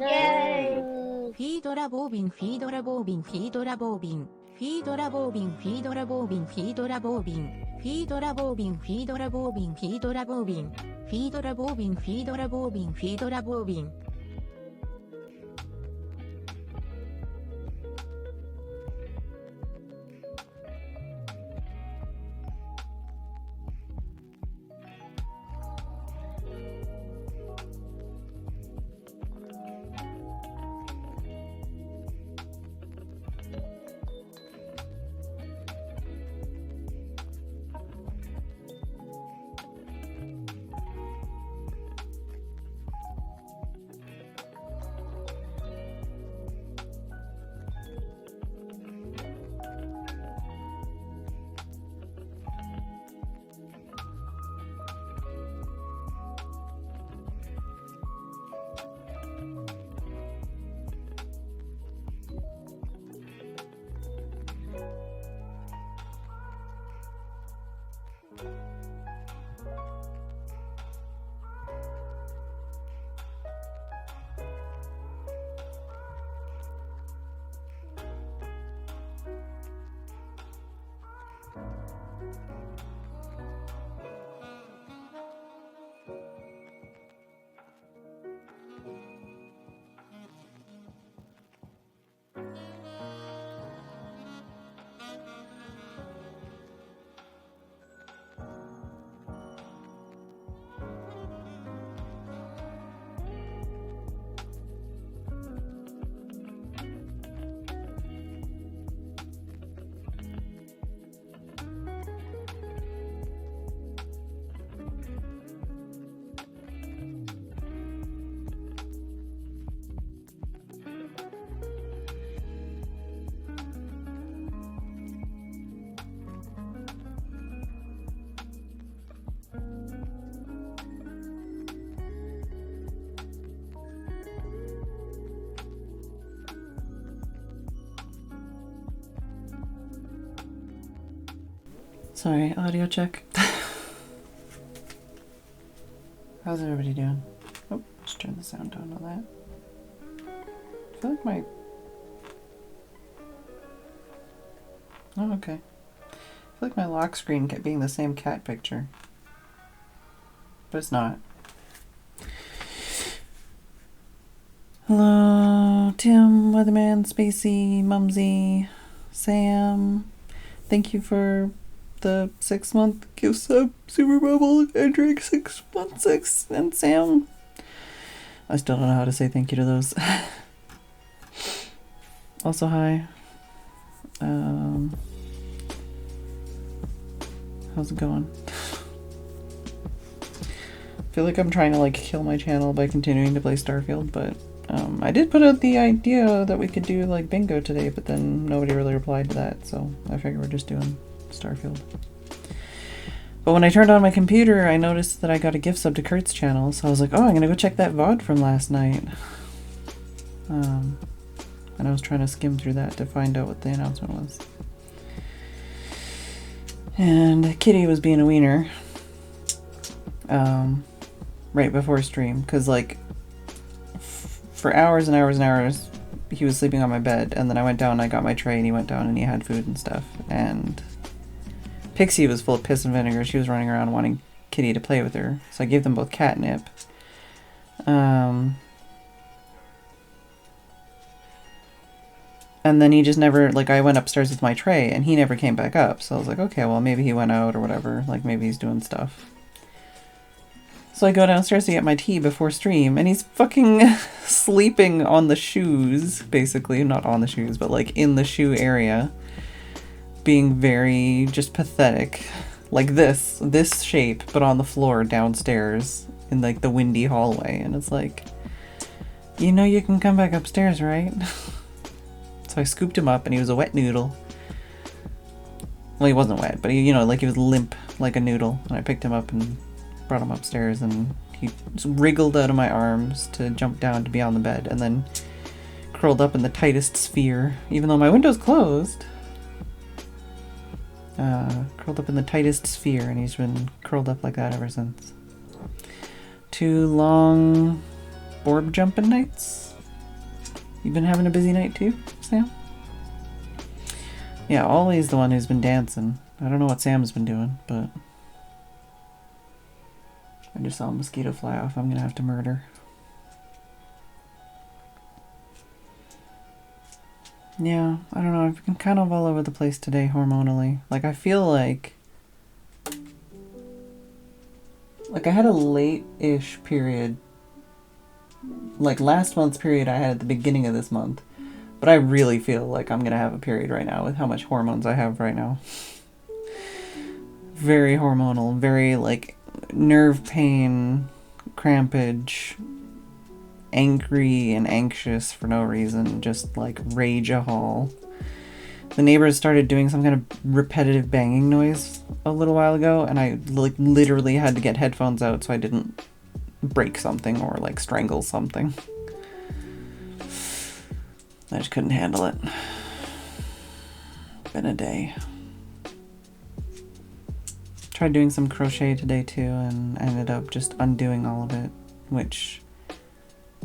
Yay! フィードラボービン、フィードラボービン、フィードラボービン、フィードラボービン、フィードラボービン、フィードラボービン、フィードラボービン、フィードラボービン、フィードラボービン、フィードラボービン、フィードラボービン、フィードラボービン。Sorry, audio check. How's everybody doing? Oh, let's turn the sound down on that. I feel like my... Oh, okay. I feel like my lock screen kept being the same cat picture. But it's not. Hello, Tim, Weatherman, Spacey, Mumsy, Sam. Thank you for the 6-month gift sub, Super Bubble, and Drake 616, and Sam. I still don't know how to say thank you to those. Also, hi. How's it going? I feel like I'm trying to like kill my channel by continuing to play Starfield, but I did put out the idea that we could do like bingo today, but then nobody really replied to that, so I figure we're just doing Starfield. But when I turned on my computer, I noticed that I got a gift sub to Kurt's channel, so I was like, oh, I'm gonna go check that VOD from last night. And I was trying to skim through that to find out what the announcement was. And Kitty was being a wiener right before stream, because like for hours and hours and hours he was sleeping on my bed, and then I went down and I got my tray and he went down and he had food and stuff, and Pixie was full of piss and vinegar. She was running around wanting Kitty to play with her, so I gave them both catnip. And then he just never, like, I went upstairs with my tray and he never came back up, so I was like, okay, well maybe he went out or whatever, like maybe he's doing stuff. So I go downstairs to get my tea before stream, and he's fucking sleeping on the shoes, basically. Not on the shoes, but like in the shoe area. Being very just pathetic. Like this shape, but on the floor downstairs in like the windy hallway. And it's like, you know you can come back upstairs, right? So I scooped him up and he was a wet noodle. Well, he wasn't wet, but he, you know, like he was limp like a noodle. And I picked him up and brought him upstairs, and he wriggled out of my arms to jump down to be on the bed, and then curled up in the tightest sphere, even though my window's closed. Curled up in the tightest sphere, and he's been curled up like that ever since. 2 long orb jumping nights. You been having a busy night too, Sam? Yeah, Ollie's the one who's been dancing. I don't know what Sam's been doing, but I just saw a mosquito fly off. I'm gonna have to murder. Yeah, I don't know. I've been kind of all over the place today hormonally. Like, I feel like I had a late-ish period. Like, last month's period I had at the beginning of this month. But I really feel like I'm gonna have a period right now with how much hormones I have right now. Very hormonal, very, like, nerve pain, crampage, angry and anxious for no reason, just like rage-a-hall. The neighbors started doing some kind of repetitive banging noise a little while ago, and I like literally had to get headphones out so I didn't break something or like strangle something. I just couldn't handle it. Been a day. Tried doing some crochet today too, and ended up just undoing all of it, which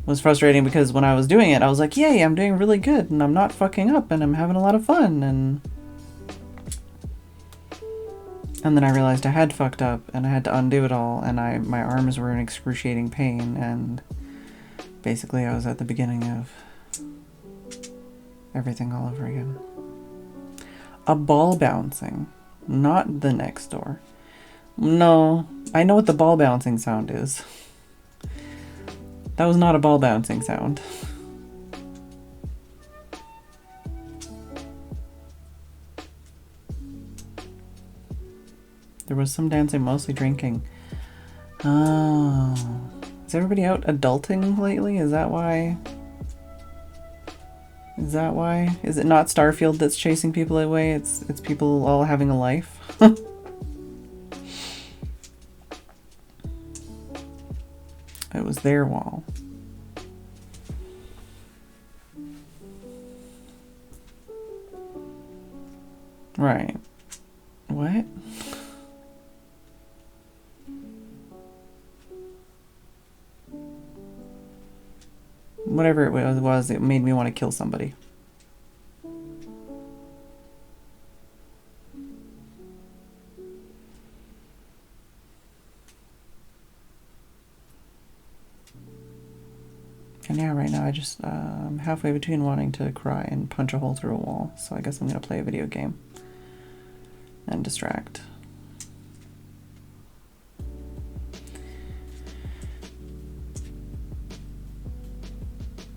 was frustrating because when I was doing it, I was like, yay, I'm doing really good, and I'm not fucking up, and I'm having a lot of fun, and then I realized I had fucked up, and I had to undo it all, and my arms were in excruciating pain, and basically I was at the beginning of everything all over again. A ball bouncing, not the next door. No, I know what the ball bouncing sound is. That was not a ball bouncing sound. There was some dancing, mostly drinking. Oh. Is everybody out adulting lately? Is that why? Is that why? Is it not Starfield that's chasing people away? It's people all having a life? It was their wall. Right. What? Whatever it was, it made me want to kill somebody. And yeah, right now I'm halfway between wanting to cry and punch a hole through a wall. So I guess I'm going to play a video game and distract.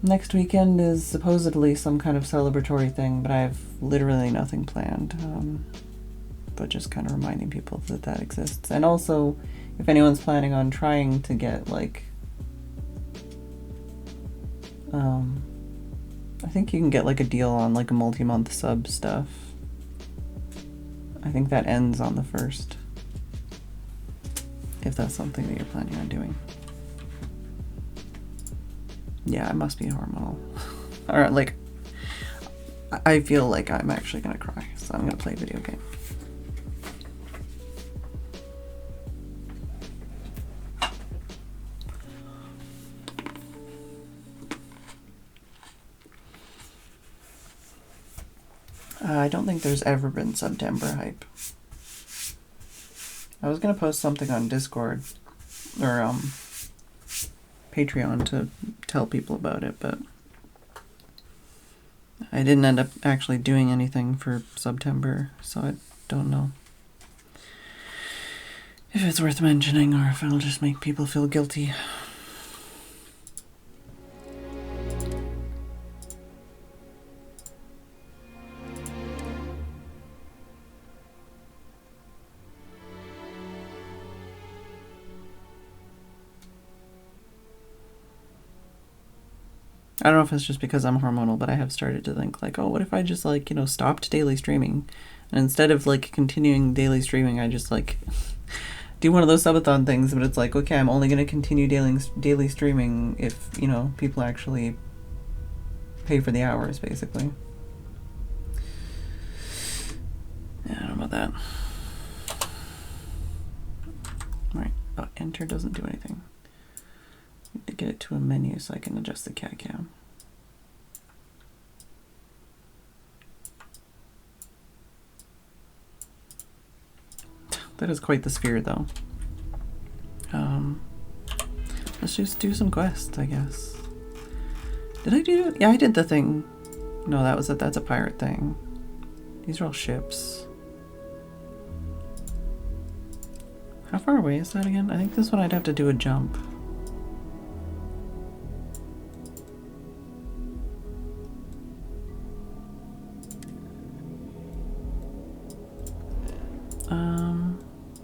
Next weekend is supposedly some kind of celebratory thing, but I have literally nothing planned. But just kind of reminding people that exists. And also, if anyone's planning on trying to get, like, I think you can get, like, a deal on, like, a multi-month sub stuff. I think that ends on the 1st. If that's something that you're planning on doing. Yeah, I must be hormonal. Or, like, I feel like I'm actually gonna cry, so I'm gonna play a video game. I don't think there's ever been September hype. I was gonna post something on Discord, or, Patreon to tell people about it, but I didn't end up actually doing anything for September, so I don't know if it's worth mentioning or if it'll just make people feel guilty. I don't know if it's just because I'm hormonal, but I have started to think, like, oh, what if I just, like, you know, stopped daily streaming? And instead of, like, continuing daily streaming, I just, like, do one of those subathon things, but it's like, okay, I'm only going to continue daily streaming if, you know, people actually pay for the hours, basically. Yeah, I don't know about that. Right, but enter doesn't do anything. To get it to a menu so I can adjust the cat cam. That is quite the sphere, though. Let's just do some quests, I guess. Did I do... Yeah, I did the thing. No, that's a pirate thing. These are all ships. How far away is that again? I think this one I'd have to do a jump.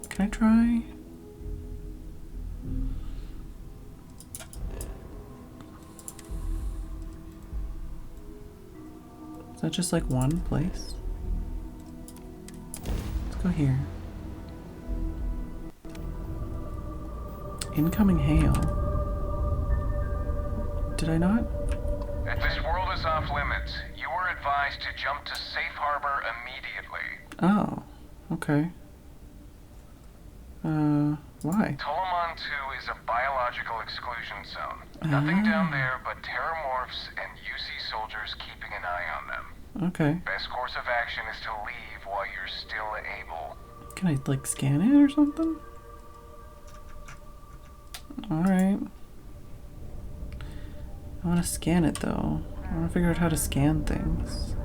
Can I try? Is that just like one place? Let's go here. Incoming hail. Did I not? This world is off limits. You were advised to jump to safe harbor immediately. Oh, okay. Why? Tolomon 2 is a biological exclusion zone. Nothing down there but terramorphs and UC soldiers keeping an eye on them. Okay. Best course of action is to leave while you're still able. Can I, like, scan it or something? Alright. I want to scan it, though. I want to figure out how to scan things.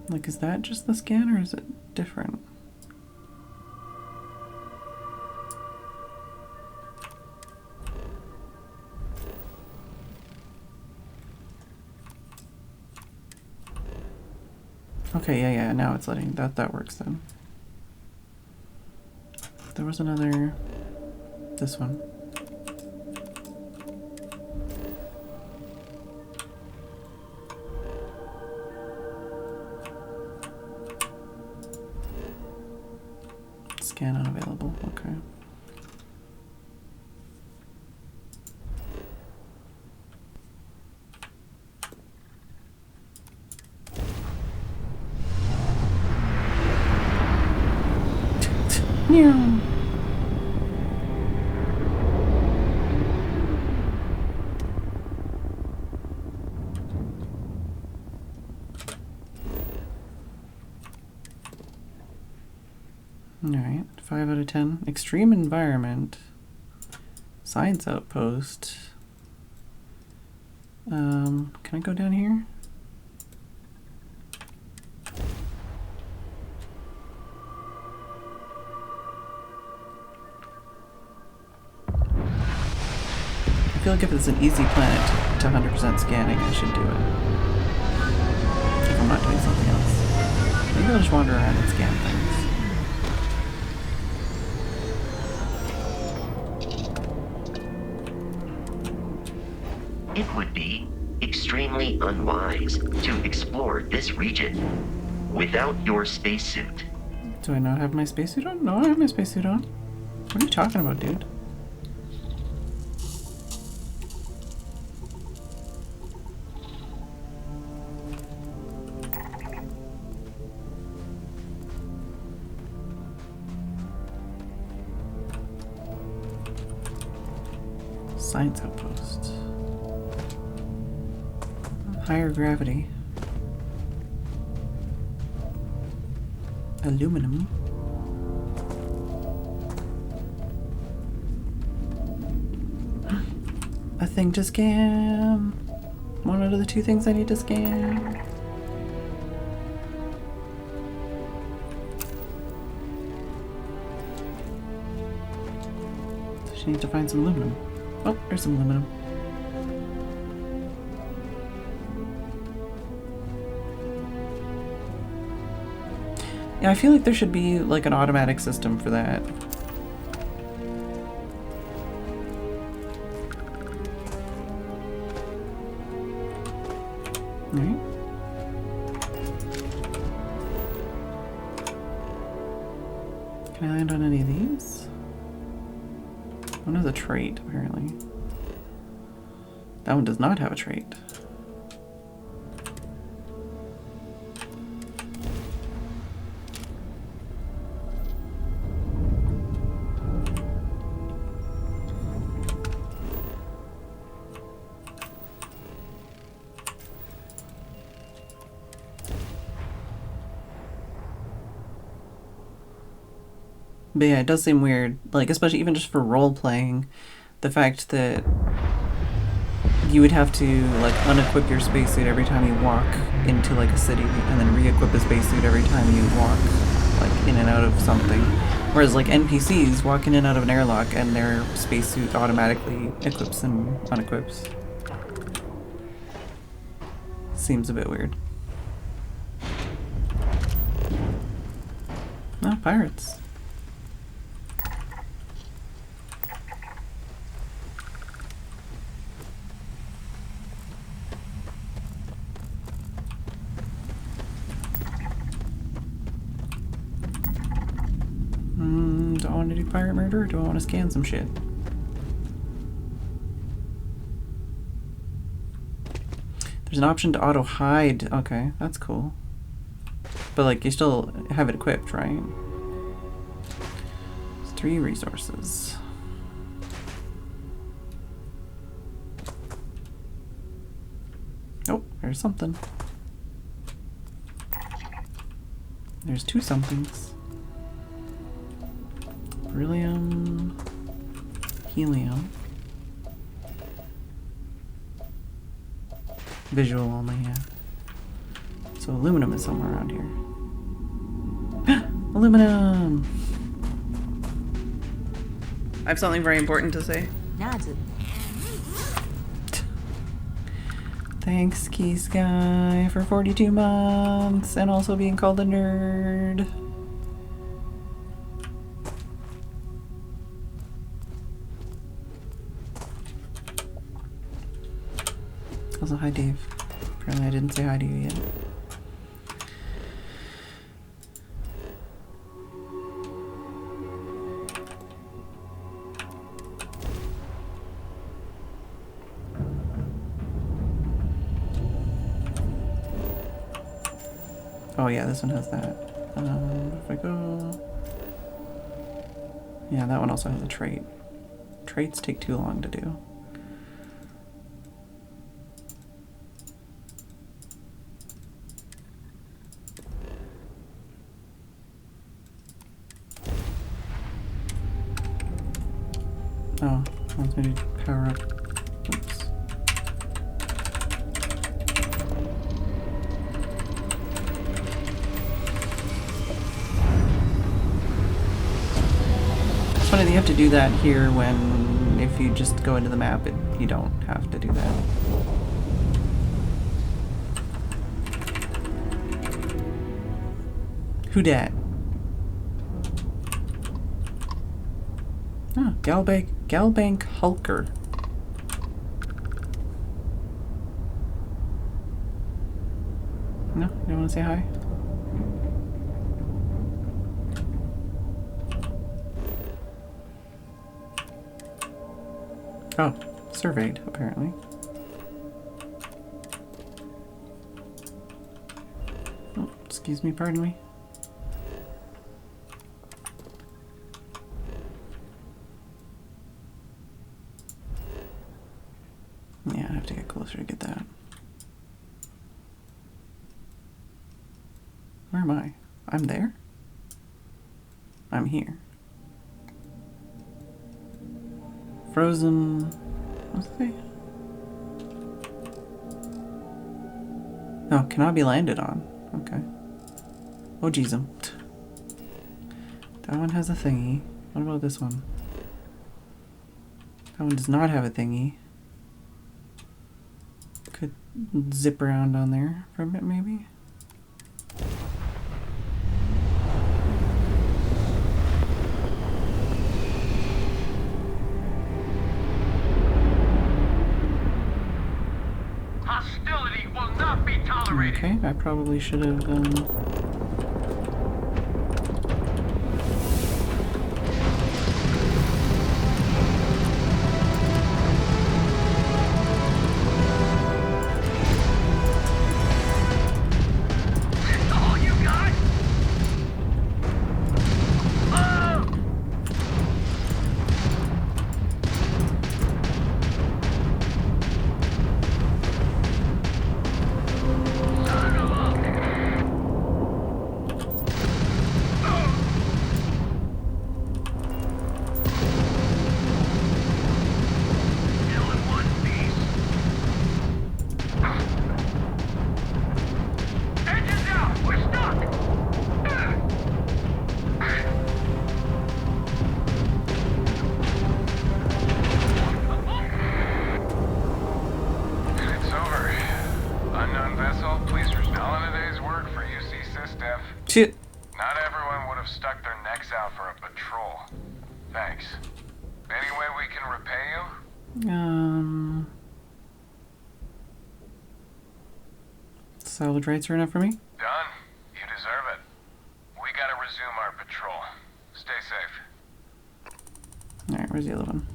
Like, is that just the scan, or is it different? Okay, yeah, now it's letting... That works then. There was another... This one. Scan unavailable, okay. Yeah. Alright, 5 out of 10. Extreme environment. Science outpost. Can I go down here? I feel like if it's an easy planet to 100% scanning, I should do it. If I'm not doing something else. Maybe I'll just wander around and scan things. It would be extremely unwise to explore this region without your spacesuit. Do I not have my spacesuit on? No, I have my spacesuit on. What are you talking about, dude? Science outpost. Higher gravity. Aluminum. A thing to scan. One out of the 2 things I need to scan. So she needs to find some aluminum. Oh, there's some aluminum. Yeah, I feel like there should be like an automatic system for that. Alright. Can I land on any of these? One has a trait, apparently. That one does not have a trait. But yeah, it does seem weird, like, especially even just for role-playing, the fact that you would have to, like, unequip your spacesuit every time you walk into, like, a city, and then re-equip a spacesuit every time you walk, like, in and out of something. Whereas, like, NPCs walk in and out of an airlock, and their spacesuit automatically equips and unequips. Seems a bit weird. Oh, pirates. Do I want to do pirate murder, or do I want to scan some shit? There's an option to auto-hide. Okay, that's cool. But, like, you still have it equipped, right? It's 3 resources. Oh, there's something. There's 2 somethings. Beryllium, helium. Visual only, yeah. So aluminum is somewhere around here. Aluminum! I have something very important to say. Nazu. Thanks, Key Sky, for 42 months and also being called a nerd. Also, hi, Dave. Apparently I didn't say hi to you yet. Oh yeah, this one has that. If I go... Yeah, that one also has a trait. Traits take too long to do. Oh, wants me to power up. Oops. It's funny that you have to do that here when, if you just go into the map, you don't have to do that. Who dat? Oh, Galbank Hulker. No, you don't want to say hi? Oh, surveyed, apparently. Oh, excuse me, pardon me. Yeah, I have to get closer to get that. Where am I? I'm there? I'm here. Frozen... What's it say? Oh, cannot be landed on. Okay. Oh, jeez. That one has a thingy. What about this one? That one does not have a thingy. Could zip around on there for a bit, maybe? Hostility will not be tolerated. Okay, I probably should have All you got? Oh! Shit. Not everyone would have stuck their necks out for a patrol. Thanks. Any way we can repay you? Salvage rights are enough for me? Done. You deserve it. We gotta resume our patrol. Stay safe. Alright, where's the other one?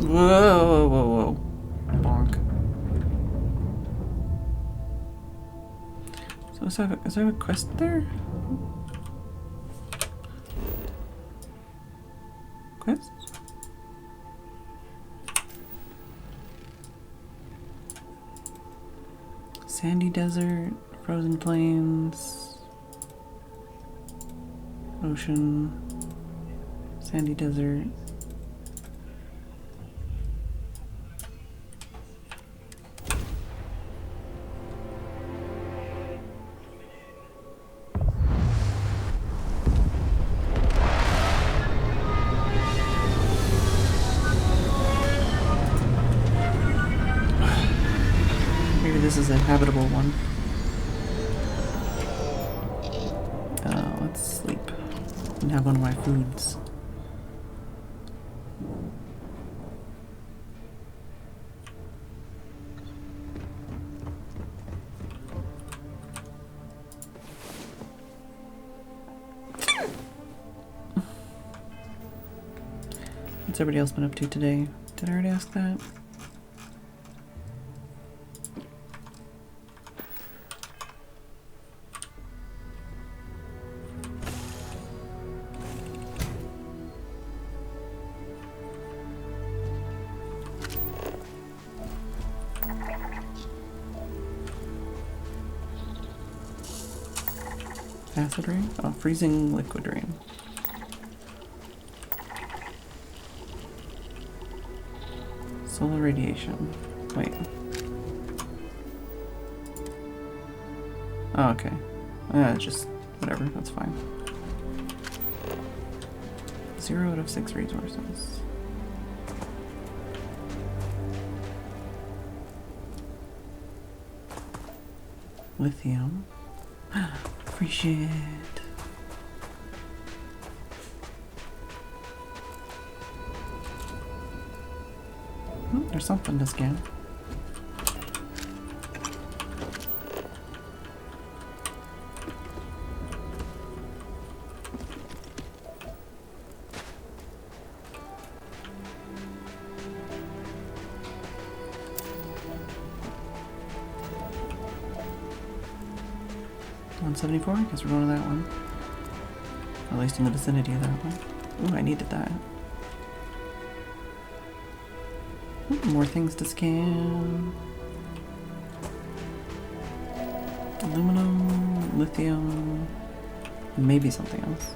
Whoa, whoa, whoa. Bonk. So is there a quest there? Quest? Sandy desert, frozen plains, ocean, sandy desert. This is a habitable one. Let's sleep and have one of my foods. What's everybody else been up to today? Did I already ask that? Acid rain? Oh, freezing liquid rain. Solar radiation. Wait. Oh, okay. Just whatever, that's fine. 0 out of 6 resources. Lithium. Free shit. There's something to scan. $174? I guess we're going to that one. At least in the vicinity of that one. Ooh, I needed that. Ooh, more things to scan. Aluminum, lithium, maybe something else.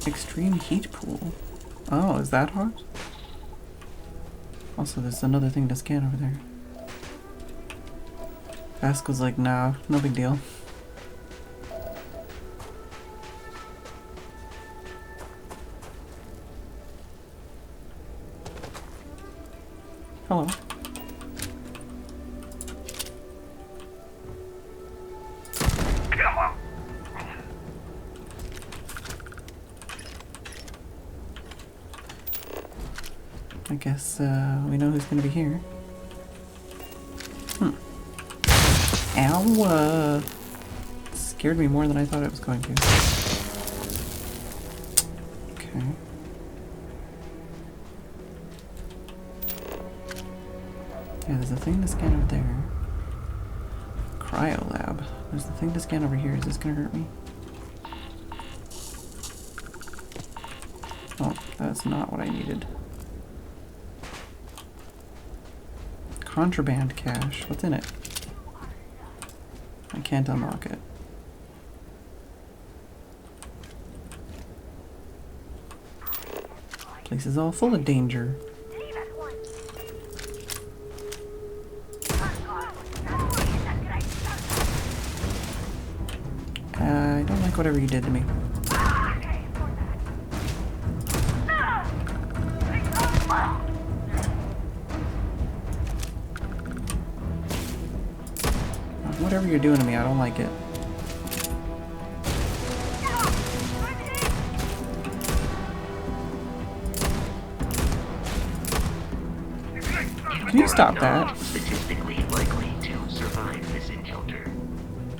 Extreme heat pool. Oh, is that hot? Also, there's another thing to scan over there. Ask was like, nah, no big deal. Hello. I guess we know who's gonna be here. Ow! Scared me more than I thought it was going to. Okay. Yeah, there's a thing to scan over there. Cryo lab. There's the thing to scan over here. Is this gonna hurt me? Oh, that's not what I needed. Contraband cache. What's in it? I can't unlock it. Place is all full of danger. I don't like whatever you did to me. Whatever you're doing to me, I don't like it. Can you stop that? Statistically likely to survive this encounter.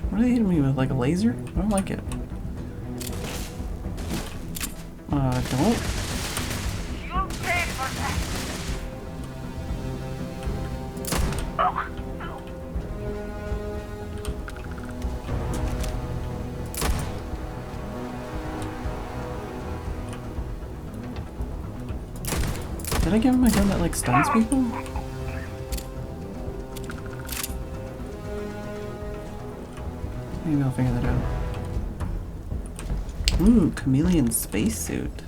What are they hitting me with? Like a laser? I don't like it. Don't. Did I give him a gun that like stuns people? Maybe I'll figure that out. Ooh, chameleon spacesuit.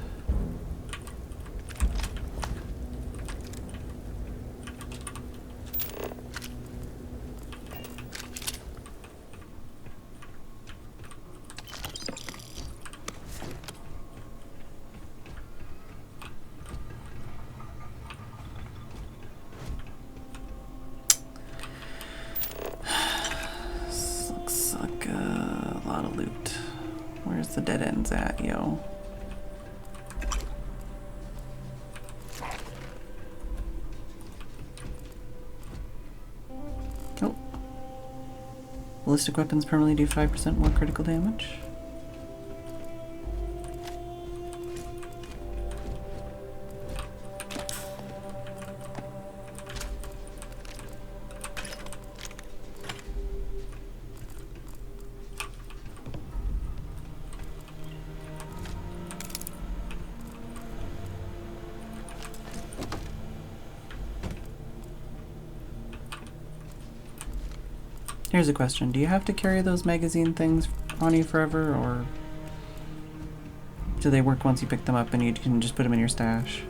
Looks like a lot of loot. Where's the dead ends at, yo? Oh. Ballistic weapons permanently do 5% more critical damage. Here's a question. Do you have to carry those magazine things on you forever, or do they work once you pick them up and you can just put them in your stash?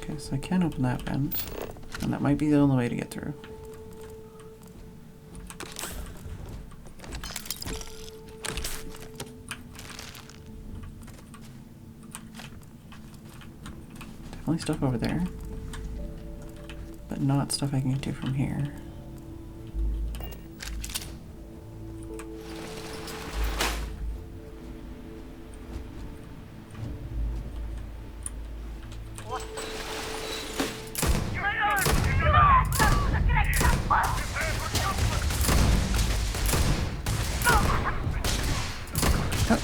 Okay, so I can open that vent, and that might be the only way to get through. Definitely stuff over there, but not stuff I can get to from here.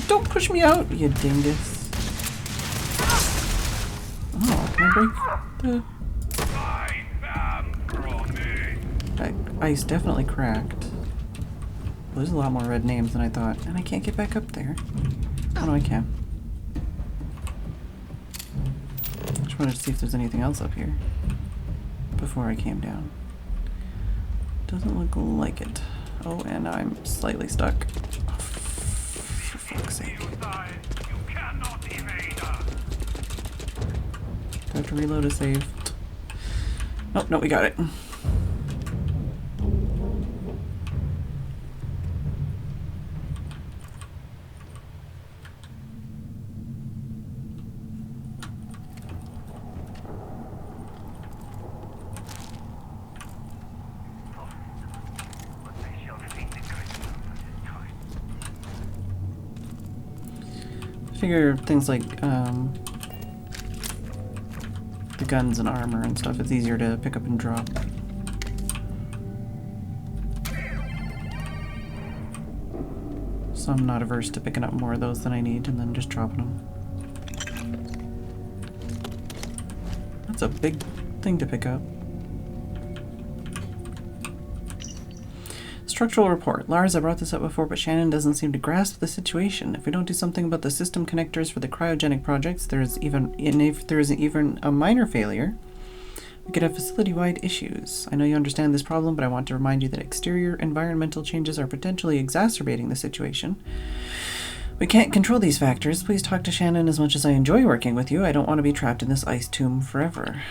Don't push me out, you dingus. Oh, can I break the... That ice definitely cracked. Well, there's a lot more red names than I thought. And I can't get back up there. Oh no, I can. Just wanted to see if there's anything else up here before I came down. Doesn't look like it. Oh, and I'm slightly stuck. For fuck's sake. Do I have to reload a save? Oh, no, we got it. figure things like the guns and armor and stuff, it's easier to pick up and drop. So I'm not averse to picking up more of those than I need and then just dropping them. That's a big thing to pick up. Structural report. Lars, I brought this up before, but Shannon doesn't seem to grasp the situation. If we don't do something about the system connectors for the cryogenic projects, if there is even a minor failure, we could have facility-wide issues. I know you understand this problem, but I want to remind you that exterior environmental changes are potentially exacerbating the situation. We can't control these factors. Please talk to Shannon. As much as I enjoy working with you, I don't want to be trapped in this ice tomb forever.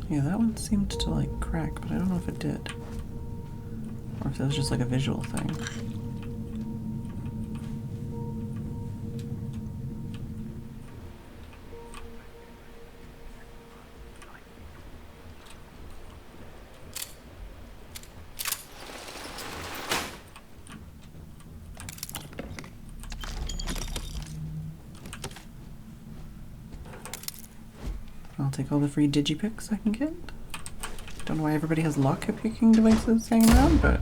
Yeah, that one seemed to like crack, but I don't know if it did. Or if that was just like a visual thing. I'll take all the free digipicks I can get. Don't know why everybody has lock-picking devices hanging around, but...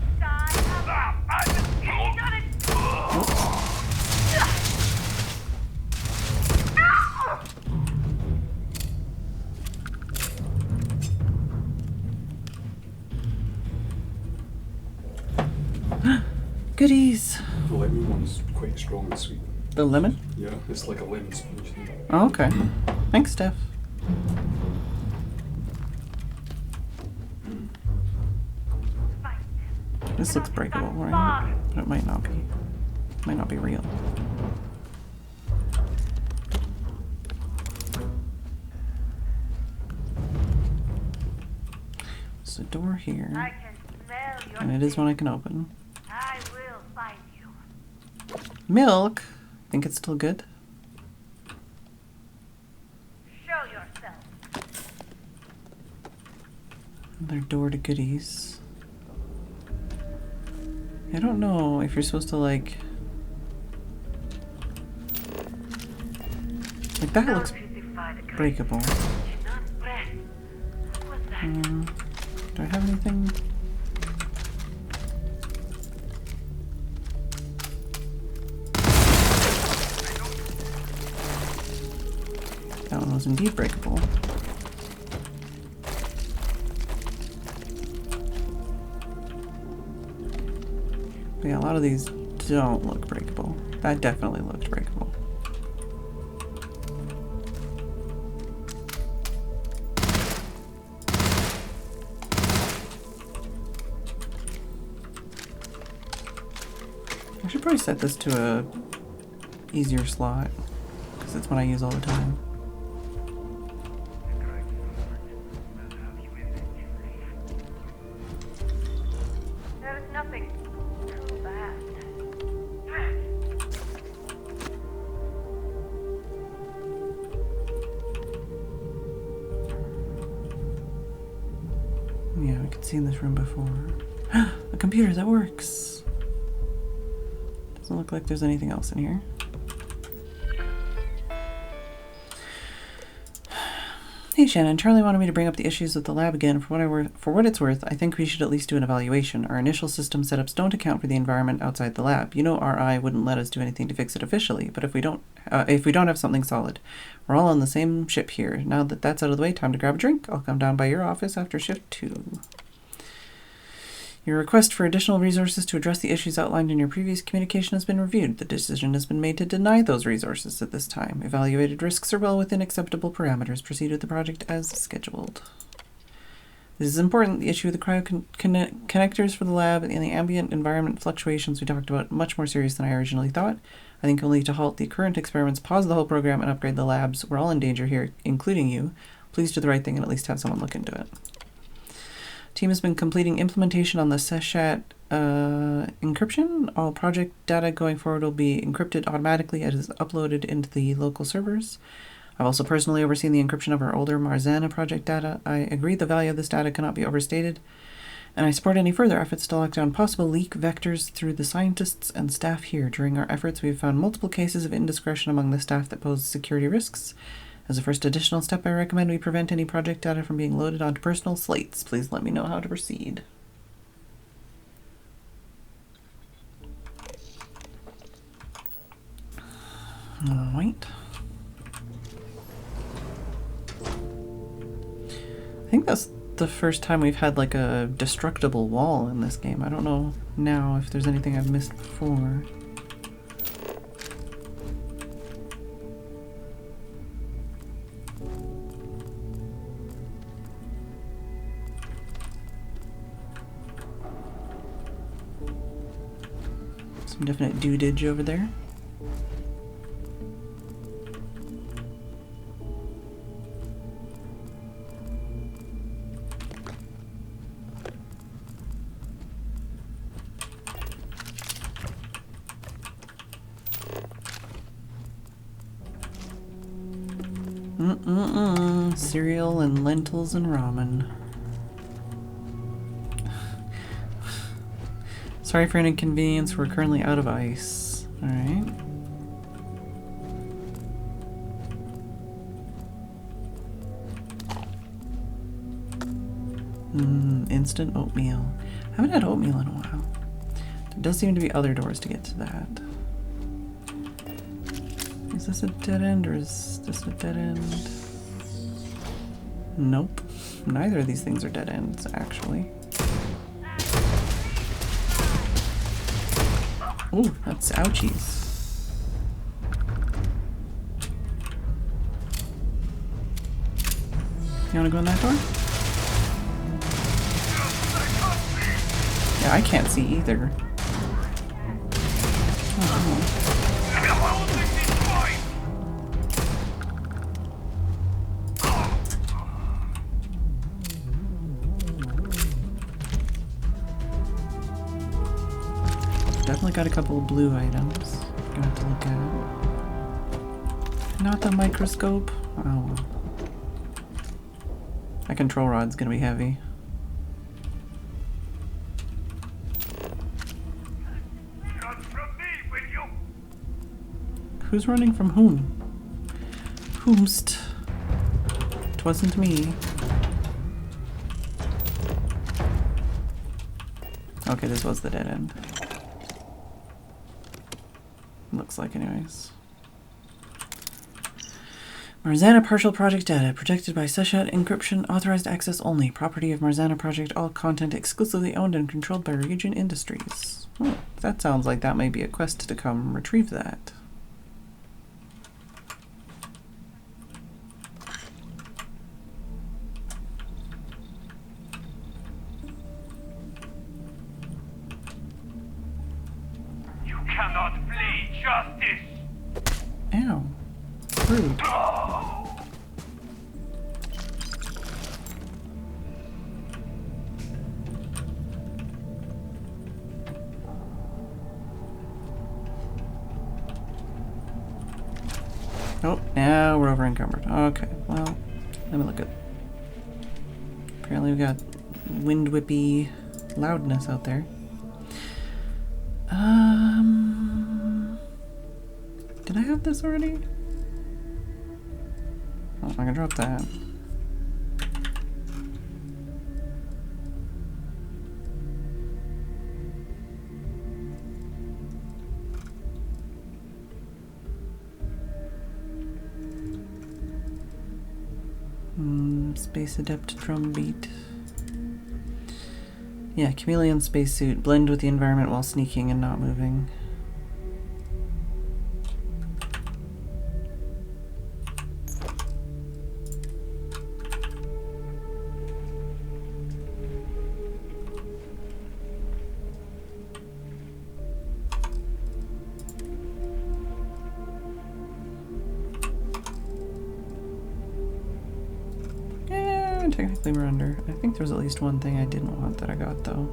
Goodies! The lemon one's quite strong and sweet. The lemon? Yeah, it's like a lemon sponge thing. Oh, okay. Thanks, Steph. This looks breakable, right? But it might not be. It might not be real. There's a door here. And it is one I can open. I will find you. Milk! Think it's still good? Show yourself. Another door to goodies. I don't know if you're supposed to like that looks breakable. Do I have anything? That one was indeed breakable. But yeah, a lot of these don't look breakable. That definitely looked breakable. I should probably set this to a easier slot, because it's one I use all the time. There is nothing too bad. Yeah, we could see in this room before. A computer that works! Doesn't look like there's anything else in here. Hey Shannon, Charlie wanted me to bring up the issues with the lab again. For what it's worth, I think we should at least do an evaluation. Our initial system setups don't account for the environment outside the lab. You know RI wouldn't let us do anything to fix it officially, but if we don't have something solid, we're all on the same ship here. Now that that's out of the way, time to grab a drink. I'll come down by your office after shift 2. Your request for additional resources to address the issues outlined in your previous communication has been reviewed. The decision has been made to deny those resources at this time. Evaluated risks are well within acceptable parameters. Proceed with the project as scheduled. This is important. The issue of the connectors for the lab and the ambient environment fluctuations we talked about much more serious than I originally thought. I think only to halt the current experiments, pause the whole program, and upgrade the labs. We're all in danger here, including you. Please do the right thing and at least have someone look into it. Team has been completing implementation on the Seshat Encryption. All project data going forward will be encrypted automatically as it is uploaded into the local servers. I've also personally overseen the encryption of our older Marzana project data. I agree the value of this data cannot be overstated, and I support any further efforts to lock down possible leak vectors through the scientists and staff here. During our efforts, we've found multiple cases of indiscretion among the staff that pose security risks. As a first additional step, I recommend we prevent any project data from being loaded onto personal slates. Please let me know how to proceed. Alright. I think that's the first time we've had like a destructible wall in this game. I don't know now if there's anything I've missed before. Some definite dudage over there. Cereal and lentils and ramen. Sorry for any inconvenience, we're currently out of ice. Alright. Instant oatmeal. I haven't had oatmeal in a while. There does seem to be other doors to get to that. Is this a dead end or is this a dead end? Nope. Neither of these things are dead ends, actually. Ooh, that's ouchies. You wanna go in that door? Yeah, I can't see either. Oh. Definitely got a couple of blue items. Gonna have to look at. Not the microscope. Oh. That control rod's gonna be heavy. Run from me, will you? Who's running from whom? Whomst? Twasn't me. Okay, this was the dead end. Looks like, anyways. Marzana partial project data protected by Seshat encryption, authorized access only. Property of Marzana project, all content exclusively owned and controlled by Region Industries. Oh, that sounds like that may be a quest to come retrieve that. Cannot flee justice! Ow. Rude. Oh, now we're over encumbered. Okay, well, let me look at. Apparently we got wind whippy loudness out there. Did I have this already? Oh, I can drop that. Space adept drum beat. Yeah, chameleon spacesuit. Blend with the environment while sneaking and not moving. Technically we're under. I think there was at least one thing I didn't want that I got though.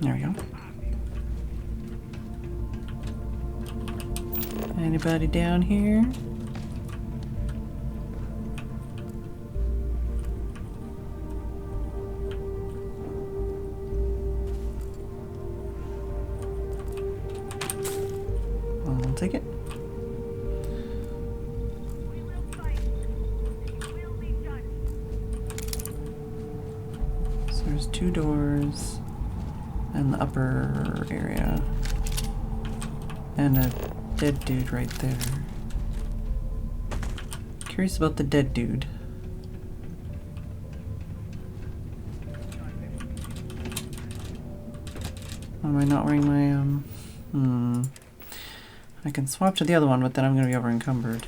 There we go. Anybody down here? I'll take it. We will fight. You will be judged. So there's 2 doors and the upper area. And a dead dude right there. Curious about the dead dude. Am I not wearing my, I can swap to the other one, but then I'm gonna be over encumbered.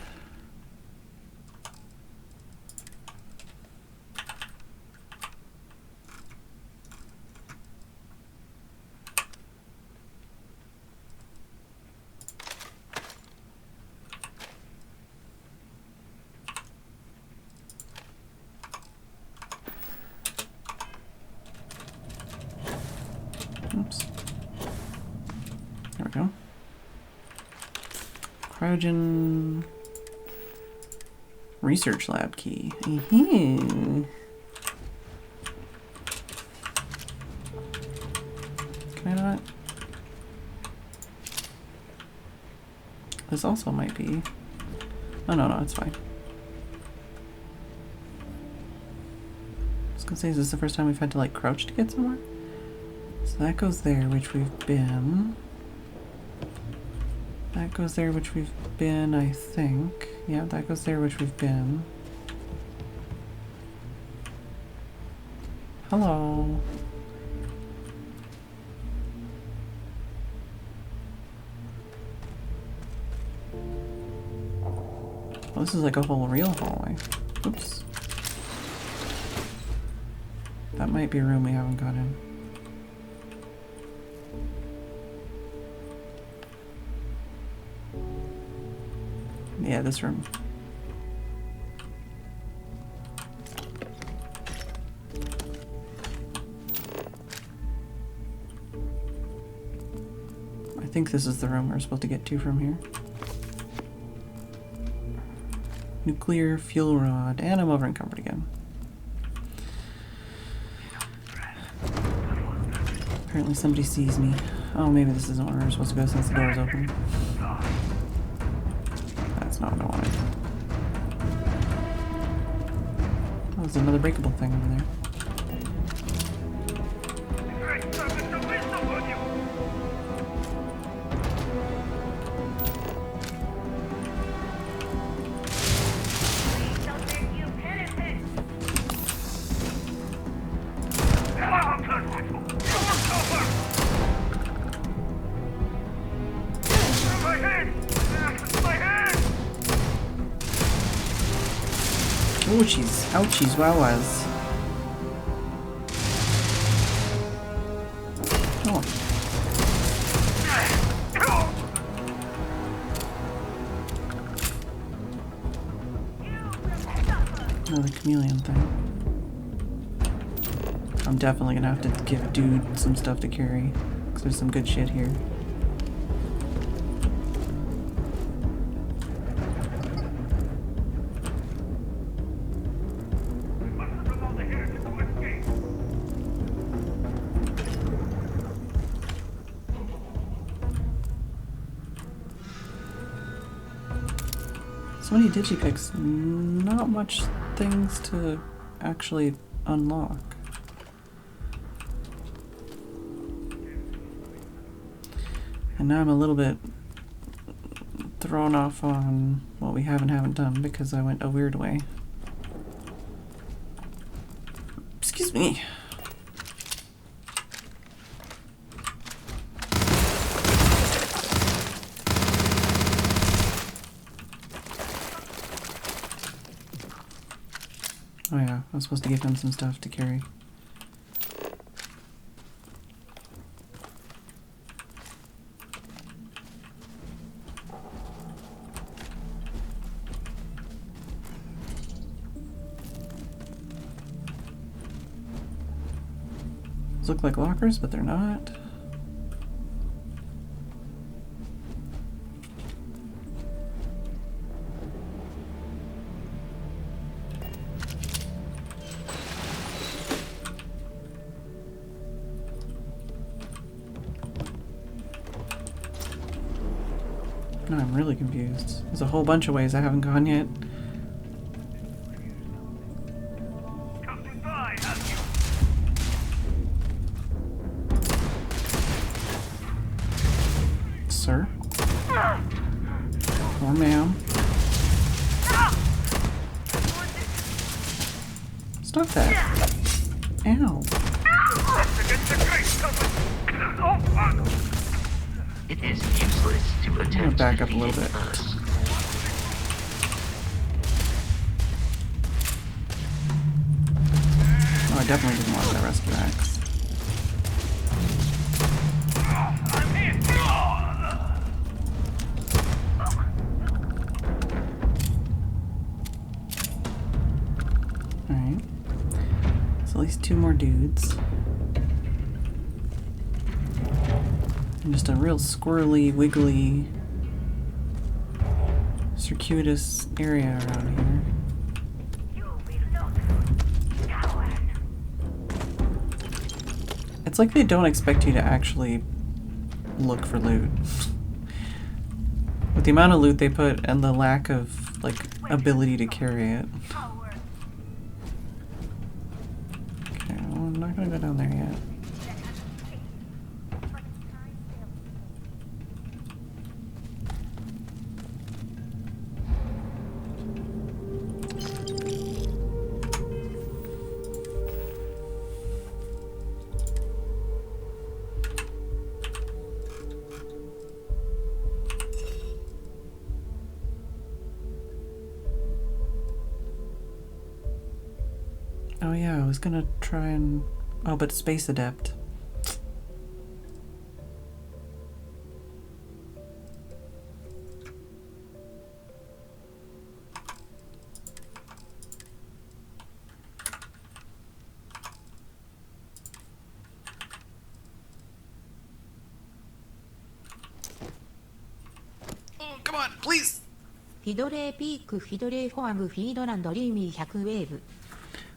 Oops. There we go. Cryogen research lab key. Can I not? This also might be. Oh no, it's fine. I was gonna say, is this the first time we've had to like crouch to get somewhere? So that goes there, which we've been. That goes there, which we've been, I think. Yeah, that goes there, which we've been. Hello. Oh, this is like a whole real hallway. Oops. That might be a room we haven't got in. Yeah, this room. I think this is the room we're supposed to get to from here. Nuclear fuel rod, and I'm over encumbered again. Apparently somebody sees me. Oh, maybe this isn't where we're supposed to go since the door is open. That's not what I wanted. Oh, there's another breakable thing over there. Ouchies, ouchies, wawas. Oh. Another chameleon thing. I'm definitely gonna have to give dude some stuff to carry, because there's some good shit here. So many digipicks, not much things to actually unlock. And now I'm a little bit thrown off on what we haven't done because I went a weird way. Excuse me. Oh yeah, I was supposed to give him some stuff to carry. These look like lockers, but they're not. Now I'm really confused. There's a whole bunch of ways I haven't gone yet. Captain Bye, have you? Sir? Or ma'am? Stop that. Ow. Against the great cover. Oh, fuck. It is useless to I'm gonna attempt back up a little bit. defeating us. Oh, I definitely didn't want that rescue axe. I'm here. Alright. So at least 2 more dudes. And just a real squirrely, wiggly, circuitous area around here. You will not. Coward. It's like they don't expect you to actually look for loot. With the amount of loot they put and the lack of, like, ability to carry it. Coward. Okay, well, I'm not gonna go down there yet. Oh yeah, I was gonna try and... Oh, but Space Adept. Oh, come on, please! フィドレーピークフィドレーフォアムフィードランドリーミー100ウェーブ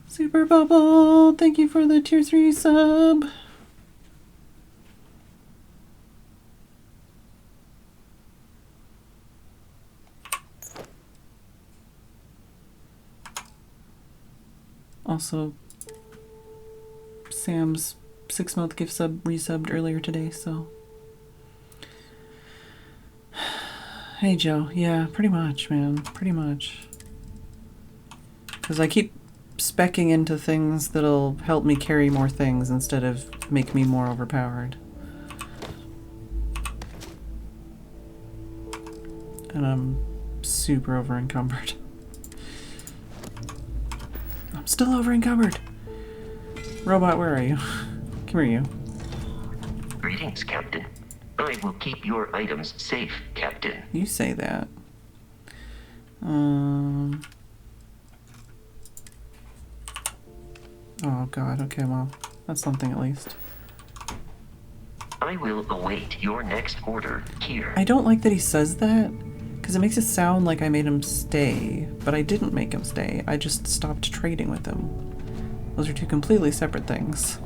Super Bubble, thank you for the tier 3 sub. Also, Sam's 6-month gift sub resubbed earlier today, so. Hey Joe, yeah, pretty much, man, pretty much. Because I keep speccing into things that'll help me carry more things instead of make me more overpowered. And I'm super over encumbered. I'm still over encumbered! Robot, where are you? Come here, you. Greetings, Captain. I will keep your items safe, Captain. You say that. Oh god, okay, well, that's something at least. I will await your next order here. I don't like that he says that, because it makes it sound like I made him stay, but I didn't make him stay. I just stopped trading with him. Those are 2 completely separate things.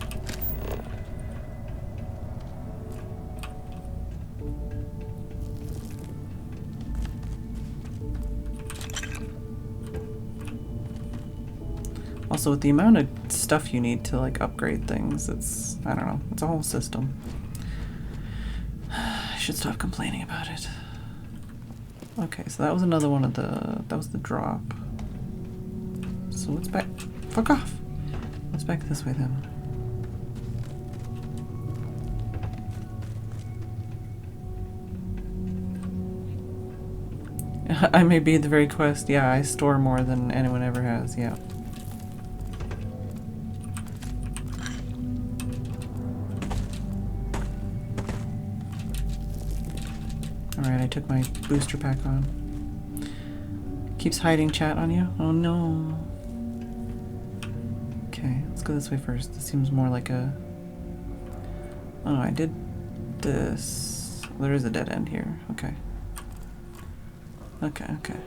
Also, with the amount of stuff you need to, like, upgrade things, it's, I don't know, it's a whole system. I should stop complaining about it. Okay, so that was another one of the, that was the drop. So let's back, fuck off! Let's back this way then. I may be the very quest, yeah, I store more than anyone ever has, yeah. Alright, I took my booster pack on. Keeps hiding chat on you? Oh no. Okay, let's go this way first. This seems more like a... Oh no, I did this. There is a dead end here. Okay. Okay, okay.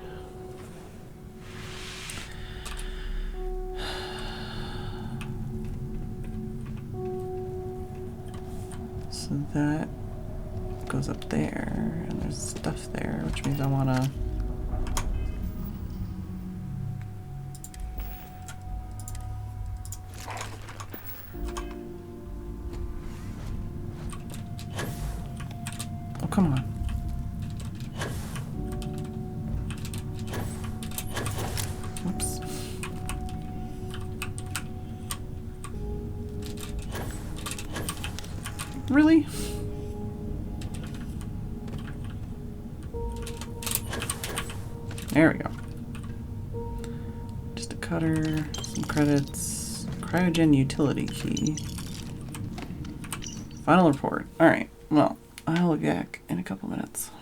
So that goes up there, and there's stuff there, which means I want to... Oh, come on. Whoops. Really? There we go. Just a cutter, some credits, cryogen utility key. Final report. Alright, well, I'll be back in a couple minutes.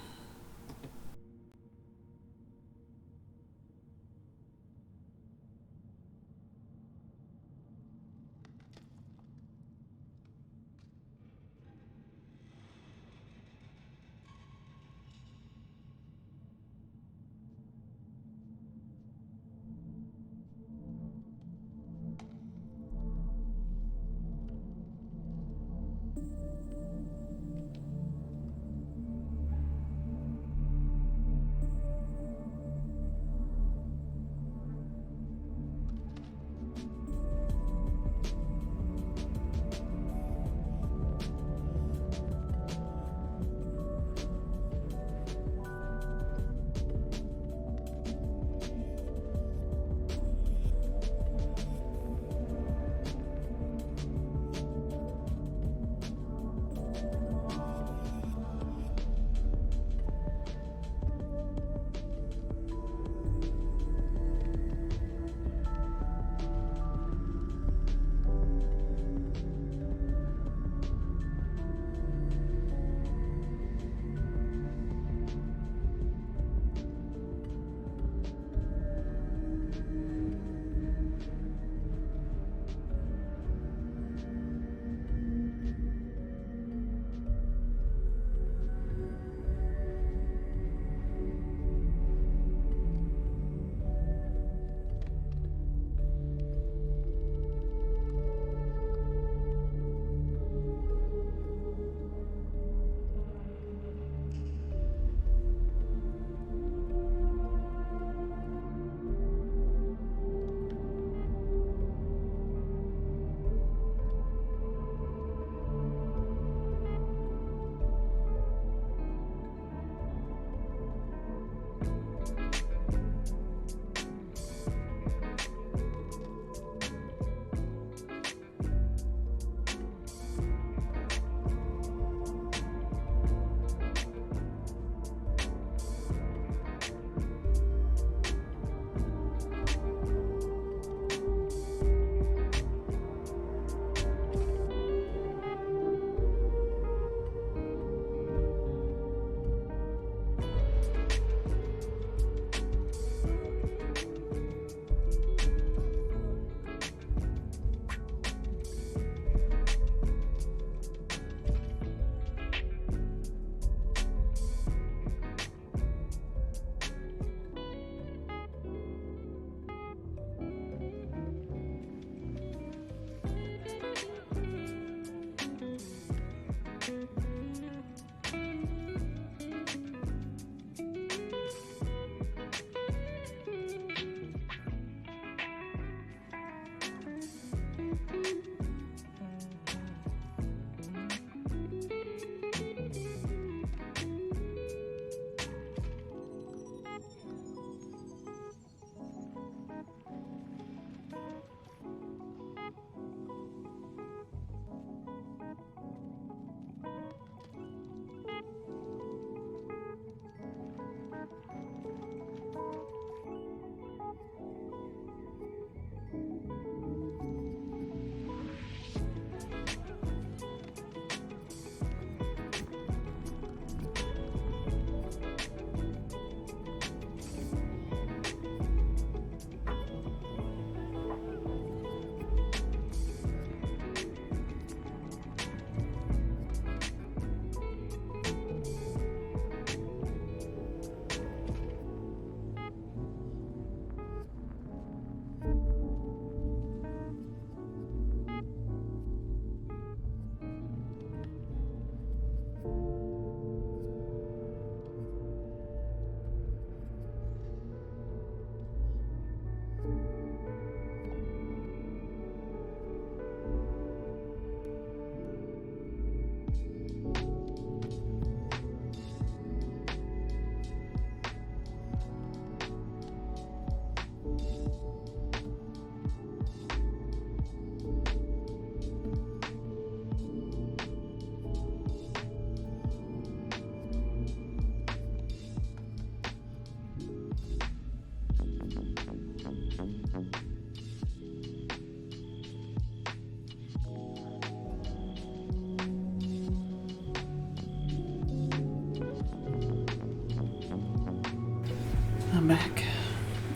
I'm back.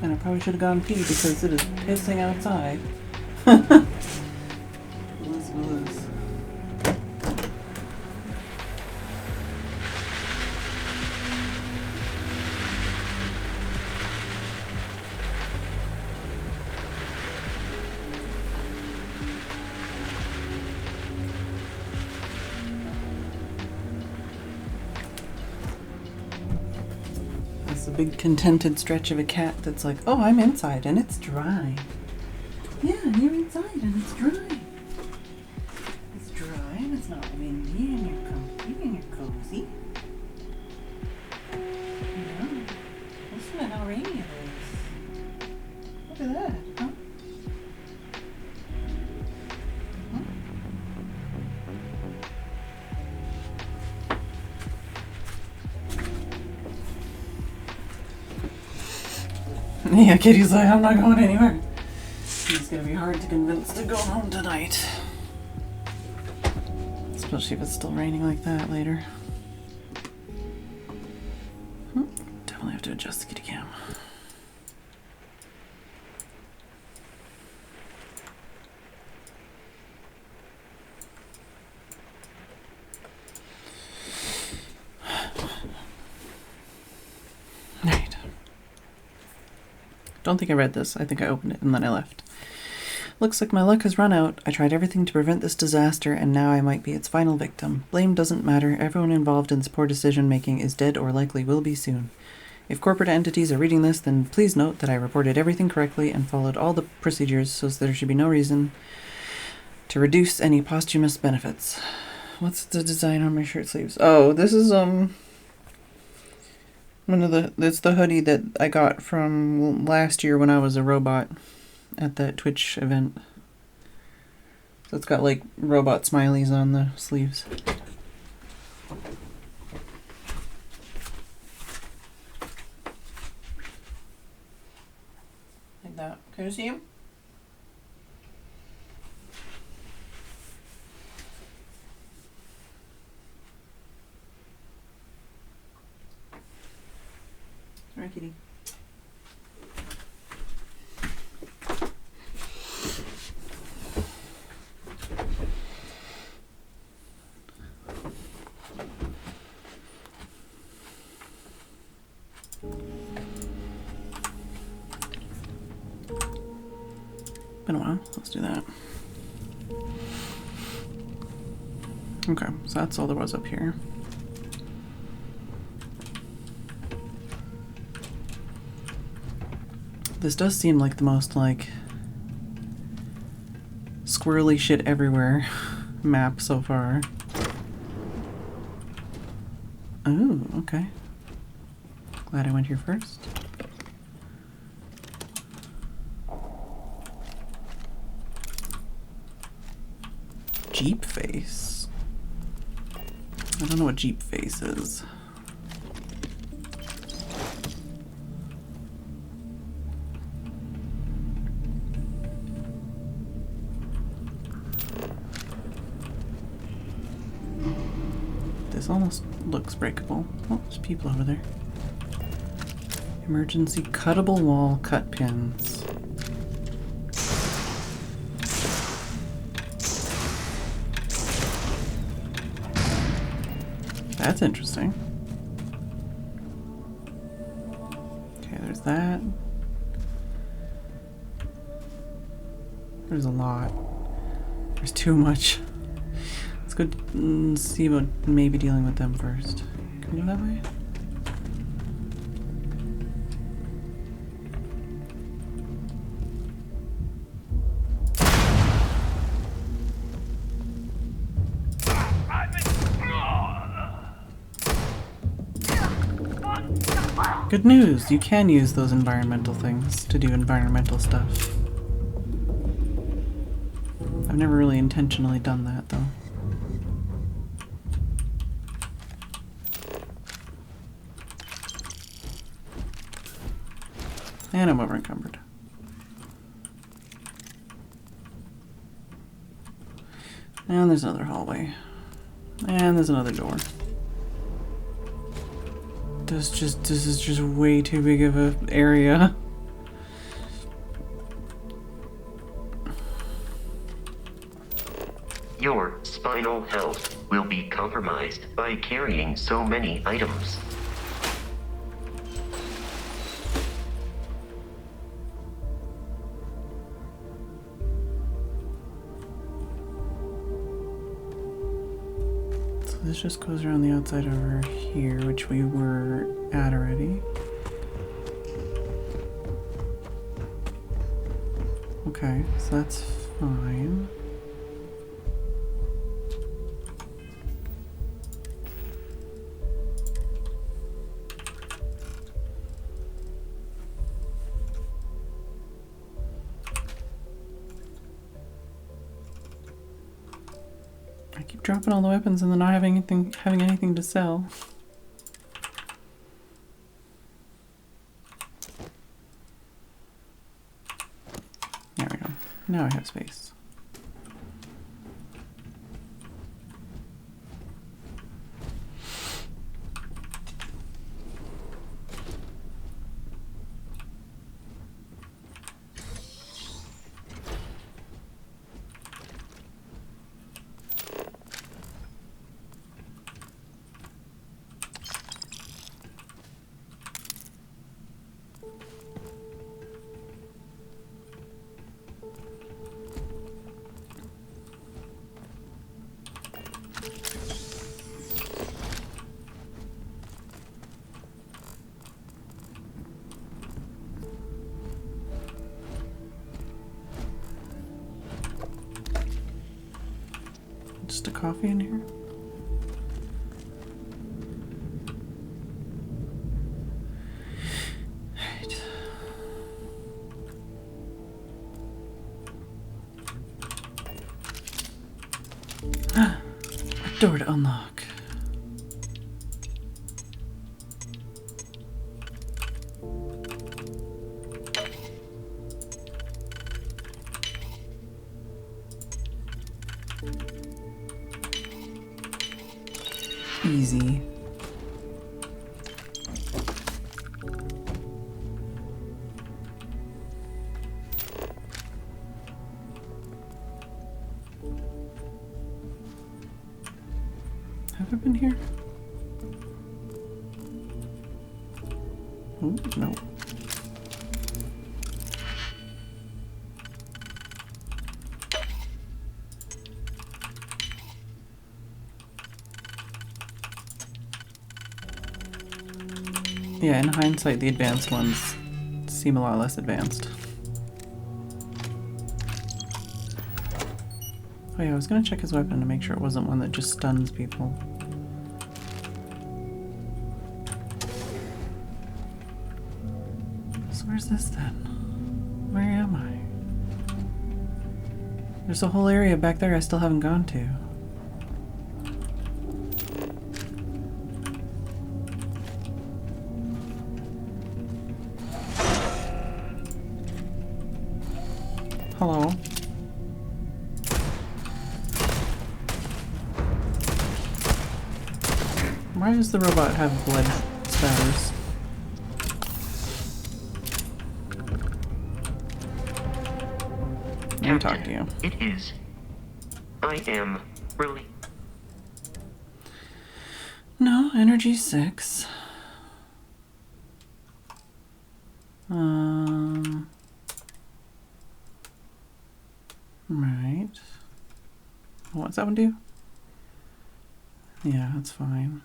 And I probably should have gone pee because it is pissing outside. Liz. That's a big contented stretch of a cat that's like, oh, I'm inside and it's dry. Yeah, you're inside and it's dry. It's dry and it's not windy and you're comfy and you're cozy. Yeah. Listen to how rainy it is. Look at that, huh? Yeah, Kitty's like, I'm not going anywhere. It's gonna be hard to convince to go home tonight. Especially if it's still raining like that later. Definitely have to adjust the kitty cam. Alright. Don't think I read this. I think I opened it and then I left. Looks like my luck has run out. I tried everything to prevent this disaster, and now I might be its final victim. Blame doesn't matter. Everyone involved in this poor decision-making is dead or likely will be soon. If corporate entities are reading this, then please note that I reported everything correctly and followed all the procedures, so there should be no reason to reduce any posthumous benefits. What's the design on my shirt sleeves? Oh, this is, it's the hoodie that I got from last year when I was a robot at that Twitch event. So it's got like robot smileys on the sleeves. Like that. Can you see him? Alright, kitty. Been a while. Let's do that. Okay, so that's all there was up here. This does seem like the most, like, squirrely shit everywhere map so far. Oh, okay. Glad I went here first. Jeep face. I don't know what Jeep face is. This almost looks breakable. Oh, there's people over there. Emergency cuttable wall cut pins. That's interesting. Okay, there's that. There's a lot. There's too much. Let's go see about maybe dealing with them first. Can we go that way? Good news! You can use those environmental things to do environmental stuff. I've never really intentionally done that, though. And I'm over encumbered. And there's another hallway. And there's another door. This is just way too big of a area. Your spinal health will be compromised by carrying so many items. So this just goes around the outside over here, which we were at already. Okay, so that's fine. I keep dropping all the weapons and then not having anything to sell. There we go. Now I have space. Just a coffee in here? Right. A door to unlock. Easy. Have I been here? Oh, no. Yeah, in hindsight, the advanced ones seem a lot less advanced. Oh yeah, I was gonna check his weapon to make sure it wasn't one that just stuns people. So where's this then? Where am I? There's a whole area back there I still haven't gone to. Hello. Why does the robot have blood spatters? Let me talk to you. It is. I am really. No, energy 6. Right. What's that one do? Yeah, that's fine.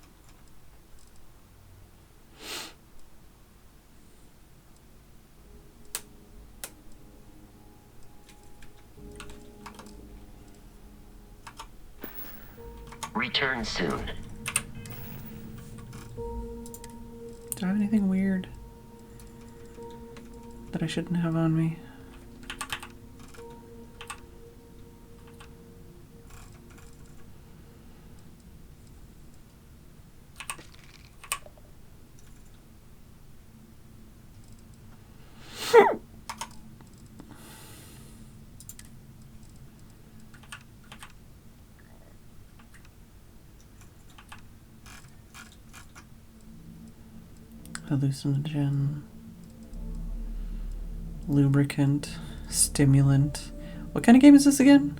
Return soon. Do I have anything weird that I shouldn't have on me? hallucinogen, lubricant, stimulant. What kind of game is this again?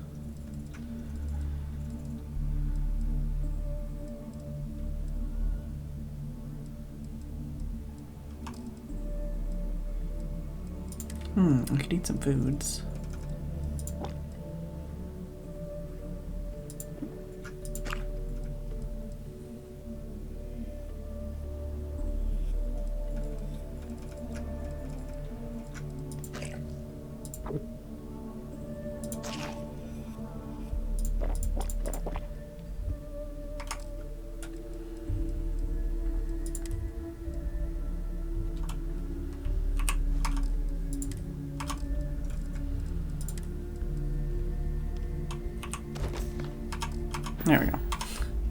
I could eat some foods. There we go.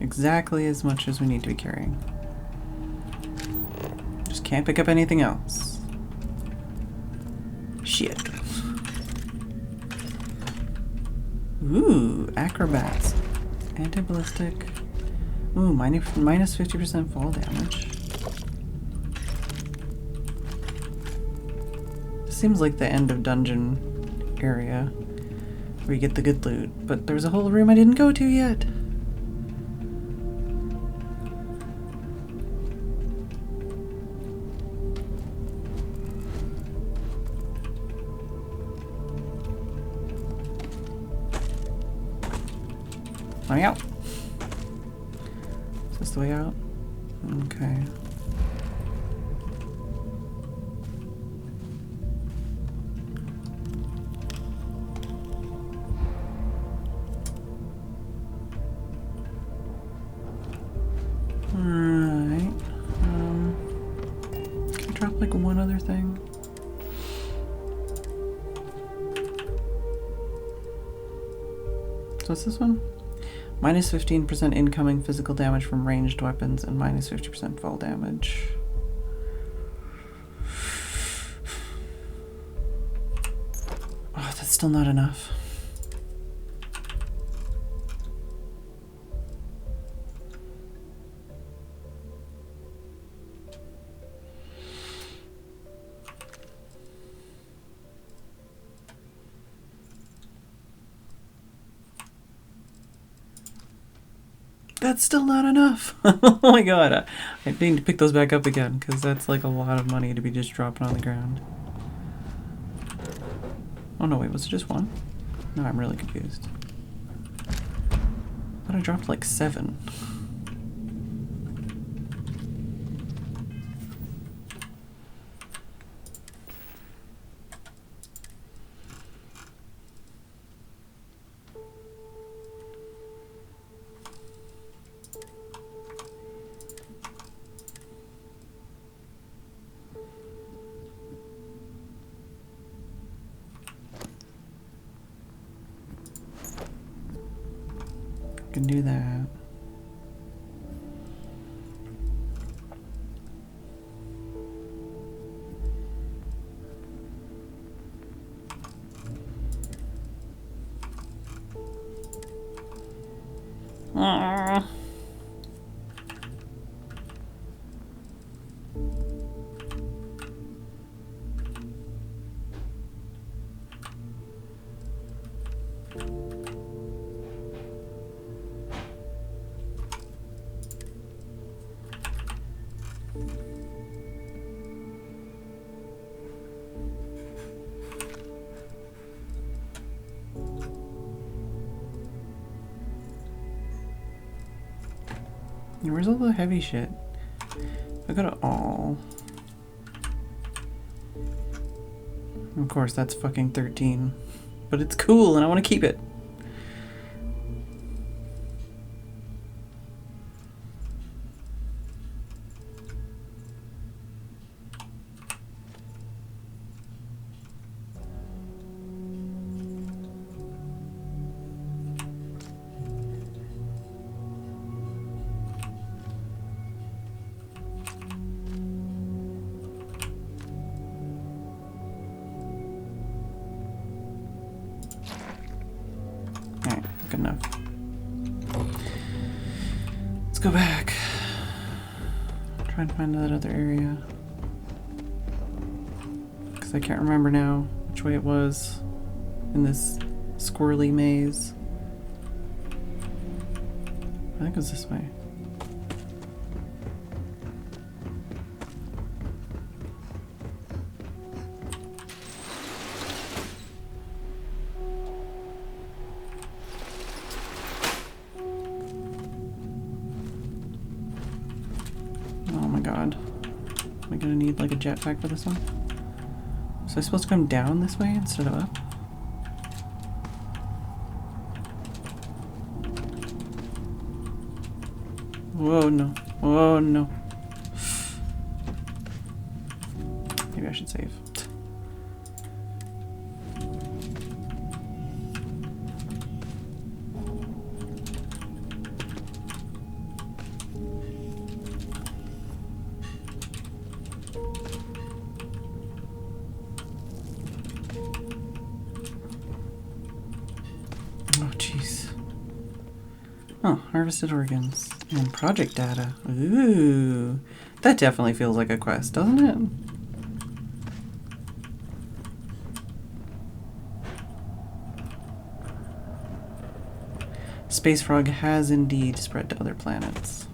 Exactly as much as we need to be carrying. Just can't pick up anything else. Shit. Ooh, acrobats. Anti-ballistic. Ooh, minus 50% fall damage. This seems like the end of dungeon area where you get the good loot, but there's a whole room I didn't go to yet. Way out. Is this the way out? Okay. Alright. Can I drop like one other thing? So what's this one? Minus 15% incoming physical damage from ranged weapons and minus 50% fall damage. Oh, that's still not enough. That's still not enough. Oh my god. I need to pick those back up again because that's like a lot of money to be just dropping on the ground. Oh no, wait, was it just one? No, I'm really confused. I thought I dropped like 7. Can do that. Where's all the heavy shit? I go to all. Of course, that's fucking 13. But it's cool and I want to keep it. Alright, good enough. Let's go back. Try and find that other area. because I can't remember now which way it was in this squirrely maze. I think it was this way. Oh my god. Am I gonna need like a jetpack for this one? So I'm supposed to come down this way instead of up? Whoa, no. Oh, no. Maybe I should save. Oh, jeez. Oh, harvested organs and project data. Ooh, that definitely feels like a quest, doesn't it? Space frog has indeed spread to other planets.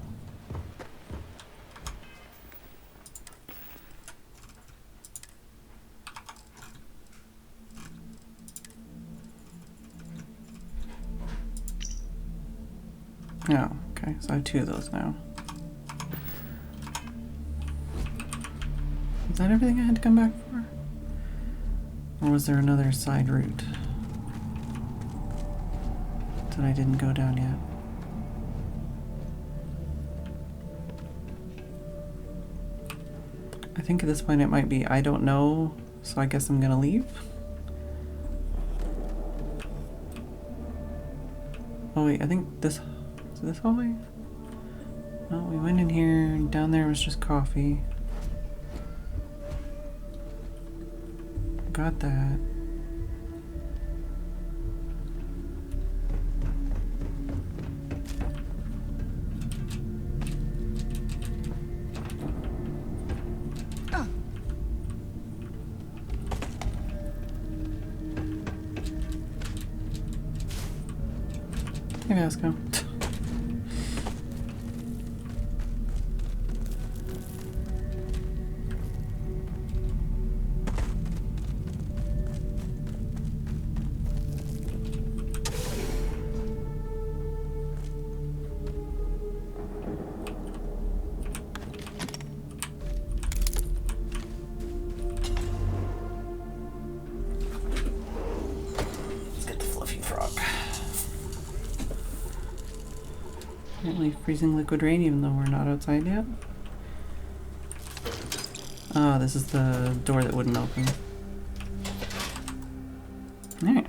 Oh, okay, so I have 2 of those now. Is that everything I had to come back for? Or was there another side route that I didn't go down yet? I think at this point it might be I don't know, so I guess I'm gonna leave. Oh wait, I think this... Is this hallway? No, we went in here, and down there was just coffee. Got that. Hey, Vasco. Freezing liquid rain even though we're not outside yet. Oh, this is the door that wouldn't open. Alright.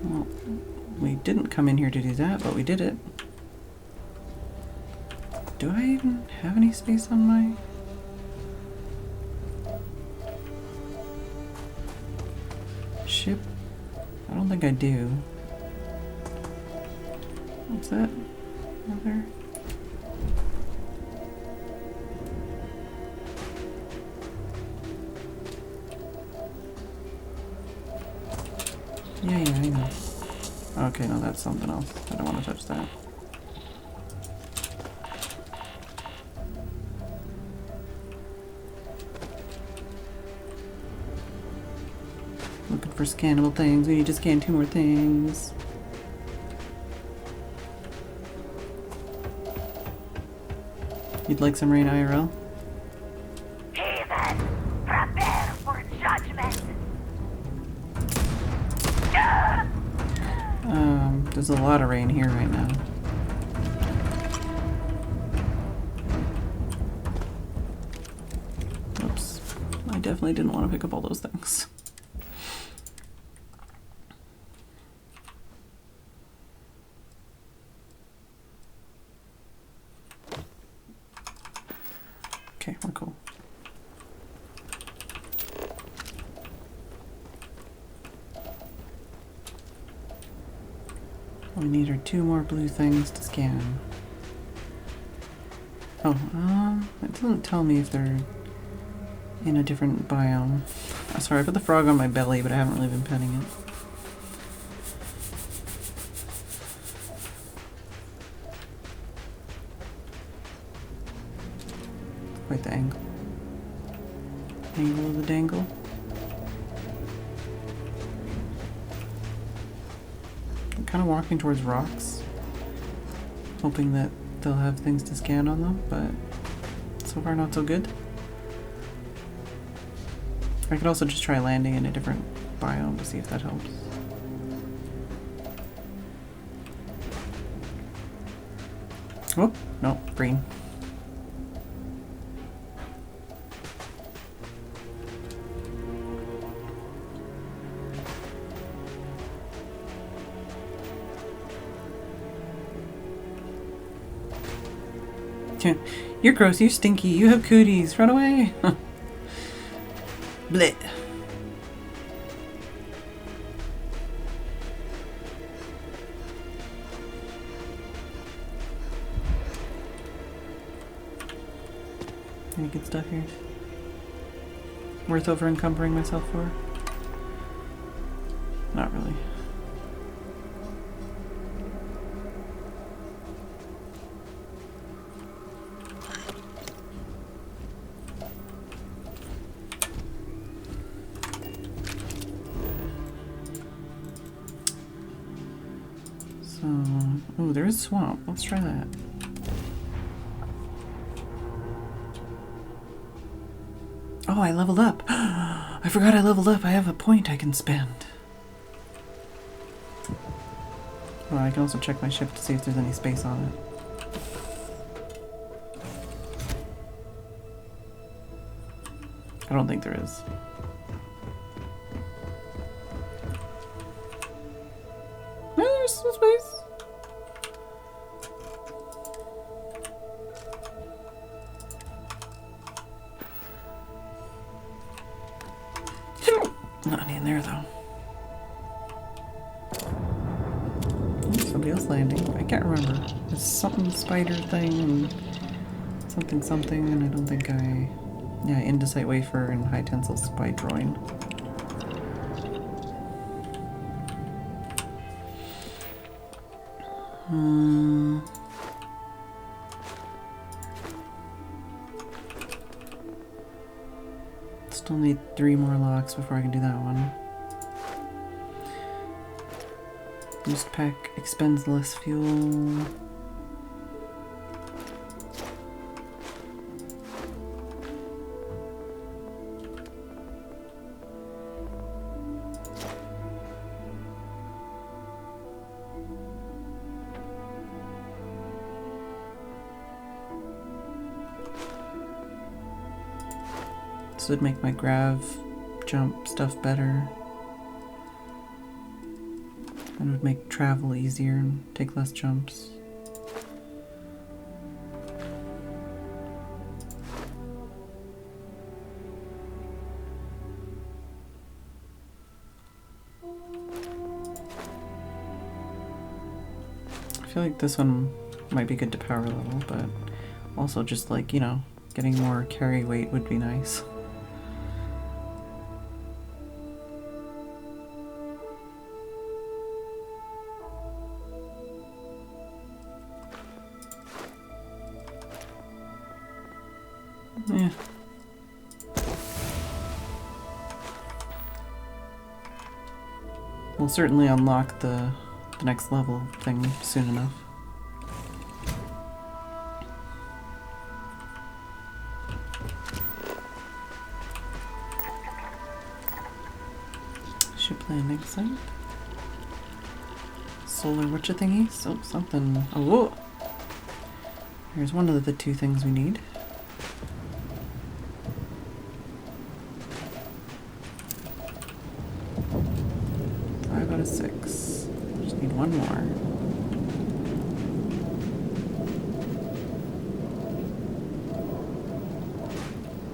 Well, we didn't come in here to do that, but we did it. Do I even have any space on my... ship? I don't think I do. What's that? Over there? Yeah, I know. Okay, no, that's something else. I don't want to touch that. Looking for scannable things. We need to scan 2 more things. You'd like some rain IRL? Heathen, prepare for judgment. There's a lot of rain here right now. Oops. I definitely didn't want to pick up all those things. Okay, we're cool. We need our 2 more blue things to scan. Oh, it doesn't tell me if they're in a different biome. Oh, sorry, I put the frog on my belly, but I haven't really been petting it. Quite the angle. Angle of the dangle. I'm kind of walking towards rocks, hoping that they'll have things to scan on them, but so far not so good. I could also just try landing in a different biome to see if that helps. Oh, no, green. You're gross, you stinky, you have cooties, run away! Blech. Any good stuff here? Worth over encumbering myself for? Not really. Oh, there is swamp. Let's try that. Oh, I leveled up. I forgot I leveled up. I have a point I can spend. Well, I can also check my ship to see if there's any space on it. I don't think there is. No, there's some space. Not any in there though. Somebody else landing. I can't remember. There's something spider thing and something, and I don't think I. Yeah, Indicite wafer and high tensile spy droin. Still need 3 more locks before I can do that one. Boost pack expends less fuel. This would make my grav jump stuff better. And would make travel easier and take less jumps. I feel like this one might be good to power level, but also just like, you know, getting more carry weight would be nice. Yeah. We'll certainly unlock the next level thing soon enough. Ship landing site. Solar witcha thingy? So something. Oh, whoa. Here's one of the 2 things we need. 5 out of 6. Just need 1 more.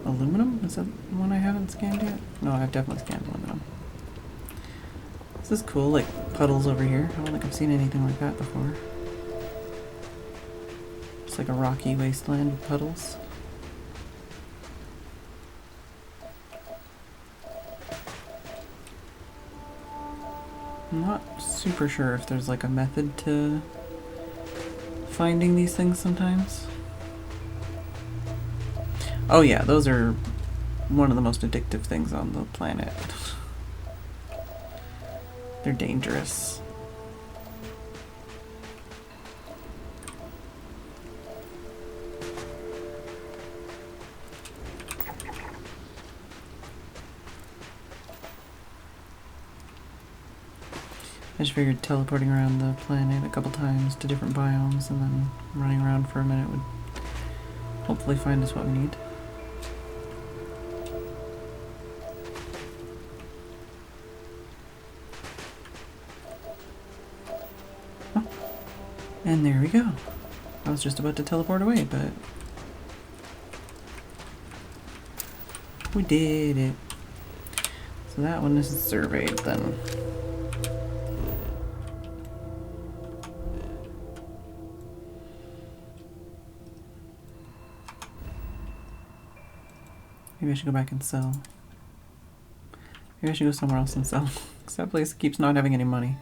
Aluminum? Is that the one I haven't scanned yet? No, I've definitely scanned aluminum. This is cool, like puddles over here. I don't think I've seen anything like that before. It's like a rocky wasteland with puddles. I'm not super sure if there's like a method to finding these things sometimes. Oh yeah, those are one of the most addictive things on the planet. They're dangerous. I just figured teleporting around the planet a couple times to different biomes and then running around for a minute would hopefully find us what we need. Oh. And there we go. I was just about to teleport away, but we did it. So that one isn't surveyed then. Maybe I should go back and sell. Maybe I should go somewhere else and sell. Because that place keeps not having any money.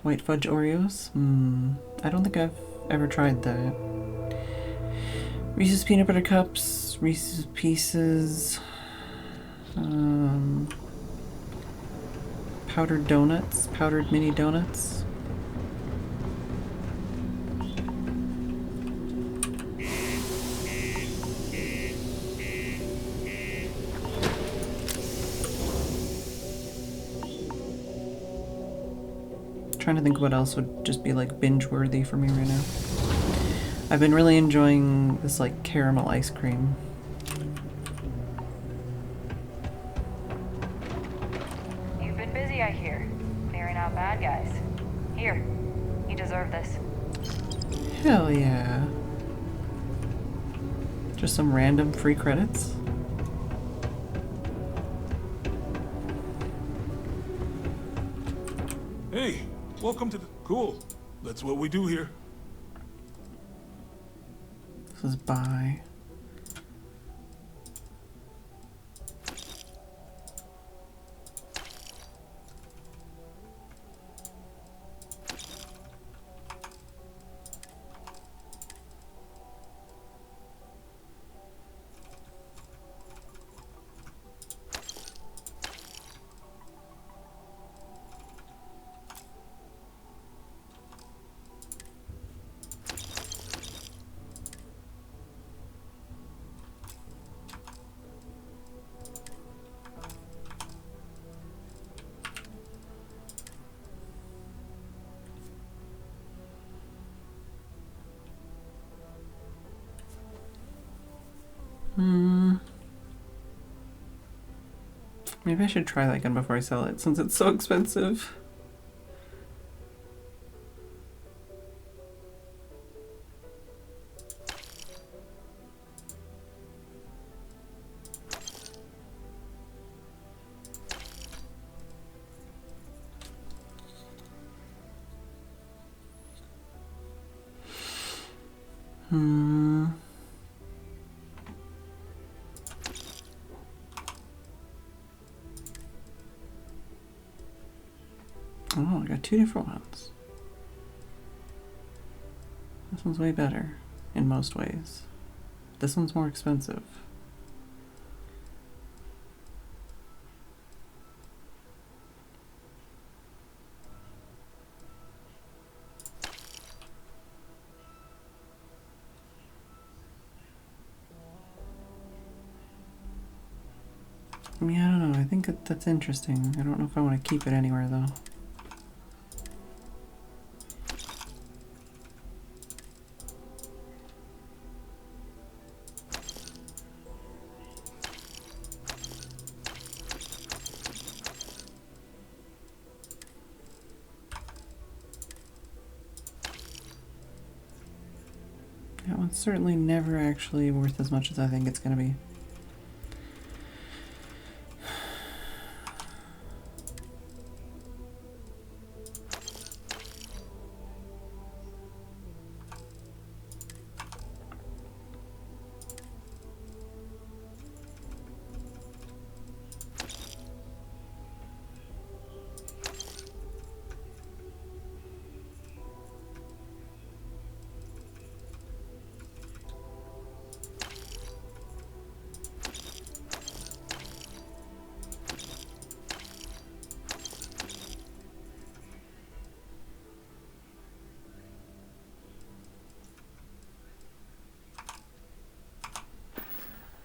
White fudge Oreos? I don't think I've ever tried that. Reese's peanut butter cups, Reese's pieces, powdered donuts, powdered mini donuts. Trying to think what else would just be like binge worthy for me right now. I've been really enjoying this like caramel ice cream. You've been busy, I hear. Clearing out bad guys. Here, you deserve this. Hell yeah. Just some random free credits. Hey, welcome to the... Cool. That's what we do here. This is buy. Maybe I should try that gun before I sell it, since it's so expensive. Oh, I got two different ones. This one's way better in most ways. This one's more expensive. Yeah, I don't know. I think that's interesting. I don't know if I want to keep it anywhere, though. It's certainly never actually worth as much as I think it's gonna be.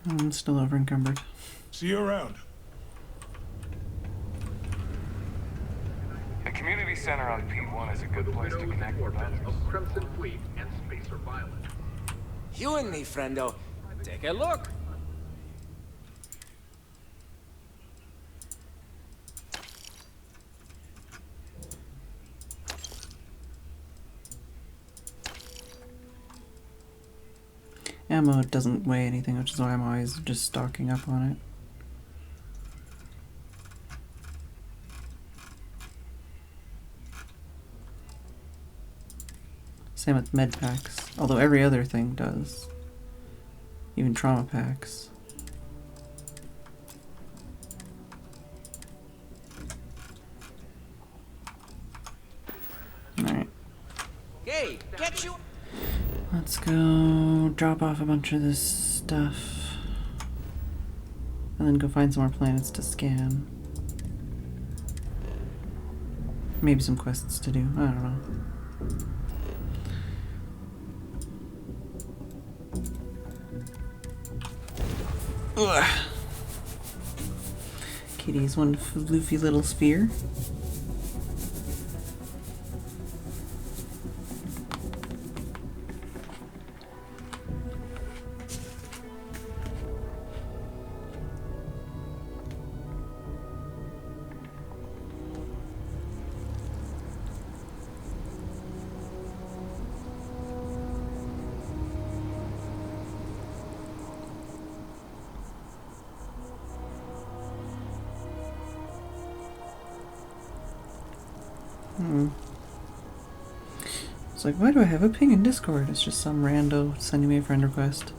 I'm still over encumbered. See you around. The community center on P1 is a good place to connect with others. Crimson Fleet and Spacer Violet. You and me, friendo. Take a look. Ammo doesn't weigh anything, which is why I'm always just stocking up on it. Same with med packs, although every other thing does. Even trauma packs. Alright. Hey, get you. Let's go drop off a bunch of this stuff. And then go find some more planets to scan. Maybe some quests to do, I don't know. Ugh. Kitty's one floofy little sphere. It's like, why do I have a ping in Discord? It's just some rando sending me a friend request.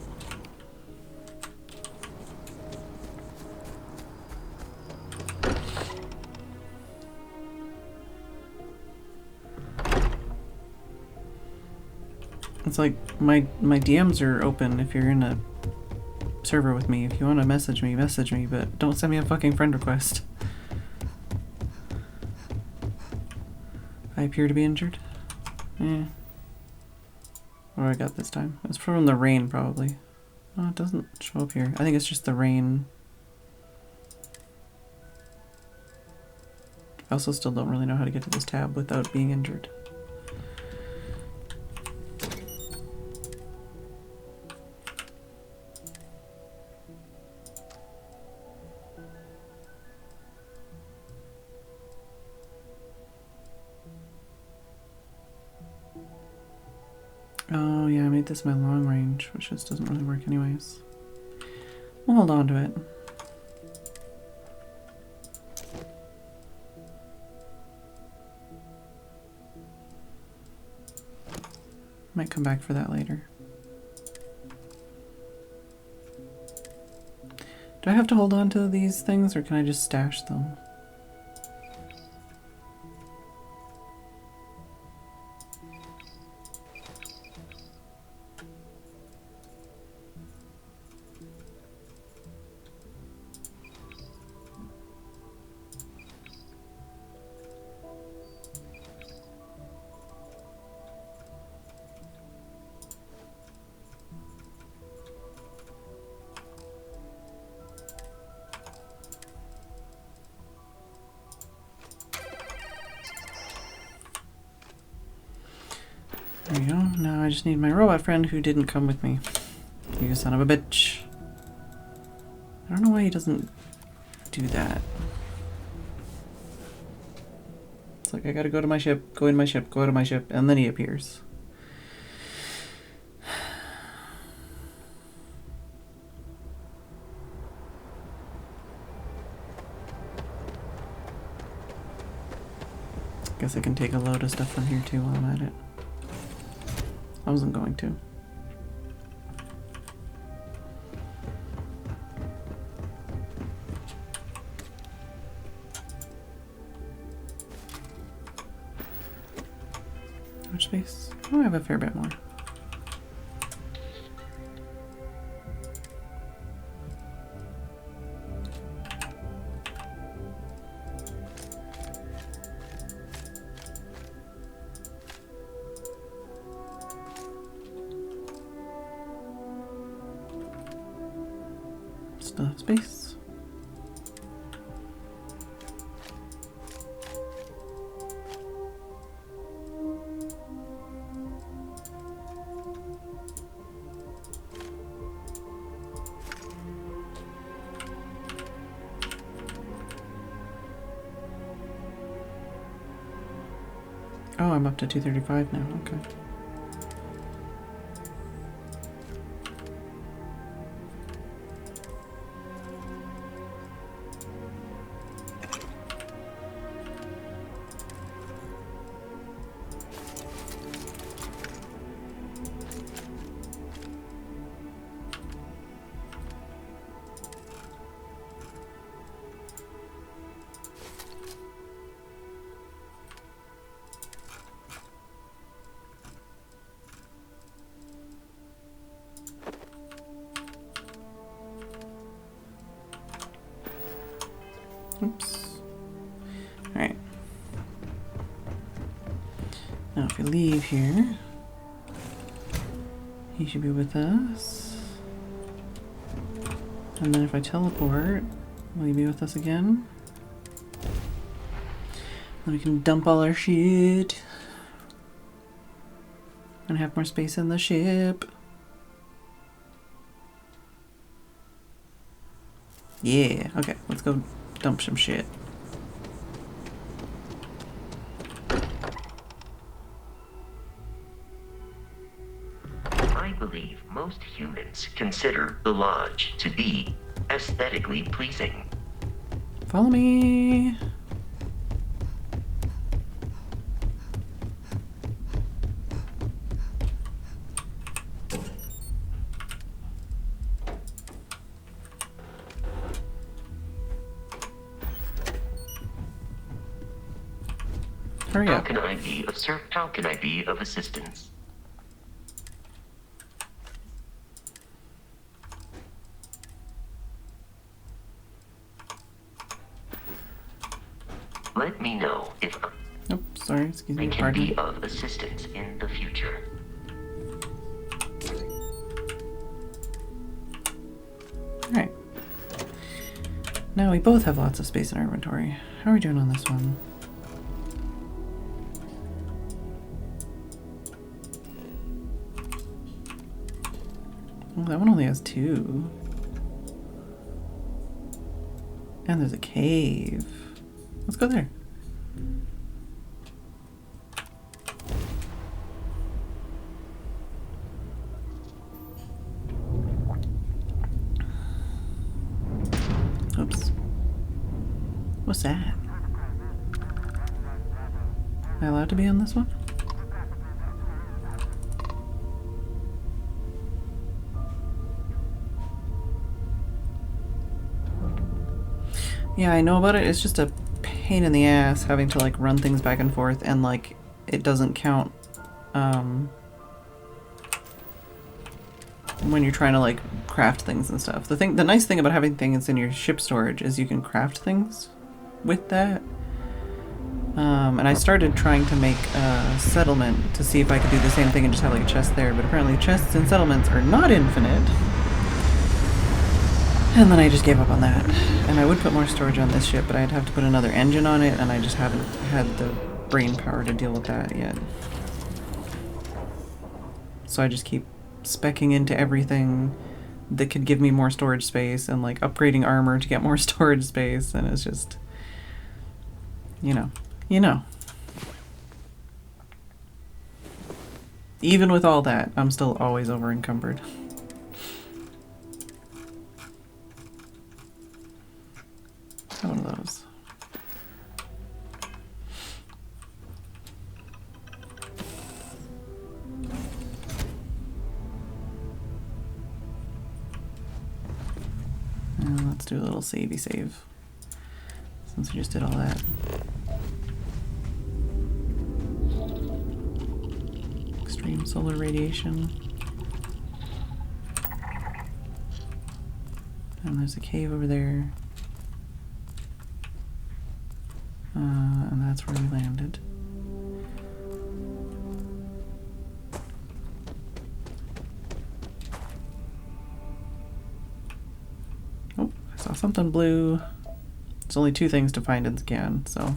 It's like, my DMs are open if you're in a server with me. If you want to message me, but don't send me a fucking friend request. I appear to be injured? Yeah. What do I got this time? It's from the rain, probably. Oh, it doesn't show up here. I think it's just the rain. I also still don't really know how to get to this tab without being injured. Oh yeah, I made this my long range, which just doesn't really work anyways. We'll hold on to it. Might come back for that later. Do I have to hold on to these things, or can I just stash them? There you go. Now I just need my robot friend who didn't come with me. You son of a bitch. I don't know why he doesn't do that. It's like I gotta go to my ship, go in my ship, go out of my ship, and then he appears. Guess I can take a load of stuff from here too while I'm at it. I wasn't going to. How much space? Oh, I have a fair bit more. Still have space. Oh, I'm up to 235 now. Okay. Oops. Alright. Now if we leave here, he should be with us. And then if I teleport, will he be with us again? Then we can dump all our shit. And have more space in the ship. Yeah, okay, let's go dump some shit. I believe most humans consider the lodge to be aesthetically pleasing. Follow me. Hurry How up. can I be of assistance? Let me know if Oh, sorry, excuse I me, can pardon. be of assistance in the future. Alright. Now we both have lots of space in our inventory. How are we doing on this one? Well, that one only has 2. And there's a cave. Let's go there. Oops. What's that? Am I allowed to be on this one? Yeah, I know about it. It's just a pain in the ass having to like run things back and forth, and like it doesn't count when you're trying to like craft things and stuff. The nice thing about having things in your ship storage is you can craft things with that. And I started trying to make a settlement to see if I could do the same thing and just have like a chest there, but apparently chests and settlements are not infinite. And then I just gave up on that. And I would put more storage on this ship, but I'd have to put another engine on it, and I just haven't had the brain power to deal with that yet. So I just keep speccing into everything that could give me more storage space, and like upgrading armor to get more storage space, and it's just, you know. Even with all that, I'm still always over encumbered. One of those. let's do a little savey save. Since we just did all that. Extreme solar radiation. And there's a cave over there. And that's where we landed. Oh, I saw something blue. There's only 2 things to find and scan, so.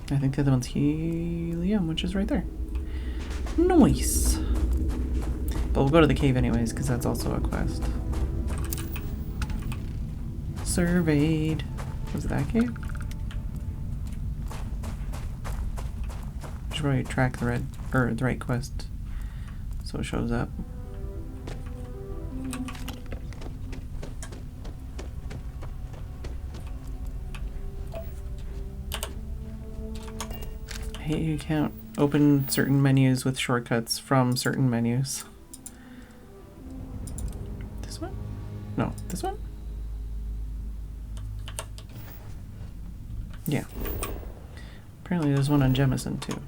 I think the other one's helium, which is right there. Nice! But we'll go to the cave anyways, because that's also a quest. Surveyed. Was it that cave? Should probably track the red, or the right quest, so it shows up. Hey, you can't open certain menus with shortcuts from certain menus. This one? No, this one? Yeah. Apparently there's one on Jemison too.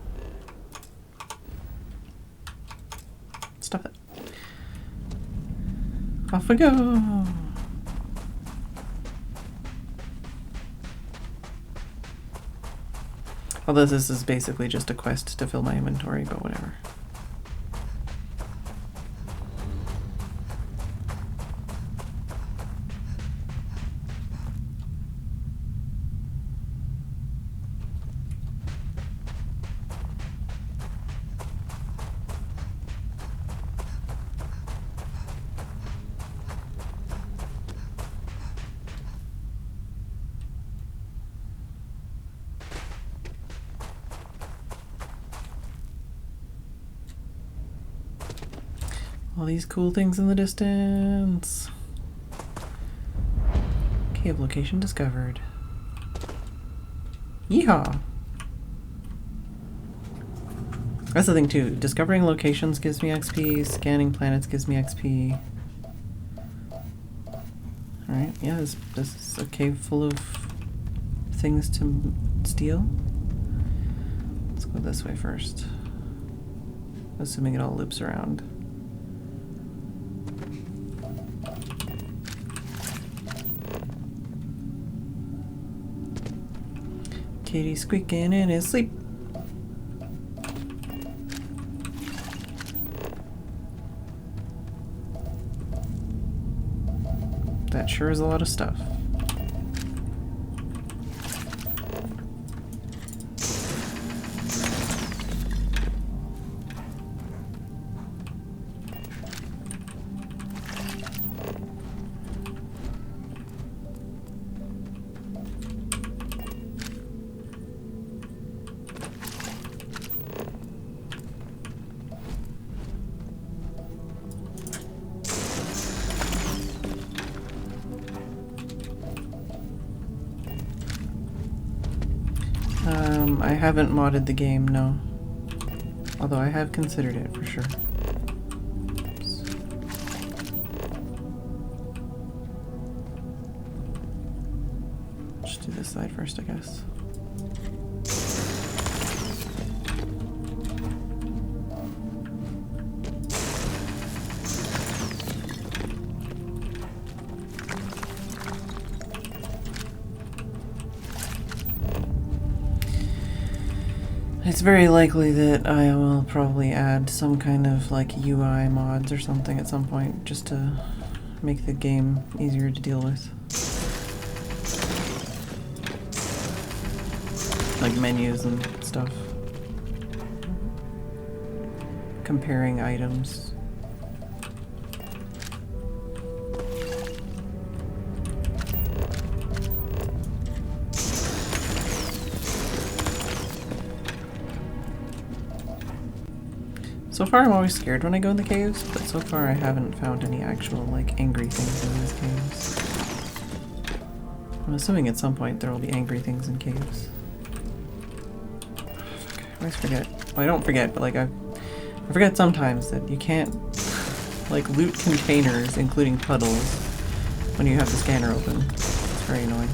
Stop it. Off we go! Although this is basically just a quest to fill my inventory, but whatever. All these cool things in the distance. Cave location discovered. Yeehaw! That's the thing too. Discovering locations gives me XP. Scanning planets gives me XP. Alright, yeah, this is a cave full of things to steal. Let's go this way first. Assuming it all loops around. Kitty squeaking in his sleep. That sure is a lot of stuff. I haven't modded the game, no. Although I have considered it for sure. Oops. Just do this side first, I guess. It's very likely that I will probably add some kind of like UI mods or something at some point just to make the game easier to deal with. Like menus and stuff. Comparing items. So far I'm always scared when I go in the caves, but so far I haven't found any actual like angry things in these caves. I'm assuming at some point there will be angry things in caves. Fuck, I always forget. Well, I don't forget, but like I I forget sometimes that you can't, like, loot containers, including puddles, when you have the scanner open. It's very annoying.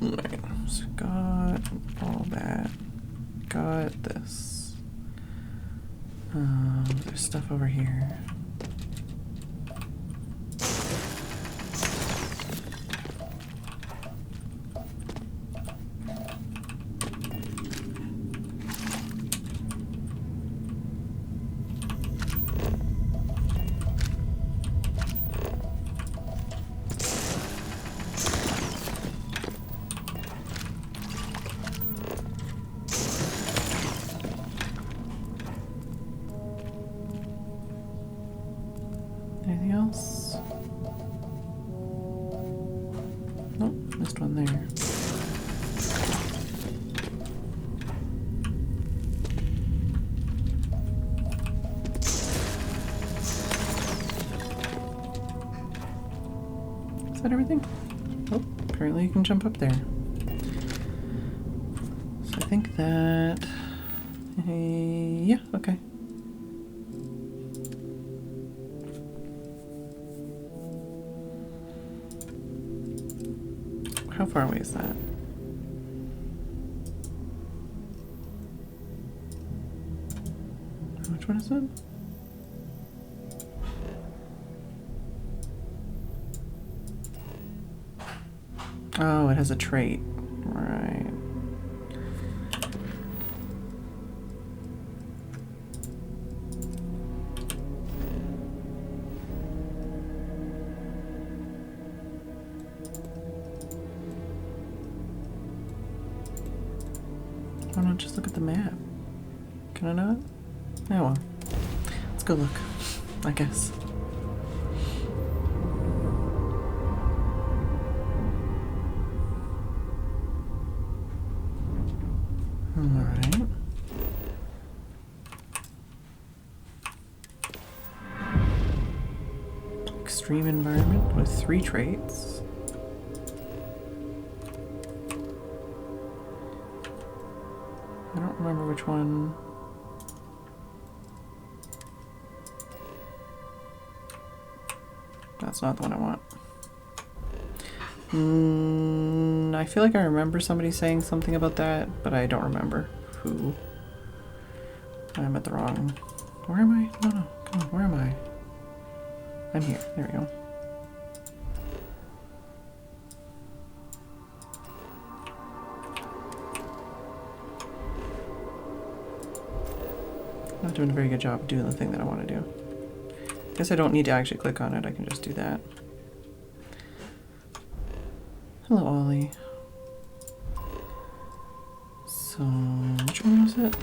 Alright, so got all that. Got this. There's stuff over here. Anything else? Nope, missed one there. Is that everything? Oh, apparently you can jump up there. So I think that... yeah, okay. How far away is that? Which one is it? Oh, it has a trait. Right. Why not just look at the map? Can I not? Oh well. Let's go look, I guess. Alright. Extreme environment with 3 traits. I don't remember which one. That's not the one I want. I feel like I remember somebody saying something about that, but I don't remember who. I'm at the wrong... Where am I? No, no. Come on, where am I? I'm here. There we go. I'm not doing a very good job of doing the thing that I want to do. I guess I don't need to actually click on it. I can just do that. Hello, Ollie. So, which one was it?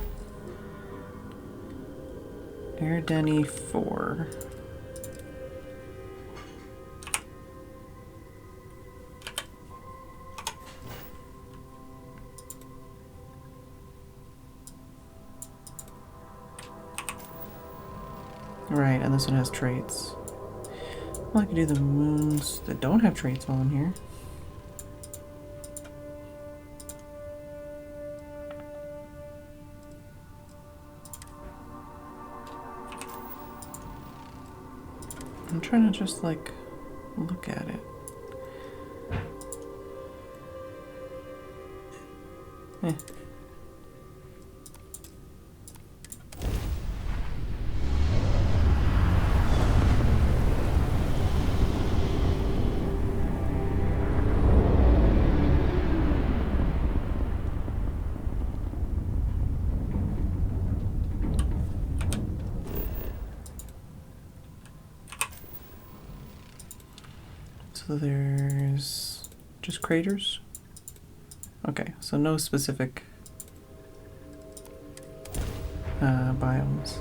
Air Denny 4. Right, and this one has traits. Well, I could do the moons that don't have traits while I'm here. I'm trying to just, like, look at it. Eh. So there's just craters? Okay, so no specific biomes.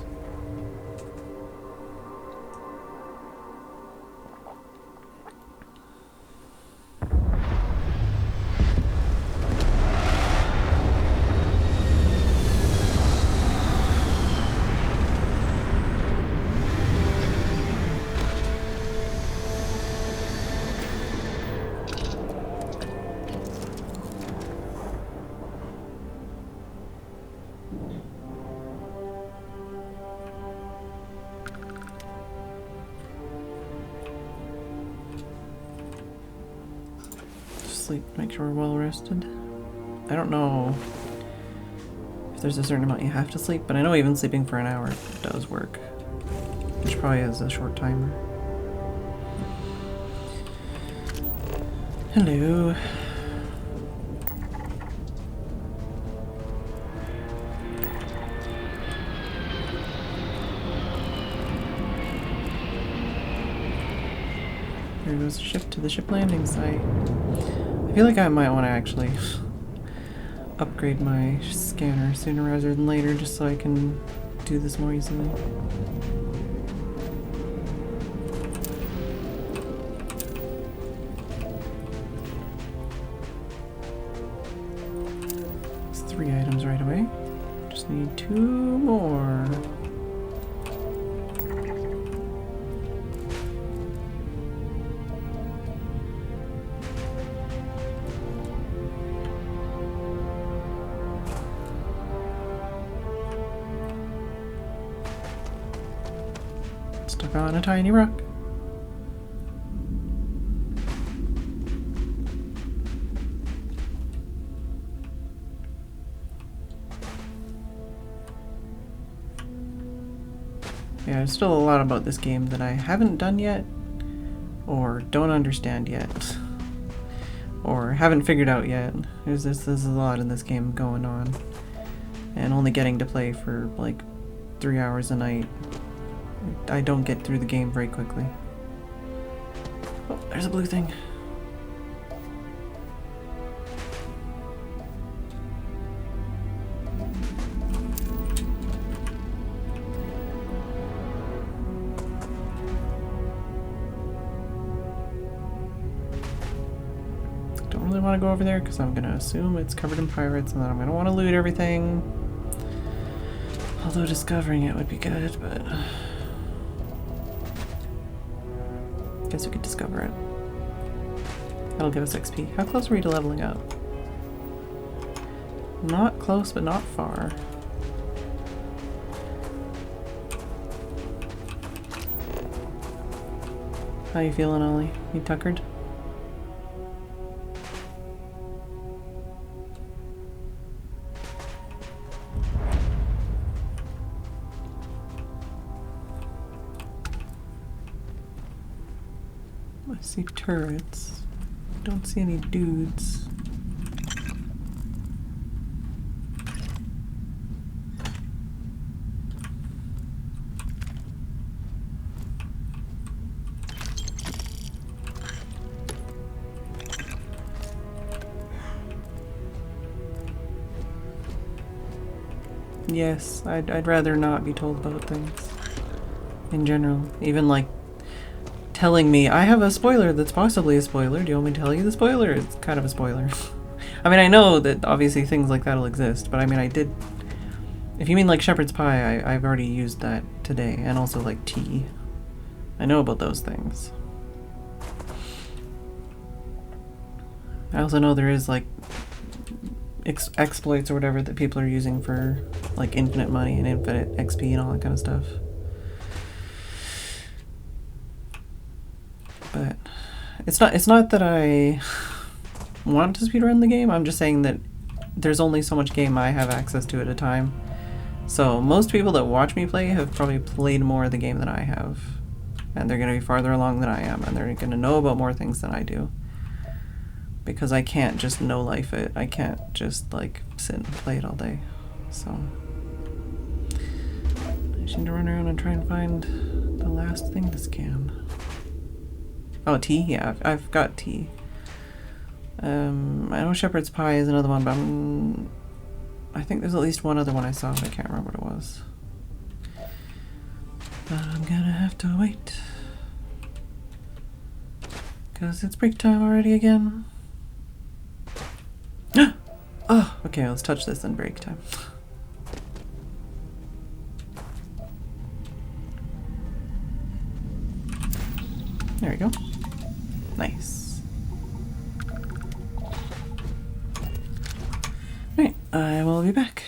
sleep, make sure we're well rested. I don't know if there's a certain amount you have to sleep, but I know even sleeping for an hour does work. Which probably is a short timer. Hello. There goes the ship to the ship landing site. I feel like I might want to actually upgrade my scanner sooner rather than later just so I can do this more easily. It's 3 items right away. Just need 2 more. Stuck on a tiny rock. Yeah, there's still a lot about this game that I haven't done yet, or don't understand yet, or haven't figured out yet. There's a lot in this game going on, and only getting to play for like 3 hours a night. I don't get through the game very quickly. Oh, there's a blue thing. Don't really want to go over there because I'm going to assume it's covered in pirates and then I'm going to want to loot everything. Although discovering it would be good, but guess we could discover it. That'll give us XP. How close are we to leveling up? Not close, but not far. How you feeling, Ollie? You tuckered? I see turrets. Don't see any dudes. Yes, I'd rather not be told about things. In general. Even like telling me, I have a spoiler that's possibly a spoiler. Do you want me to tell you the spoiler? It's kind of a spoiler. I mean, I know that obviously things like that'll exist, but I mean, I did... If you mean like shepherd's pie, I've already used that today, and also like tea. I know about those things. I also know there is like exploits or whatever that people are using for like infinite money and infinite XP and all that kind of stuff. But it's not that I want to speedrun the game. I'm just saying that there's only so much game I have access to at a time. So most people that watch me play have probably played more of the game than I have. And they're going to be farther along than I am. And they're going to know about more things than I do. Because I can't just no-life it. I can't just like sit and play it all day. So I just need to run around and try and find the last thing to scan. Oh, tea? Yeah, I've got tea. I know shepherd's pie is another one, but I think there's at least one other one I saw, but I can't remember what it was. But I'm gonna have to wait. Because it's break time already again. Oh, okay, let's touch this in break time. There we go. Nice. Alright, I will be back.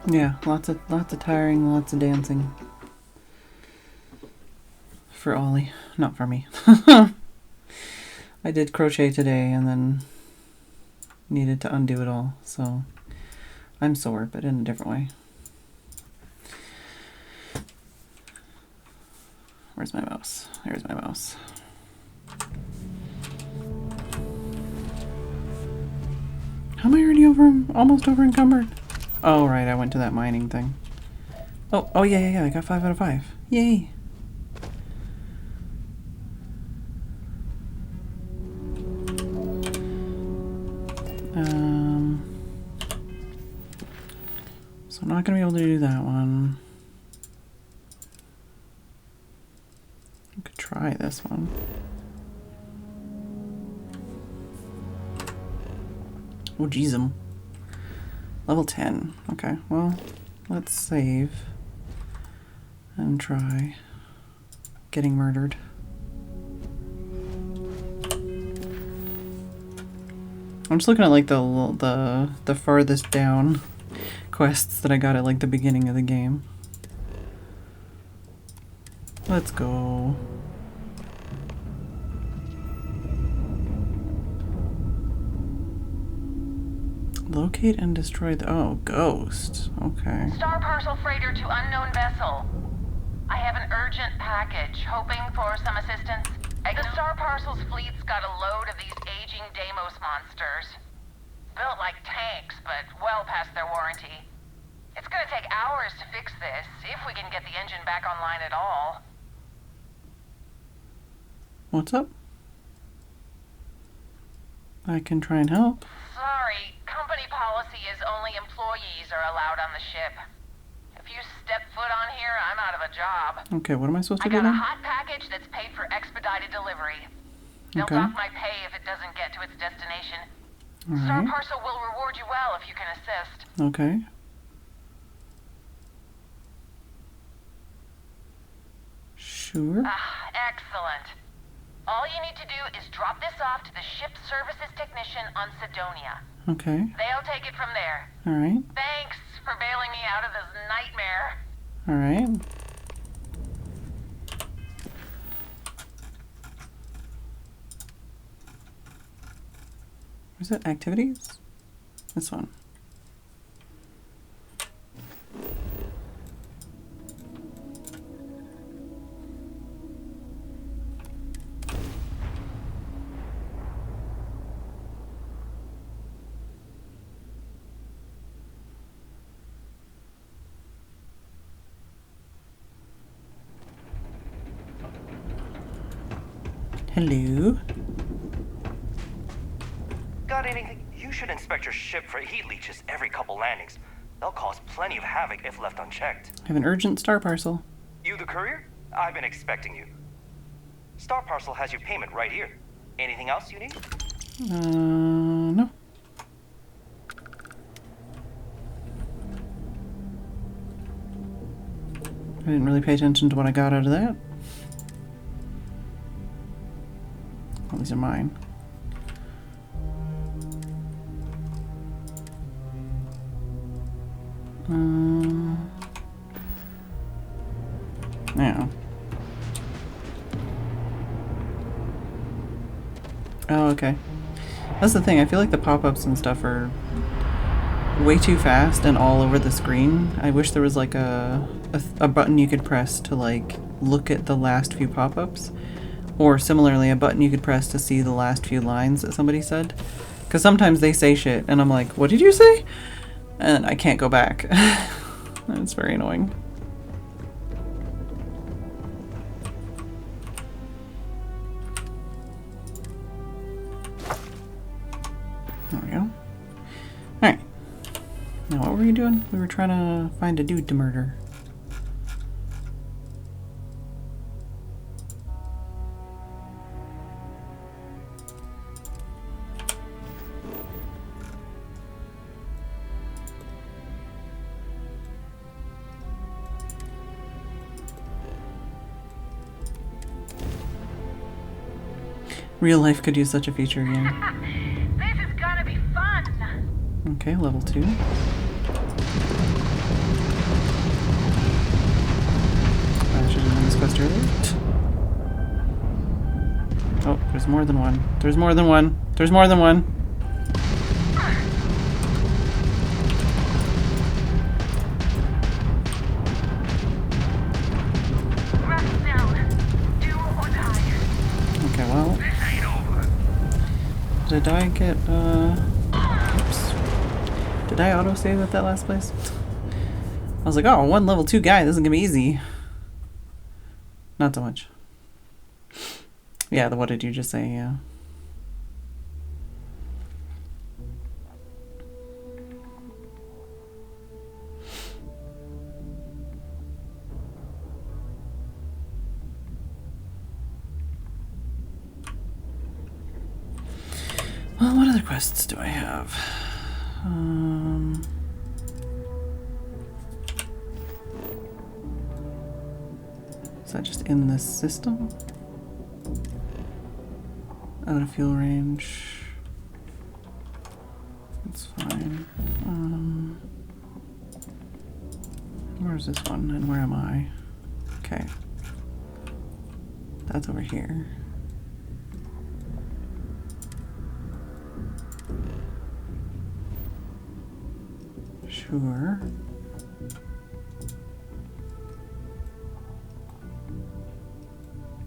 Yeah, lots of tiring, lots of dancing. For Ollie, not for me. I did crochet today and then needed to undo it all, so I'm sore, but in a different way. Where's my mouse? There's my mouse. How am I already almost over encumbered? Oh, right, I went to that mining thing. Oh, yeah, I got 5 out of 5. Yay! So I'm not gonna be able to do that one. I could try this one. Oh, geez, level 10. Okay, well, let's save and try getting murdered. I'm just looking at like the farthest down quests that I got at like the beginning of the game. Let's go. Locate and destroy the... Oh, ghost. Okay. Star parcel freighter to unknown vessel. I have an urgent package, hoping for some assistance. The Star Parcel's fleet's got a load of these aging Deimos monsters. Built like tanks, but well past their warranty. It's gonna take hours to fix this, if we can get the engine back online at all. What's up? I can try and help. Sorry, company policy is only employees are allowed on the ship. If you step foot on here, I'm out of a job. Okay, what am I supposed to I do got a then? hot package that's paid for expedited delivery. They'll Okay. dock my pay if it doesn't get to its destination. All Star right. Parcel will reward you well if you can assist. Okay. Sure. Ah, excellent. All you need to do is drop this off to the ship services technician on Sidonia. Okay. They'll take it from there. All right. Thanks for bailing me out of this nightmare. All right. Where's it? Activities? This one. Hello. Got anything? You should inspect your ship for heat leeches every couple landings. They'll cause plenty of havoc if left unchecked. I have an urgent star parcel. You the courier? I've been expecting you. Star Parcel has your payment right here. Anything else you need? No. I didn't really pay attention to what I got out of that. Oh, these are mine. Now. Oh, okay. That's the thing. I feel like the pop-ups and stuff are way too fast and all over the screen. I wish there was like a button you could press to like look at the last few pop-ups. Or similarly, a button you could press to see the last few lines that somebody said. Because sometimes they say shit and I'm like, what did you say? And I can't go back. It's very annoying. There we go. Alright. Now what were we doing? We were trying to find a dude to murder. Real life could use such a feature again. This is gonna be fun. Okay, level 2. realized earlier. Oh, there's more than one. There's more than one. There's more than one. Okay, well. Did I get, oops. Did I autosave at that last place? I was like, oh, one level 2 guy, this is gonna be easy. Not so much. Yeah, what did you just say? Yeah. Well, what other quests do I have? Is that just in this system? Out of fuel range. That's fine. Where's this one and where am I? Okay. That's over here. Sure.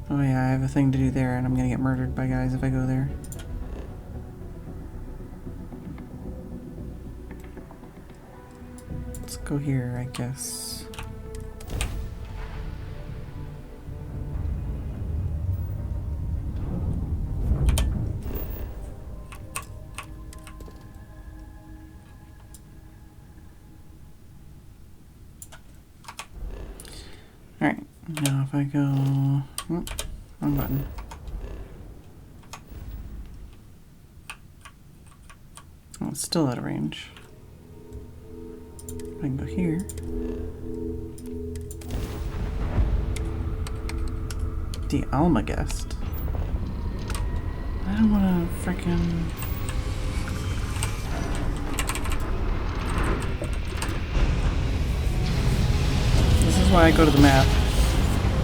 Oh yeah, I have a thing to do there and I'm gonna get murdered by guys if I go there. Let's go here, I guess. Alright, now if I go... Oh, wrong button. Oh, it's still out of range. I can go here. The Alma guest. I don't want to frickin'... This is why I go to the map.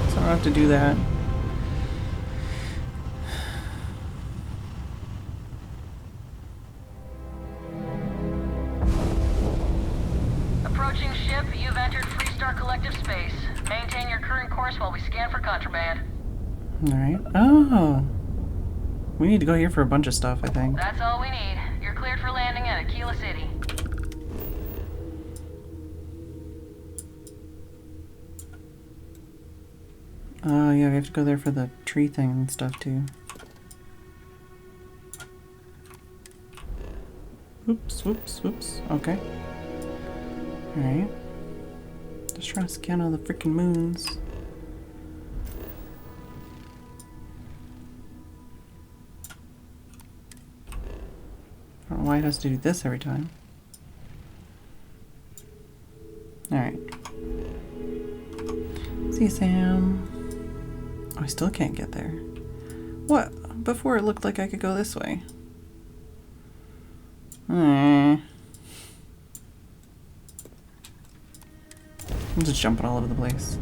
So I don't have to do that. Approaching ship, you've entered Freestar Collective space. Maintain your current course while we scan for contraband. Alright. Oh! We need to go here for a bunch of stuff, I think. That's all we need. You're cleared for landing at Aquila City. Oh, yeah, we have to go there for the tree thing and stuff, too. Whoops, whoops, whoops. Okay. Alright. Just trying to scan all the freaking moons. I don't know why it has to do this every time. Alright. See you, Sam. Oh, I still can't get there. What? Before it looked like I could go this way. I'm just jumping all over the place.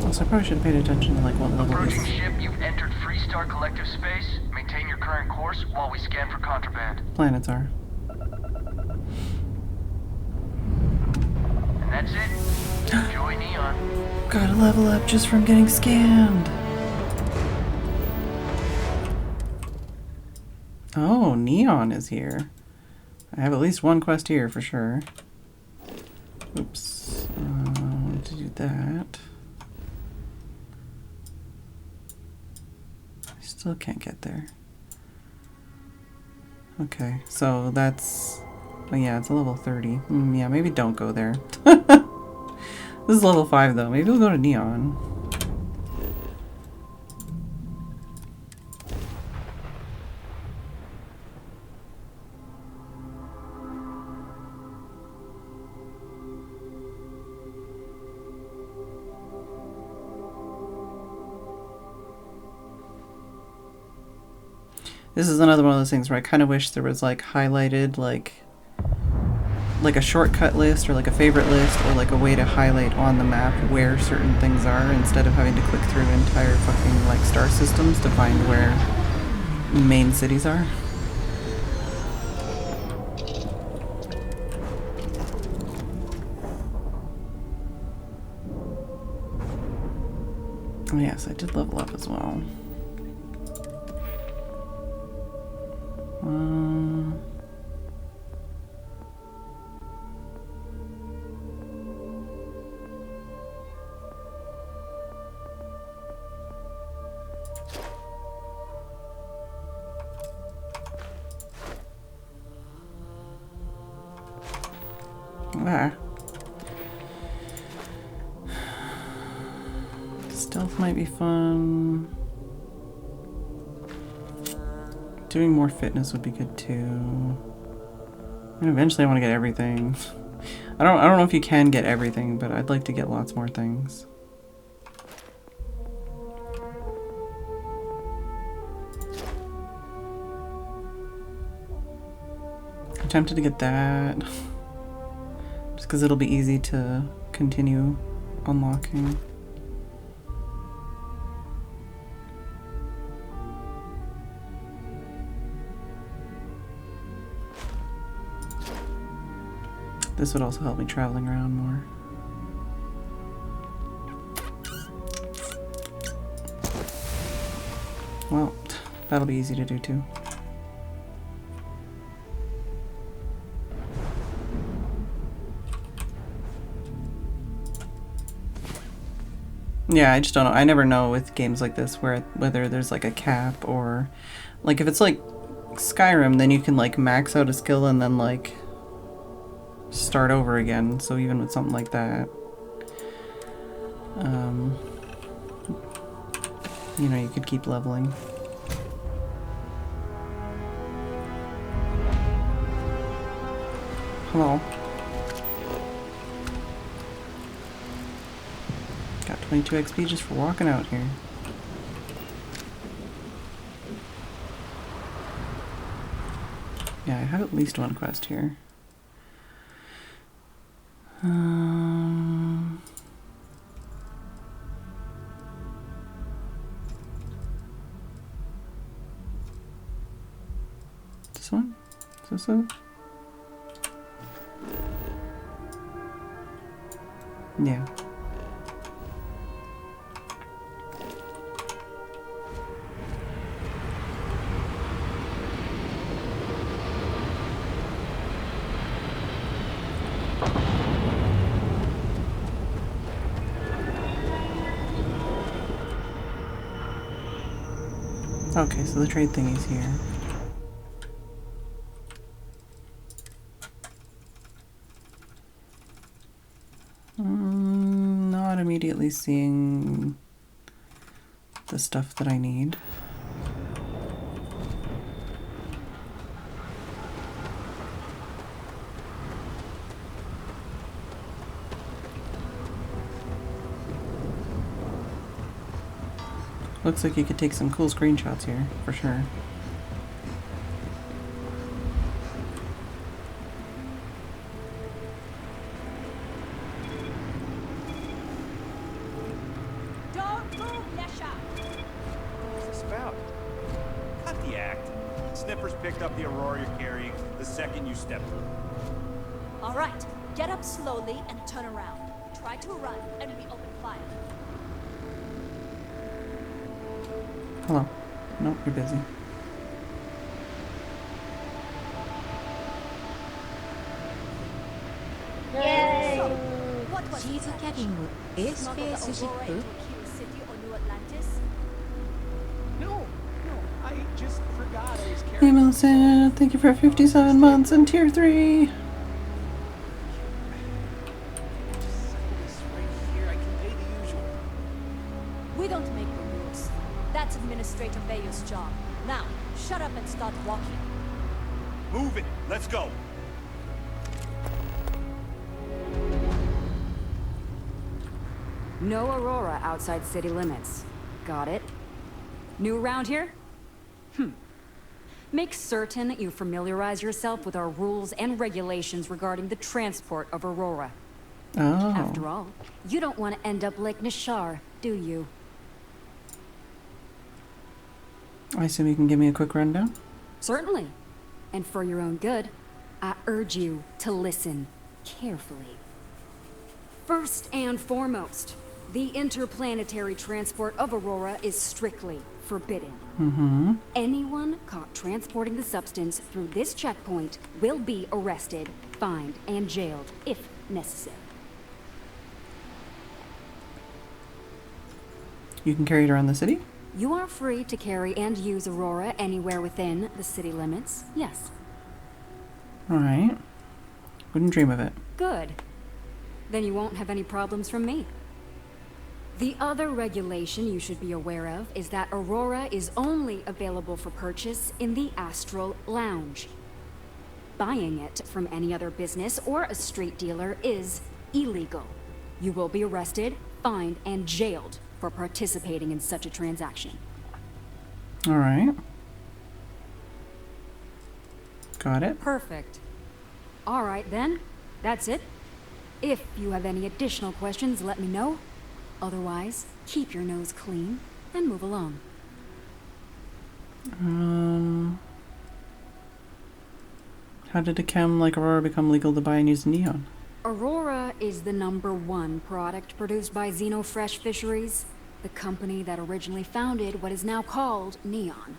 Also, I probably should have paid attention to like what level this Approaching ship, you've entered Freestar Collective space. Maintain your current course while we scan for contraband. planets are. And that's it. Enjoy Neon. Gotta level up just from getting scanned. Oh, Neon is here. I have at least one quest here for sure. Oops. I want to do that. I still can't get there. Okay, so that's... Oh yeah, it's a level 30. Yeah, maybe don't go there. This is level 5 though. Maybe we'll go to Neon. This is another one of those things where I kind of wish there was like highlighted like a shortcut list or like a favorite list or like a way to highlight on the map where certain things are instead of having to click through entire fucking like star systems to find where main cities are. Oh yes, I did level up as well. Stealth might be fun. Doing more fitness would be good too. And eventually I want to get everything. I don't know if you can get everything, but I'd like to get lots more things. I'm tempted to get that. Just because it'll be easy to continue unlocking. This would also help me traveling around more. Well, that'll be easy to do too. Yeah, I just don't know. I never know with games like this whether there's like a cap or like if it's like Skyrim, then you can like max out a skill and then like start over again. So even with something like that, you know, you could keep leveling. Hello. Got 22 XP just for walking out here. Yeah, I have at least one quest here. This one? Is this it? Yeah. Okay, so the trade thingy's here. Not immediately seeing the stuff that I need. Looks like you could take some cool screenshots here, for sure. Don't move, Nesha! What's this about? Cut the act. Snippers picked up the Aurora you're carrying the second you stepped through. All right, get up slowly and turn around. Try to run, and we open fire. Hello. Nope, you're busy. Yay! So, チーズキャビング A スペースシップ No, I just forgot I was carrying. Hey Melissa, thank you for 57 months in tier 3. We don't make the rules. That's Administrator Bayo's job. Now, shut up and start walking. Move it. Let's go. No Aurora outside city limits. Got it? New around here? Make certain you familiarize yourself with our rules and regulations regarding the transport of Aurora. Oh. After all, you don't want to end up like Nishar, do you? I assume you can give me a quick rundown? Certainly. And for your own good, I urge you to listen carefully. First and foremost, the interplanetary transport of Aurora is strictly forbidden. Mm-hmm. Anyone caught transporting the substance through this checkpoint will be arrested, fined, and jailed, if necessary. You can carry it around the city? You are free to carry and use Aurora anywhere within the city limits, yes. Alright. Wouldn't dream of it. Good. Then you won't have any problems from me. The other regulation you should be aware of is that Aurora is only available for purchase in the Astral Lounge. Buying it from any other business or a street dealer is illegal. You will be arrested, fined, and jailed for participating in such a transaction. Alright. Got it. Perfect. Alright then, that's it. If you have any additional questions, let me know. Otherwise, keep your nose clean and move along. How did a chem like Aurora become legal to buy and use neon? Aurora is the #1 product produced by Xenofresh Fisheries, the company that originally founded what is now called Neon.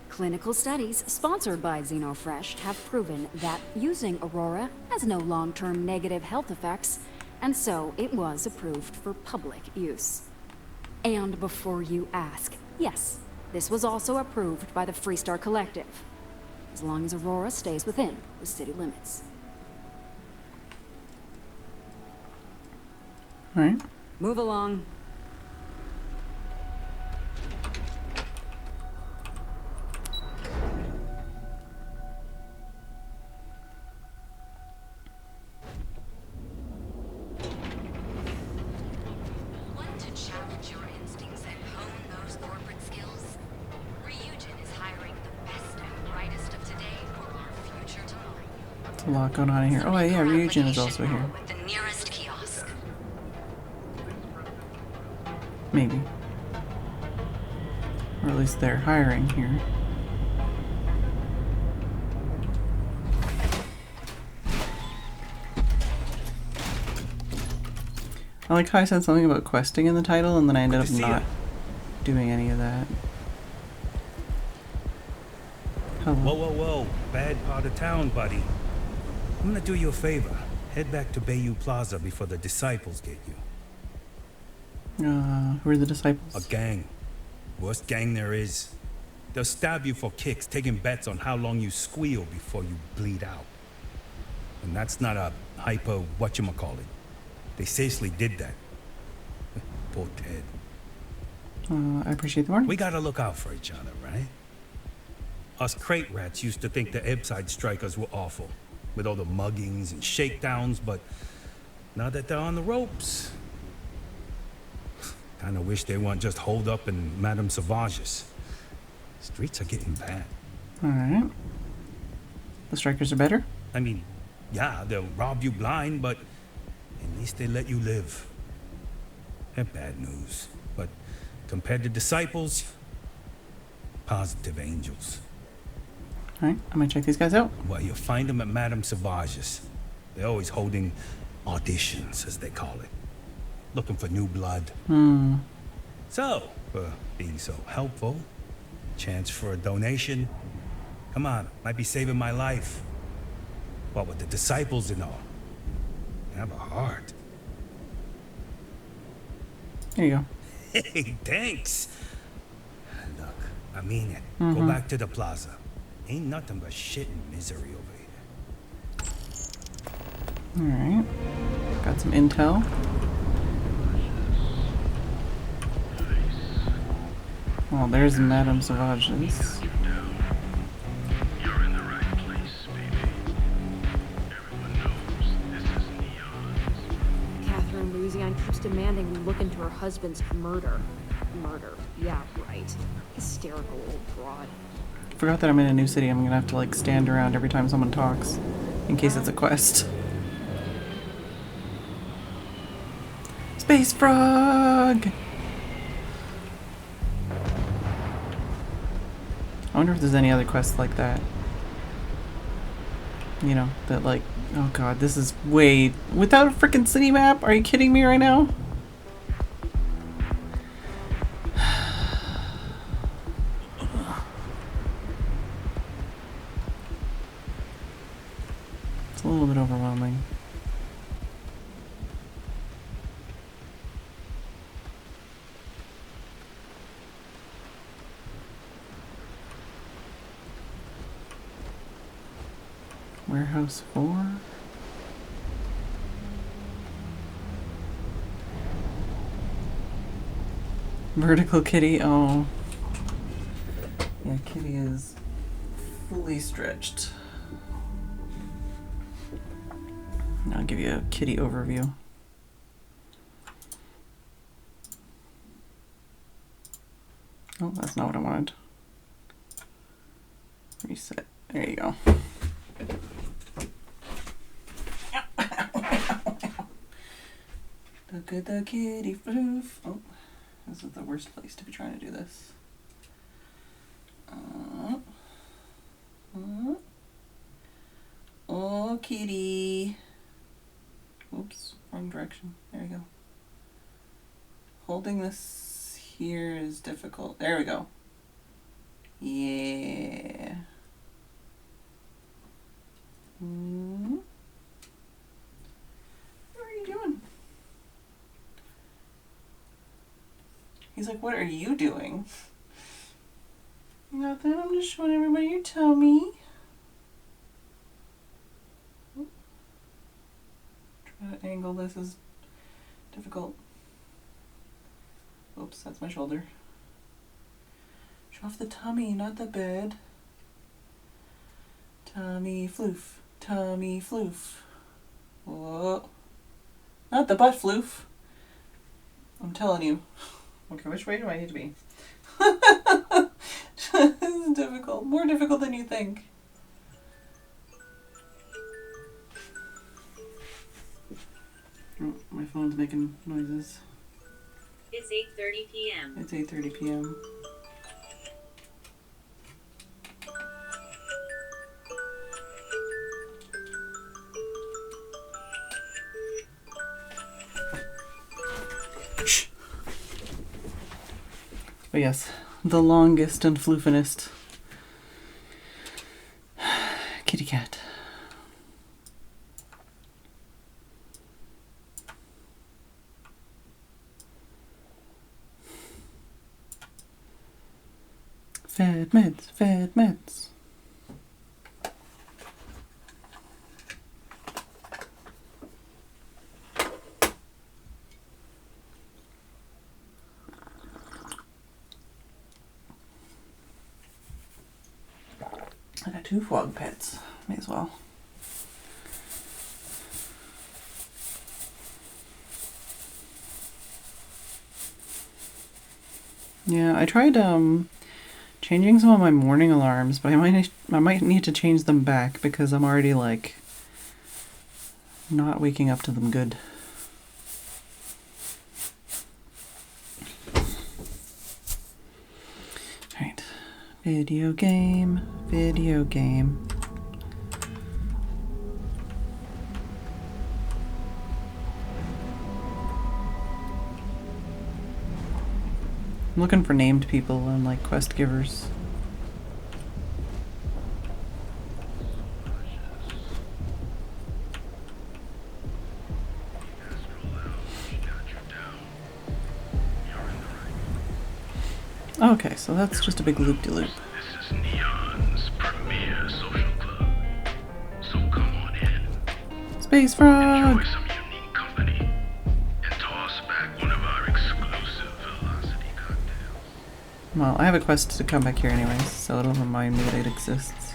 Clinical studies sponsored by Xenofresh have proven that using Aurora has no long-term negative health effects, and so it was approved for public use. And before you ask, yes, this was also approved by the Freestar Collective, as long as Aurora stays within the city limits. Alright. Move along. Want to challenge your instincts and hone those corporate skills? Ryujin is hiring the best and brightest of today for our future tomorrow. There's a lot going on in here. Oh yeah, Ryujin is also here. The nearest kiosk. Maybe. Or at least they're hiring here. I like how I said something about questing in the title and then I ended up not doing any of that. Hello. Whoa, whoa, whoa. Bad part of town, buddy. I'm gonna do you a favor. Head back to Bayou Plaza before the disciples get you. Who are the disciples? A gang. Worst gang there is. They'll stab you for kicks, taking bets on how long you squeal before you bleed out. And that's not a hyper whatchamacallit. They seriously did that. Poor Ted. I appreciate the warning. We gotta look out for each other, right? Us crate rats used to think the Ebbside strikers were awful, with all the muggings and shakedowns, but now that they're on the ropes, kinda wish they weren't just holed up in Madame Sauvage's. Streets are getting bad. Alright. The strikers are better? I mean, yeah, they'll rob you blind, but at least they let you live. They're bad news, but compared to disciples, positive angels. Alright, I'm gonna check these guys out. Well, you'll find them at Madame Sauvage's. They're always holding auditions, as they call it. Looking for new blood. So, being so helpful, chance for a donation. Come on, might be saving my life. What with the disciples and all. Have a heart. There you go. Hey, thanks. Look, I mean it. Go back to the plaza. Ain't nothing but shit and misery over here. Alright. Got some intel. Well, there's Madame Sauvage's. You're in the right place, baby. Everyone knows this is Neon's. Catherine Louisiane keeps demanding we look into her husband's murder. Murder. Yeah, right. Hysterical old broad. forgot that I'm in a new city. I'm gonna have to like stand around every time someone talks in case it's a quest. Space frog! I wonder if there's any other quests like that. You know, that like, oh god, this is way... Without a freaking city map? Are you kidding me right now? It's a little bit overwhelming. Warehouse 4? Vertical kitty, oh. Yeah, kitty is fully stretched. I'll give you a kitty overview. Oh, that's not what I wanted. Reset. There you go. Look at the kitty floof. Oh, this is the worst place to be trying to do this. Oh, kitty. Oops, wrong direction. There we go. Holding this here is difficult. There we go. Yeah. What are you doing? He's like, what are you doing? Nothing, I'm just showing everybody your tummy. Trying to angle this is difficult. Oops, that's my shoulder. Show off the tummy, not the bed. Tummy floof. Tummy floof. Whoa. Not the butt floof. I'm telling you. Okay, which way do I need to be? This is difficult. More difficult than you think. Oh, my phone's making noises. It's 8:30 p.m. It's 8:30 p.m. But yes, the longest and floofinest kitty cat. Fed meds, fed meds. I got 2 frog pets. May as well. Yeah, I tried changing some of my morning alarms, but I might need to change them back because I'm already like not waking up to them good. Alright. Video game, video game. I'm looking for named people and like quest givers. Okay, so that's just a big loop-de-loop. This is Neon's premier social club. So come on in. Space frog! Enjoy some unique company. And toss back one of our exclusive velocity cocktails. Well, I have a quest to come back here anyways, so it'll remind me that it exists.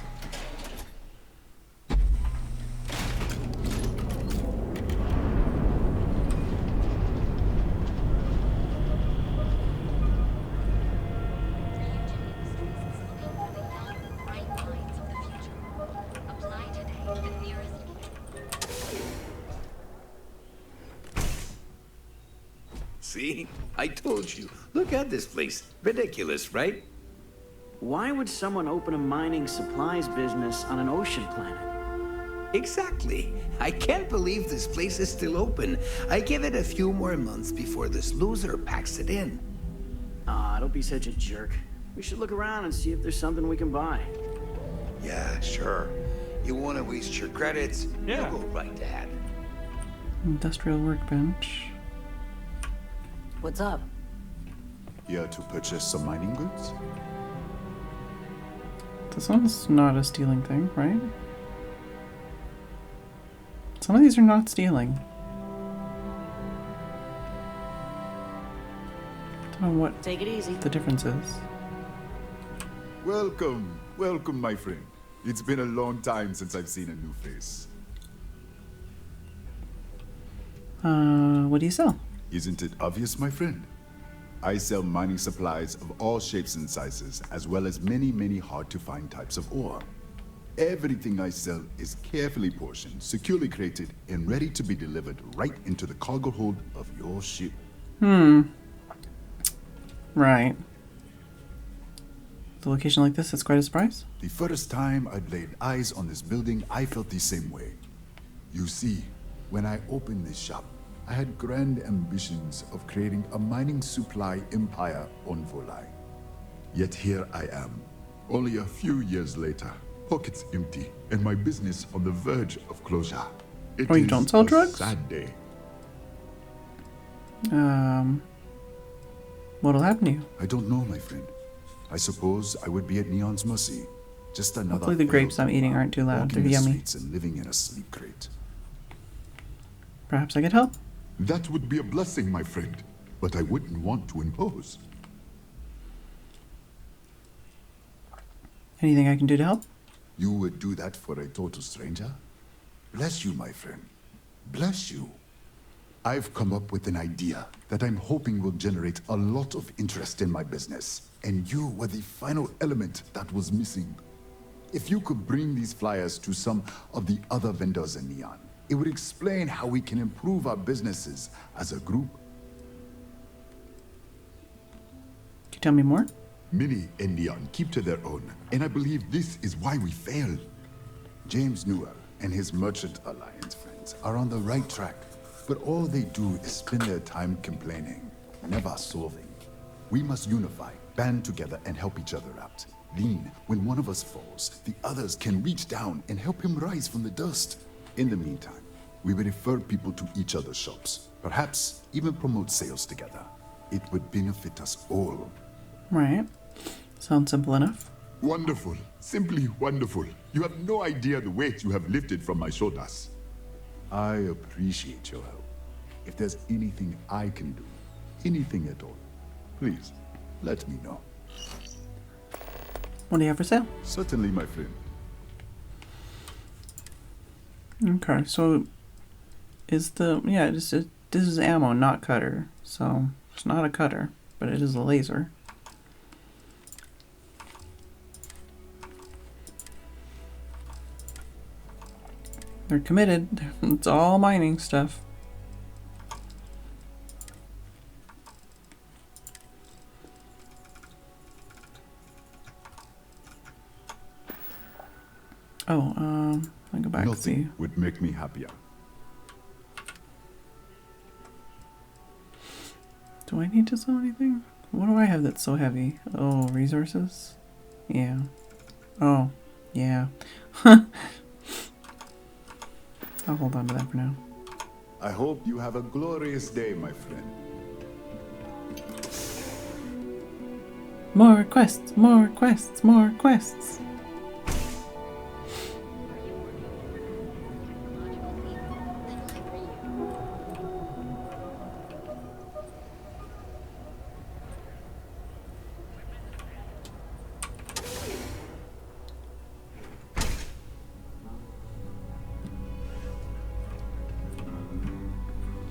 See? I told you. Look at this place. Ridiculous, right? Why would someone open a mining supplies business on an ocean planet? Exactly. I can't believe this place is still open. I give it a few more months before this loser packs it in. Ah, don't be such a jerk. We should look around and see if there's something we can buy. Yeah, sure. You want to waste your credits? Yeah. You go right ahead. Industrial workbench. What's up? Here to purchase some mining goods? This one's not a stealing thing, right? Some of these are not stealing. Don't know what Take it easy. the difference is. Welcome. Welcome, my friend. It's been a long time since I've seen a new face. What do you sell? Isn't it obvious, my friend? I sell mining supplies of all shapes and sizes, as well as many, many hard-to-find types of ore. Everything I sell is carefully portioned, securely crated, and ready to be delivered right into the cargo hold of your ship. Right. The location like this is quite a surprise. The first time I'd laid eyes on this building, I felt the same way. You see, when I opened this shop, I had grand ambitions of creating a mining supply empire on Volai. Yet here I am, only a few years later, pockets empty, and my business on the verge of closure. It Oh, you is don't sell a drugs? sad day. What'll happen to you? I don't know, my friend. I suppose I would be at Neon's mercy. Just another. Hopefully the grapes I'm eating aren't too loud. walking They're the yummy. streets and living in a sleep crate. Perhaps I could help. That would be a blessing, my friend, but I wouldn't want to impose. Anything I can do to help? You would do that for a total stranger? Bless you, my friend. Bless you. I've come up with an idea that I'm hoping will generate a lot of interest in my business, and you were the final element that was missing. If you could bring these flyers to some of the other vendors in Neon, it would explain how we can improve our businesses as a group. Can you tell me more? Many in Neon keep to their own, and I believe this is why we fail. James Newell and his Merchant Alliance friends are on the right track, but all they do is spend their time complaining, never solving. We must unify, band together, and help each other out. Then, when one of us falls, the others can reach down and help him rise from the dust. In the meantime, we will refer people to each other's shops, perhaps even promote sales together. It would benefit us all. Right. Sounds simple enough. Wonderful. Simply wonderful. You have no idea the weight you have lifted from my shoulders. I appreciate your help. If there's anything I can do, anything at all, please, let me know. What do you have for sale? Certainly, my friend. Okay, so is this is ammo, not cutter. So it's not a cutter, but it is a laser. They're committed. It's all mining stuff. Oh, I'll go back and see. Nothing would make me happier. Do I need to sell anything? What do I have that's so heavy? Oh, resources? Yeah. Oh, yeah. I'll hold on to that for now. I hope you have a glorious day, my friend. More quests, more quests, more quests.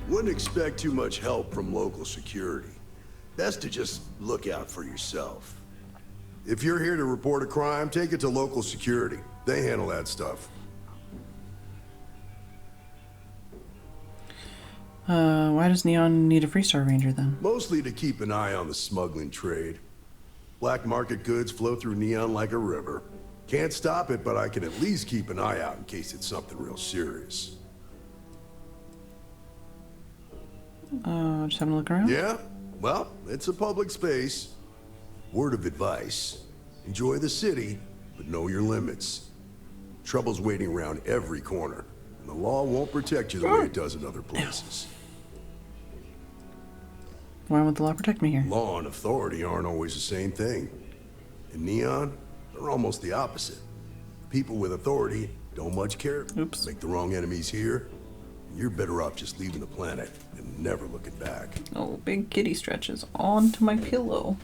Wouldn't expect too much help from local security. Best to just look out for yourself. If you're here to report a crime, take it to local security. They handle that stuff. Why does Neon need a Freestar Ranger then? Mostly to keep an eye on the smuggling trade. Black market goods flow through Neon like a river. Can't stop it, but I can at least keep an eye out in case it's something real serious. Just having a look around? Yeah? Well, it's a public space. Word of advice. Enjoy the city, but know your limits. Trouble's waiting around every corner, and the law won't protect you the way it does in other places. Why won't the law protect me here? Law and authority aren't always the same thing. In Neon, they're almost the opposite. People with authority don't much care. Oops. Make the wrong enemies here, and you're better off just leaving the planet and never looking back. Oh, big kitty stretches onto my pillow.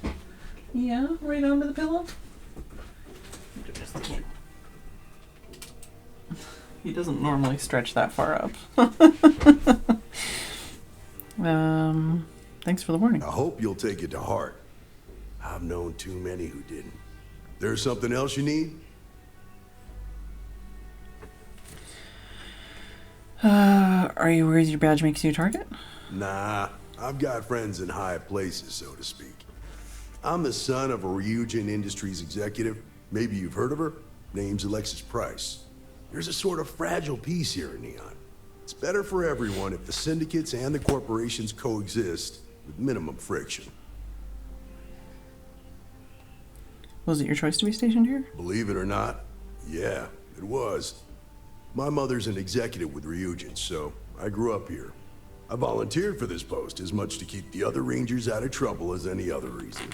Yeah, right onto the pillow. He doesn't normally stretch that far up. Thanks for the warning. I hope you'll take it to heart. I've known too many who didn't. There's something else you need? Are you worried your badge makes you a target? Nah, I've got friends in high places, so to speak. I'm the son of a Ryujin Industries executive. Maybe you've heard of her. Name's Alexis Price. There's a sort of fragile peace here in Neon. It's better for everyone if the syndicates and the corporations coexist with minimum friction. Was it your choice to be stationed here? Believe it or not, yeah, it was. My mother's an executive with Ryujin, so I grew up here. I volunteered for this post as much to keep the other Rangers out of trouble as any other reason.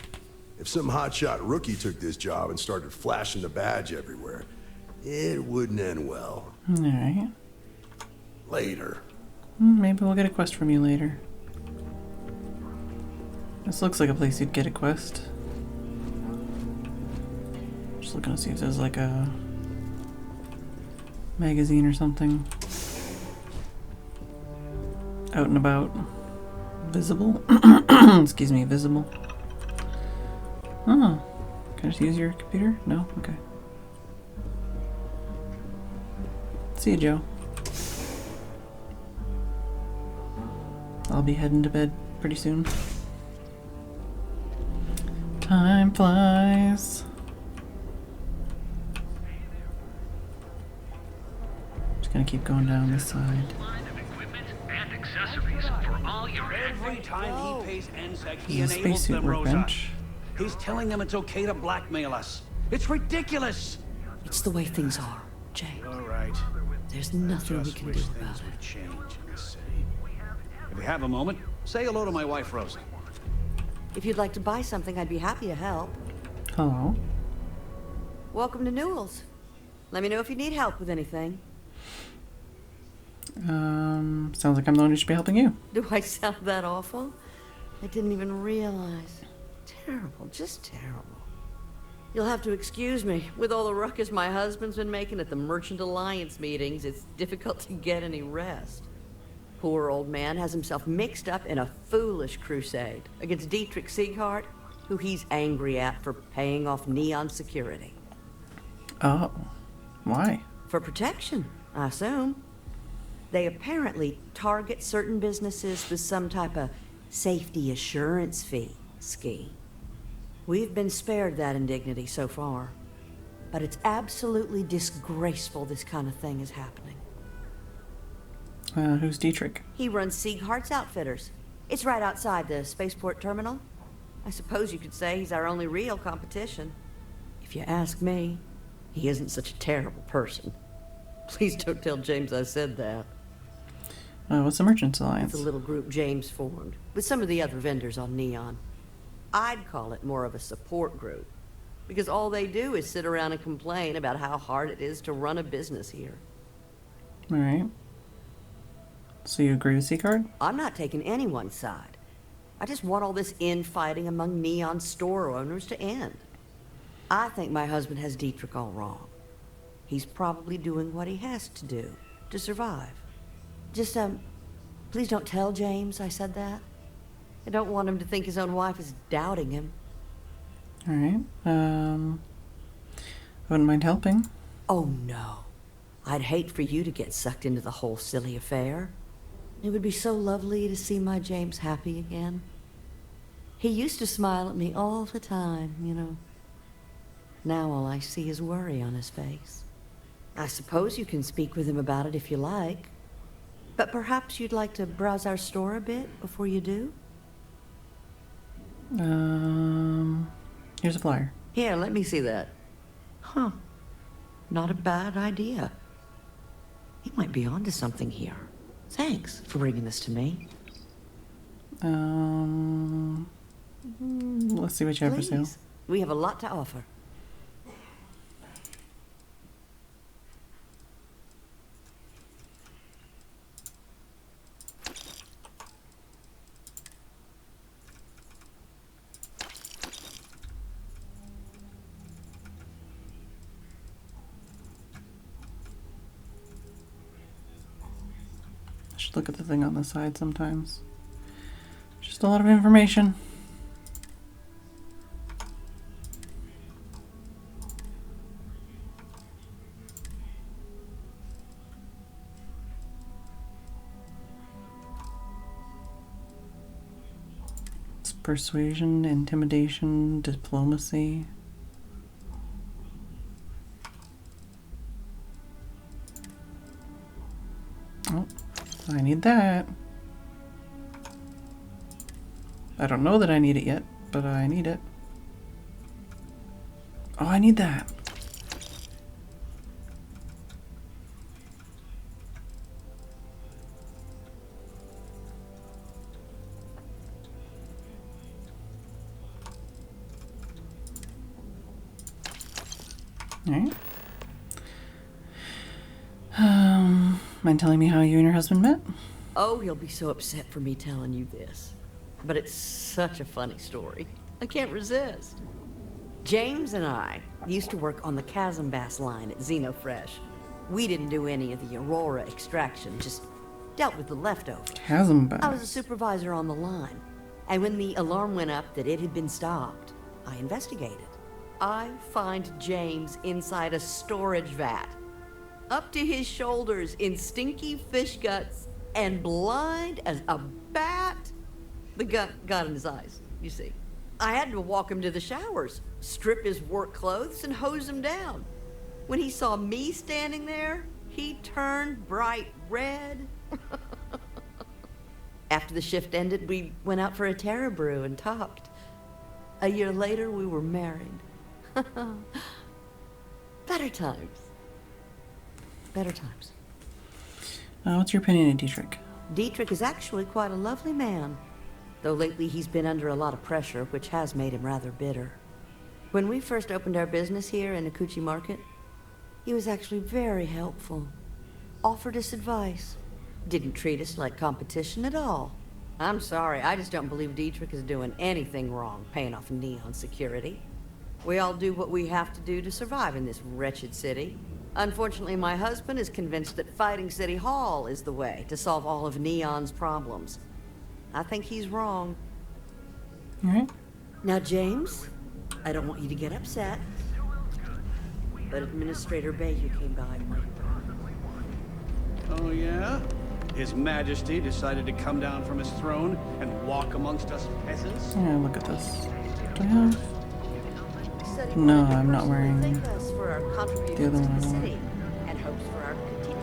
If some hotshot rookie took this job and started flashing the badge everywhere, it wouldn't end well. Alright. Later. Maybe we'll get a quest from you later. This looks like a place you'd get a quest. Just looking to see if there's like a magazine or something. Out and about. Visible? Excuse me, visible. Oh. Can I just use your computer? No? Okay. See you, Joe. I'll be heading to bed pretty soon. Time flies. Just gonna keep going down this side. And accessories for all your Every time he pays NSEC, he There's a enables spacesuit them, Rosa. workbench. He's telling them it's okay to blackmail us. It's ridiculous. It's the way things are, Jay. All right. There's nothing we Just can wish do things about it. would change in the city. If you have a moment, say hello to my wife, Rosa. If you'd like to buy something, I'd be happy to help. Hello. Welcome to Newell's. Let me know if you need help with anything. Sounds like I'm the one who should be helping you. Do I sound that awful? I didn't even realize. Terrible, just terrible. You'll have to excuse me. With all the ruckus my husband's been making at the Merchant Alliance meetings, it's difficult to get any rest. Poor old man has himself mixed up in a foolish crusade against Dietrich Sieghart, who he's angry at for paying off Neon security. Oh. Why? For protection, I assume. They apparently target certain businesses with some type of safety assurance fee scheme. We've been spared that indignity so far, but it's absolutely disgraceful this kind of thing is happening. Who's Dietrich? He runs Sieghart's Outfitters. It's right outside the spaceport terminal. I suppose you could say he's our only real competition. If you ask me, he isn't such a terrible person. Please don't tell James I said that. What's the Merchants Alliance? It's a little group James formed, with some of the other vendors on Neon. I'd call it more of a support group, because all they do is sit around and complain about how hard it is to run a business here. Alright. So you agree with Sieghart? I'm not taking anyone's side. I just want all this infighting among Neon store owners to end. I think my husband has Dietrich all wrong. He's probably doing what he has to do to survive. Just, please don't tell James I said that. I don't want him to think his own wife is doubting him. Alright. I wouldn't mind helping. Oh, no. I'd hate for you to get sucked into the whole silly affair. It would be so lovely to see my James happy again. He used to smile at me all the time, you know. Now all I see is worry on his face. I suppose you can speak with him about it if you like. But perhaps you'd like to browse our store a bit before you do? Here's a flyer. Here, let me see that. Huh. Not a bad idea. He might be onto something here. Thanks for bringing this to me. Let's see what you have for sale. Please. We have a lot to offer. I should look at the thing on the side sometimes. Just a lot of information. It's persuasion, intimidation, diplomacy. Oh, I need that. I don't know that I need it yet, but I need it. Oh, I need that. Alright. Mind telling me how you and your husband met? Oh, he'll be so upset for me telling you this. But it's such a funny story. I can't resist. James and I used to work on the Chasm Bass line at Xenofresh. We didn't do any of the Aurora extraction, just dealt with the leftovers. Chasm Bass. I was a supervisor on the line. And when the alarm went up that it had been stopped, I investigated. I find James inside a storage vat, up to his shoulders in stinky fish guts and blind as a bat. The gut got in his eyes, you see. I had to walk him to the showers, strip his work clothes, and hose him down. When he saw me standing there, he turned bright red. After the shift ended, we went out for a Terra brew and talked. A year later, we were married. Better times. Better times. What's your opinion of Dietrich? Dietrich is actually quite a lovely man, though lately he's been under a lot of pressure, which has made him rather bitter. When we first opened our business here in Akuchi Market, he was actually very helpful. Offered us advice. Didn't treat us like competition at all. I'm sorry, I just don't believe Dietrich is doing anything wrong paying off Neon security. We all do what we have to do to survive in this wretched city. Unfortunately, my husband is convinced that fighting City Hall is the way to solve all of Neon's problems. I think he's wrong. Alright. Now, James, I don't want you to get upset, but Administrator Bayou came by. Oh, yeah? His Majesty decided to come down from his throne and walk amongst us peasants? Yeah, look at this. Do I have? No, I'm not wearing the other one I want.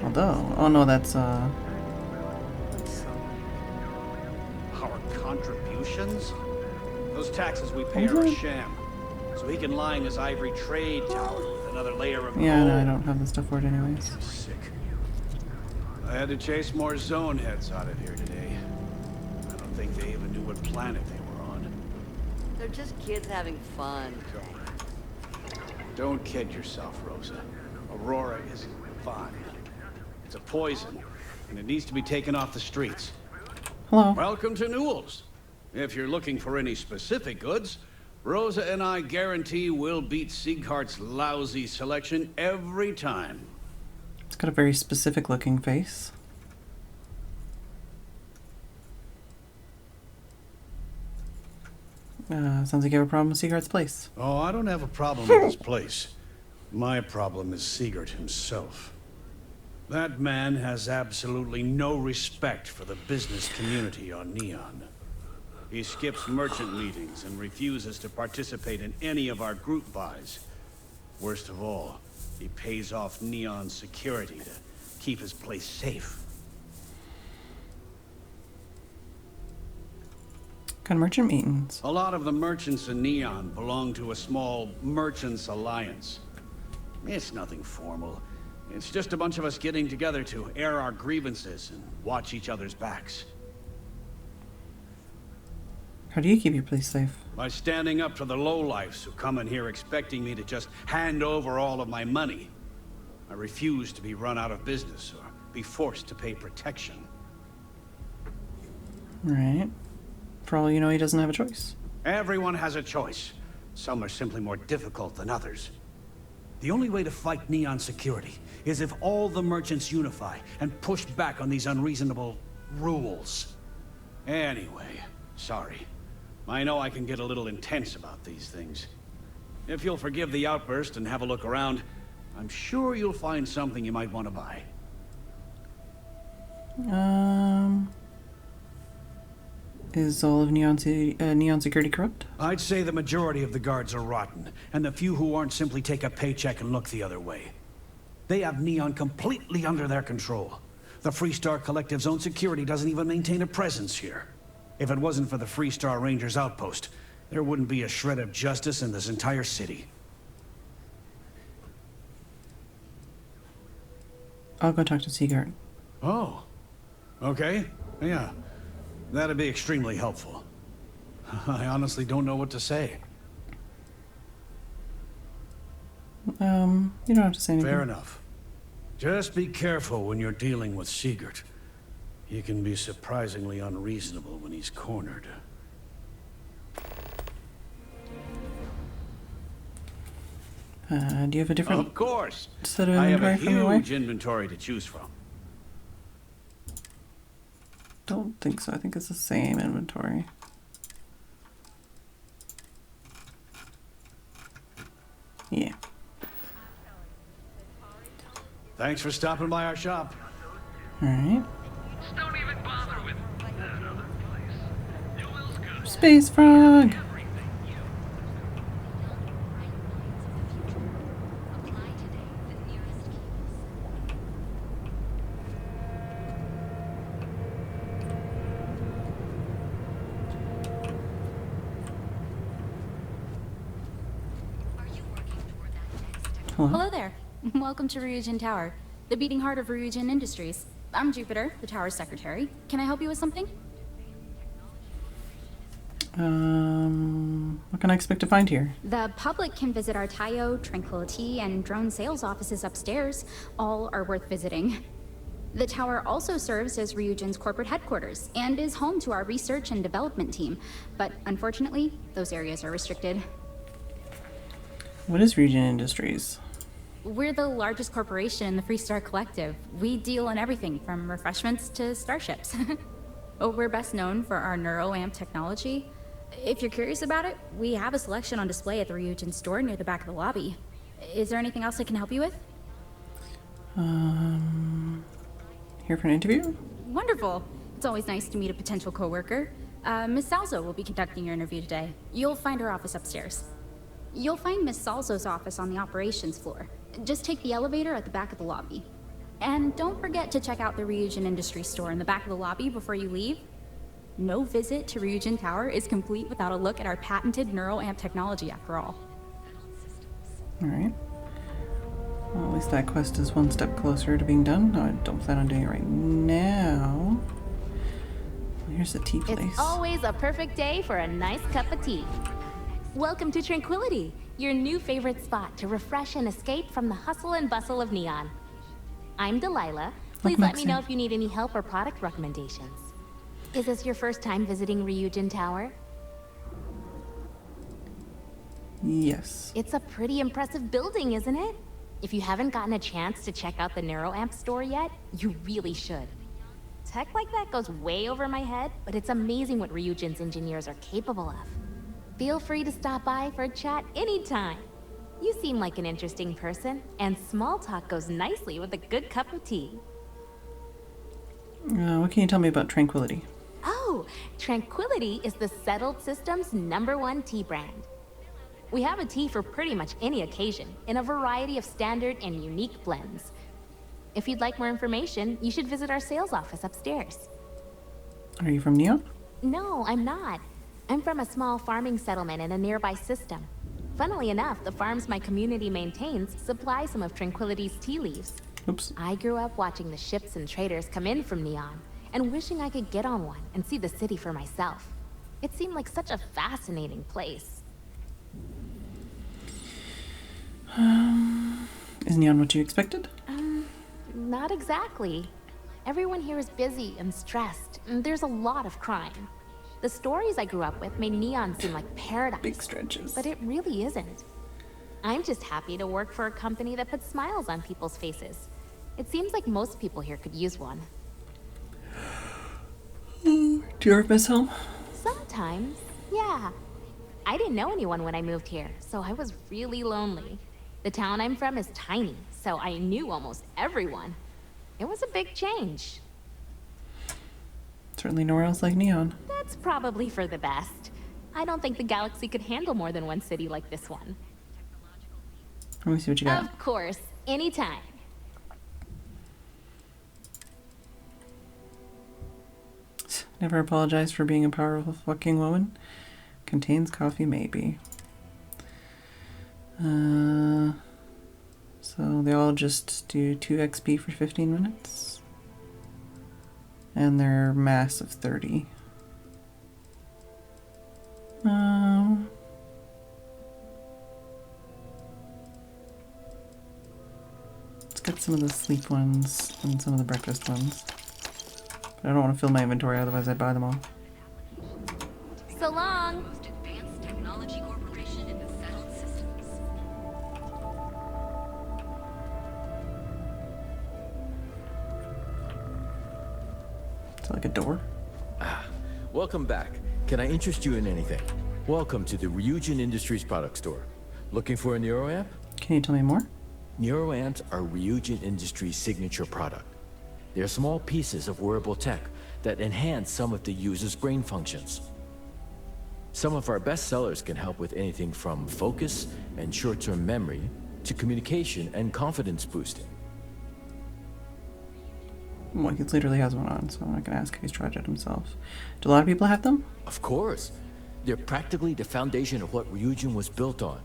Although, oh no, that's Our contributions? Those taxes we pay are a sham. So he can line his ivory trade tower with another layer of yeah, gold. no, I don't have the stuff for it anyways. I'm sick. I had to chase more zone heads out of here today. I don't think they even knew what planet they were on. They're just kids having fun, James. Don't kid yourself, Rosa. Aurora isn't fun. It's a poison, and it needs to be taken off the streets. Hello. Welcome to Newell's. If you're looking for any specific goods, Rosa and I guarantee we'll beat Sieghart's lousy selection every time. It's got a very specific looking face. Sounds like you have a problem with Sieghart's place. Oh, I don't have a problem with this place. My problem is Siegert himself. That man has absolutely no respect for the business community on Neon. He skips merchant meetings and refuses to participate in any of our group buys. Worst of all, he pays off Neon security to keep his place safe. Kind of merchant meetings. A lot of the merchants in Neon belong to a small merchants alliance. It's nothing formal. It's just a bunch of us getting together to air our grievances and watch each other's backs. How do you keep your place safe? By standing up to the lowlifes who come in here expecting me to just hand over all of my money. I refuse to be run out of business or be forced to pay protection. Right. For all you know, he doesn't have a choice. Everyone has a choice. Some are simply more difficult than others. The only way to fight Neon security is if all the merchants unify and push back on these unreasonable rules. Anyway, sorry. I know I can get a little intense about these things. If you'll forgive the outburst and have a look around, I'm sure you'll find something you might want to buy. Is all of Neon security corrupt? I'd say the majority of the guards are rotten, and the few who aren't simply take a paycheck and look the other way. They have Neon completely under their control. The Freestar Collective's own security doesn't even maintain a presence here. If it wasn't for the Freestar Rangers outpost, there wouldn't be a shred of justice in this entire city. I'll go talk to Seagard. Oh. Okay. Yeah. That'd be extremely helpful. I honestly don't know what to say. You don't have to say anything. Fair enough. Just be careful when you're dealing with Seagard. He can be surprisingly unreasonable when he's cornered. Do you have a different Of course. set of I have a inventory from your wife? huge inventory to choose from. Don't think so. I think it's the same inventory. Yeah. Thanks for stopping by our shop. Alright. Don't even bother with that other place. New Will's good. Space Frog! Hello there. Welcome to Ryujin Tower, the beating heart of Ryujin Industries. I'm Jupiter, the tower's secretary. Can I help you with something? What can I expect to find here? The public can visit our Tayo, Tranquility, and drone sales offices upstairs. All are worth visiting. The tower also serves as Ryujin's corporate headquarters and is home to our research and development team. But unfortunately, those areas are restricted. What is Ryujin Industries? We're the largest corporation in the Freestar Collective. We deal in everything from refreshments to starships. Oh, we're best known for our neuroamp technology. If you're curious about it, we have a selection on display at the Ryujin store near the back of the lobby. Is there anything else I can help you with? Here for an interview? Wonderful. It's always nice to meet a potential coworker. Miss Salzo will be conducting your interview today. You'll find her office upstairs. You'll find Miss Salzo's office on the operations floor. Just take the elevator at the back of the lobby. And don't forget to check out the Ryujin Industries store in the back of the lobby before you leave. No visit to Ryujin Tower is complete without a look at our patented neuroamp technology after all. Alright. Well, at least that quest is one step closer to being done. No, I don't plan on doing it right now. Here's the tea place. It's always a perfect day for a nice cup of tea. Welcome to Tranquility, your new favorite spot to refresh and escape from the hustle and bustle of Neon. I'm Delilah. Please let me know if you need any help or product recommendations. Is this your first time visiting Ryujin Tower? Yes. It's a pretty impressive building, isn't it? If you haven't gotten a chance to check out the NeuroAmp store yet, you really should. Tech like that goes way over my head, but it's amazing what Ryujin's engineers are capable of. Feel free to stop by for a chat anytime. You seem like an interesting person, and small talk goes nicely with a good cup of tea. What can you tell me about Tranquility? Oh, Tranquility is the Settled System's #1 tea brand. We have a tea for pretty much any occasion, in a variety of standard and unique blends. If you'd like more information, you should visit our sales office upstairs. Are you from Neon? No, I'm not. I'm from a small farming settlement in a nearby system. Funnily enough, the farms my community maintains supply some of Tranquility's tea leaves. Oops. I grew up watching the ships and traders come in from Neon, and wishing I could get on one and see the city for myself. It seemed like such a fascinating place. Is Neon what you expected? Not exactly. Everyone here is busy and stressed, and there's a lot of crime. The stories I grew up with made Neon seem like paradise. Big stretches. But it really isn't. I'm just happy to work for a company that puts smiles on people's faces. It seems like most people here could use one. Do you ever miss home? Sometimes, yeah. I didn't know anyone when I moved here, so I was really lonely. The town I'm from is tiny, so I knew almost everyone. It was a big change. Certainly nowhere else like Neon. That's probably for the best. I don't think the galaxy could handle more than one city like this one. Let me see what you got. Of course, anytime. Never apologize for being a powerful fucking woman. Contains coffee, maybe. So they all just do 2 XP for 15 minutes. And they're mass of 30. Let's get some of the sleep ones and some of the breakfast ones. But I don't want to fill my inventory, otherwise I'd buy them all. So long! Most advanced technology corporation in the settled systems. Is that like a door? Welcome back. Can I interest you in anything? Welcome to the Ryujin Industries product store. Looking for a neuroamp? Can you tell me more? Neuroamps are Ryujin Industries' signature product. They're small pieces of wearable tech that enhance some of the user's brain functions. Some of our best sellers can help with anything from focus and short-term memory to communication and confidence boosting. Well, he literally has one on, so I'm not going to ask if he's tried it himself. Do a lot of people have them? Of course. They're practically the foundation of what Ryujin was built on.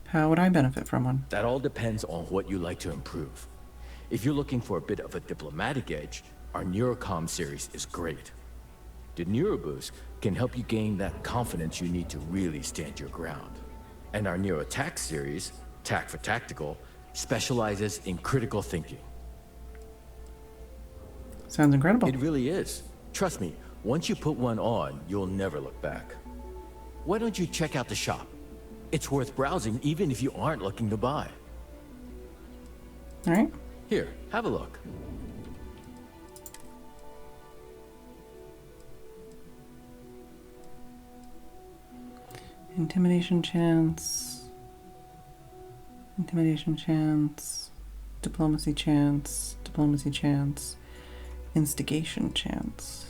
How would I benefit from one? That all depends on what you like to improve. If you're looking for a bit of a diplomatic edge, our Neurocom series is great. The Neuroboost can help you gain that confidence you need to really stand your ground. And our Neurotac series, Tac for Tactical, specializes in critical thinking. Sounds incredible. It really is. Trust me, once you put one on, you'll never look back. Why don't you check out the shop? It's worth browsing even if you aren't looking to buy. All right. Here, have a look. Intimidation chance. Intimidation chance. Diplomacy chance. Diplomacy chance. Instigation chance.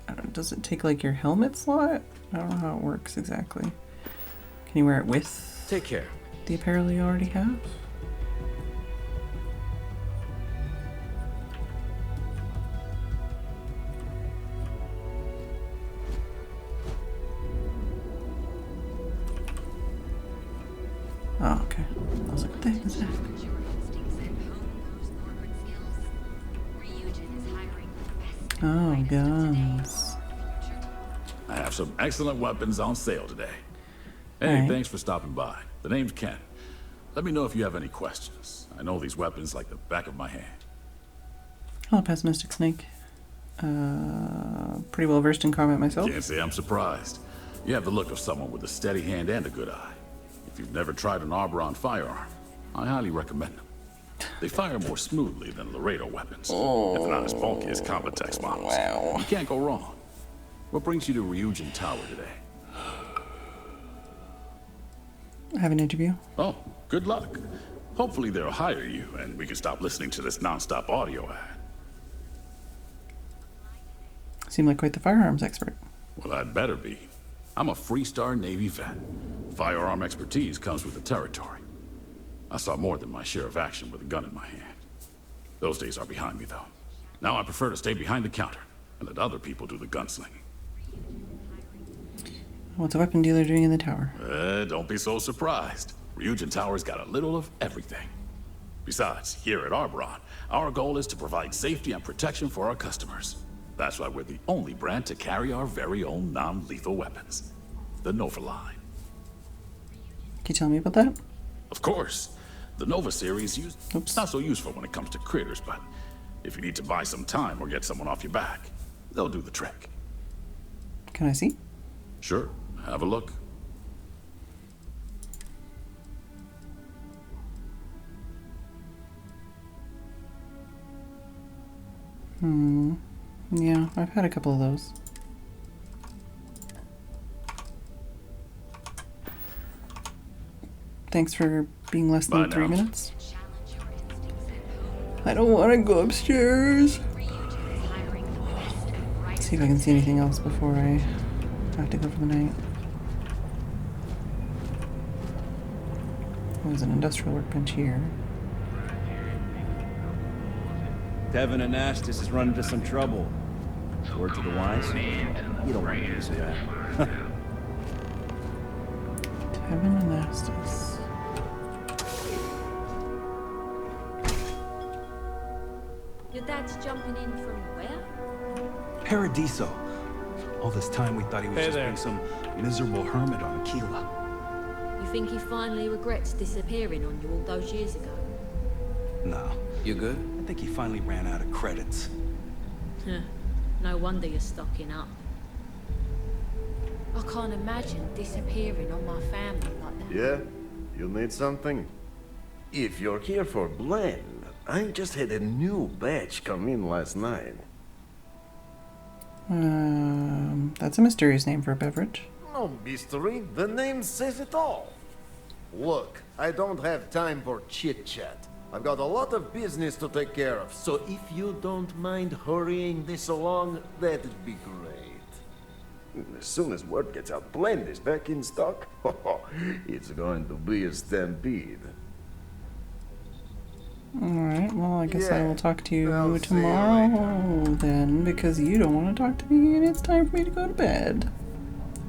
I don't know, does it take like your helmet slot? I don't know how it works exactly. Can you wear it with Take care. the apparel you already have? Oh, okay. I was like, what the heck is that? Oh, guns. I have some excellent weapons on sale today. Hey, All right. thanks for stopping by. The name's Ken. Let me know if you have any questions. I know these weapons like the back of my hand. Hello, Pessimistic Snake. Pretty well versed in combat myself. Can't say I'm surprised. You have the look of someone with a steady hand and a good eye. If you've never tried an Arboron firearm, I highly recommend them. They fire more smoothly than Laredo weapons. If not as bulky as Combatex models. Wow. You can't go wrong. What brings you to Ryujin Tower today? I have an interview. Oh, good luck. Hopefully they'll hire you, and we can stop listening to this non-stop audio ad. Seem like quite the firearms expert. Well, I'd better be. I'm a three-star Navy vet. Firearm expertise comes with the territory. I saw more than my share of action with a gun in my hand. Those days are behind me, though. Now I prefer to stay behind the counter and let other people do the gunslinging. What's a weapon dealer doing in the tower? Don't be so surprised. Ryujin Tower's got a little of everything. Besides, here at Arboron, our goal is to provide safety and protection for our customers. That's why we're the only brand to carry our very own non-lethal weapons. The Nova line. Can you tell me about that? Of course. The Nova series it's not so useful when it comes to critters, but if you need to buy some time or get someone off your back, they'll do the trick. Can I see? Sure. Have a look. Yeah, I've had a couple of those. Thanks for being less than 3 minutes. I don't want to go upstairs. Let's see if I can see anything else before I have to go for the night. There's an industrial workbench here. Devin Anastas has run into some trouble. Word to the wise? You don't want to piece of that. Devin Anastas. Your dad's jumping in from where? Paradiso. All this time we thought he was Hey just there. being some miserable hermit on Aquila. You think he finally regrets disappearing on you all those years ago? No. You good? I think he finally ran out of credits. Huh. No wonder you're stocking up. I can't imagine disappearing on my family like that. Yeah? You need something? If you're here for blend, I just had a new batch come in last night. That's a mysterious name for a beverage. No mystery, the name says it all. Look, I don't have time for chit-chat. I've got a lot of business to take care of, so if you don't mind hurrying this along, that'd be great. As soon as word gets out Blend is back in stock, it's going to be a stampede. Alright, well, I guess I Yeah, will talk to you I'll see you tomorrow then, because you don't want to talk to me and it's time for me to go to bed.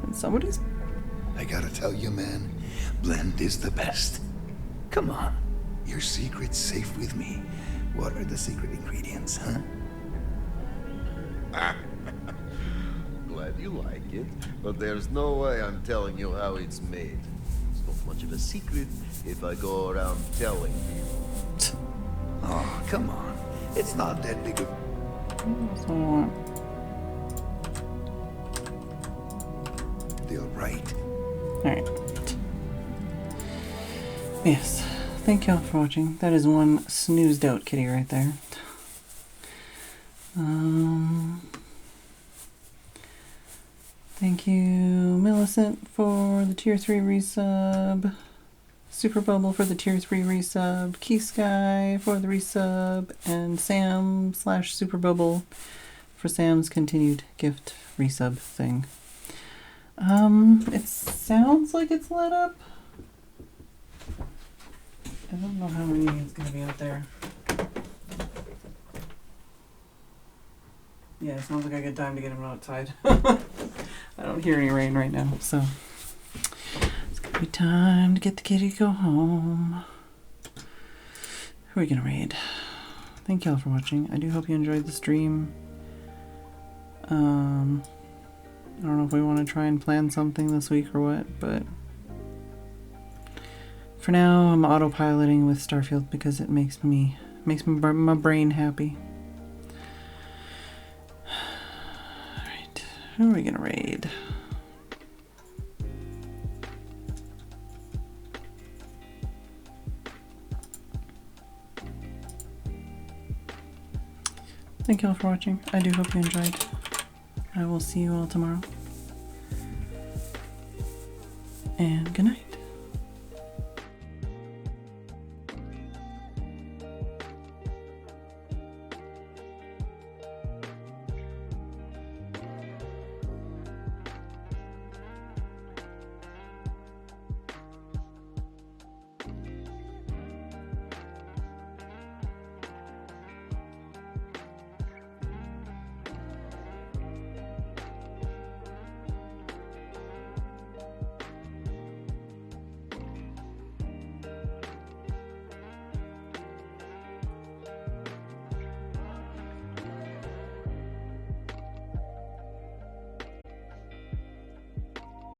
And somebody's... I gotta tell you, man, Blend is the best. Come on, your secret's safe with me. What are the secret ingredients, huh? Glad you like it, but there's no way I'm telling you how it's made. It's not much of a secret if I go around telling people. Oh, come on. It's not that big of... That's what I want. They're right. Alright. Yes. Thank y'all for watching. That is one snoozed out kitty right there. Thank you, Millicent, for the tier 3 resub. Super Bubble for the tier 3 resub. Key Sky for the resub. And Sam/Super Bubble for Sam's continued gift resub thing. It sounds like it's lit up. I don't know how many it's gonna be out there. Yeah, it sounds like a good time to get him outside. I don't hear any rain right now, so it's gonna be time to get the kitty to go home. Who are we gonna raid? Thank y'all for watching. I do hope you enjoyed the stream. I don't know if we want to try and plan something this week or what, but for now I'm autopiloting with Starfield because it makes my brain happy. Alright, who are we gonna raid? Thank y'all for watching. I do hope you enjoyed. I will see you all tomorrow. And good night.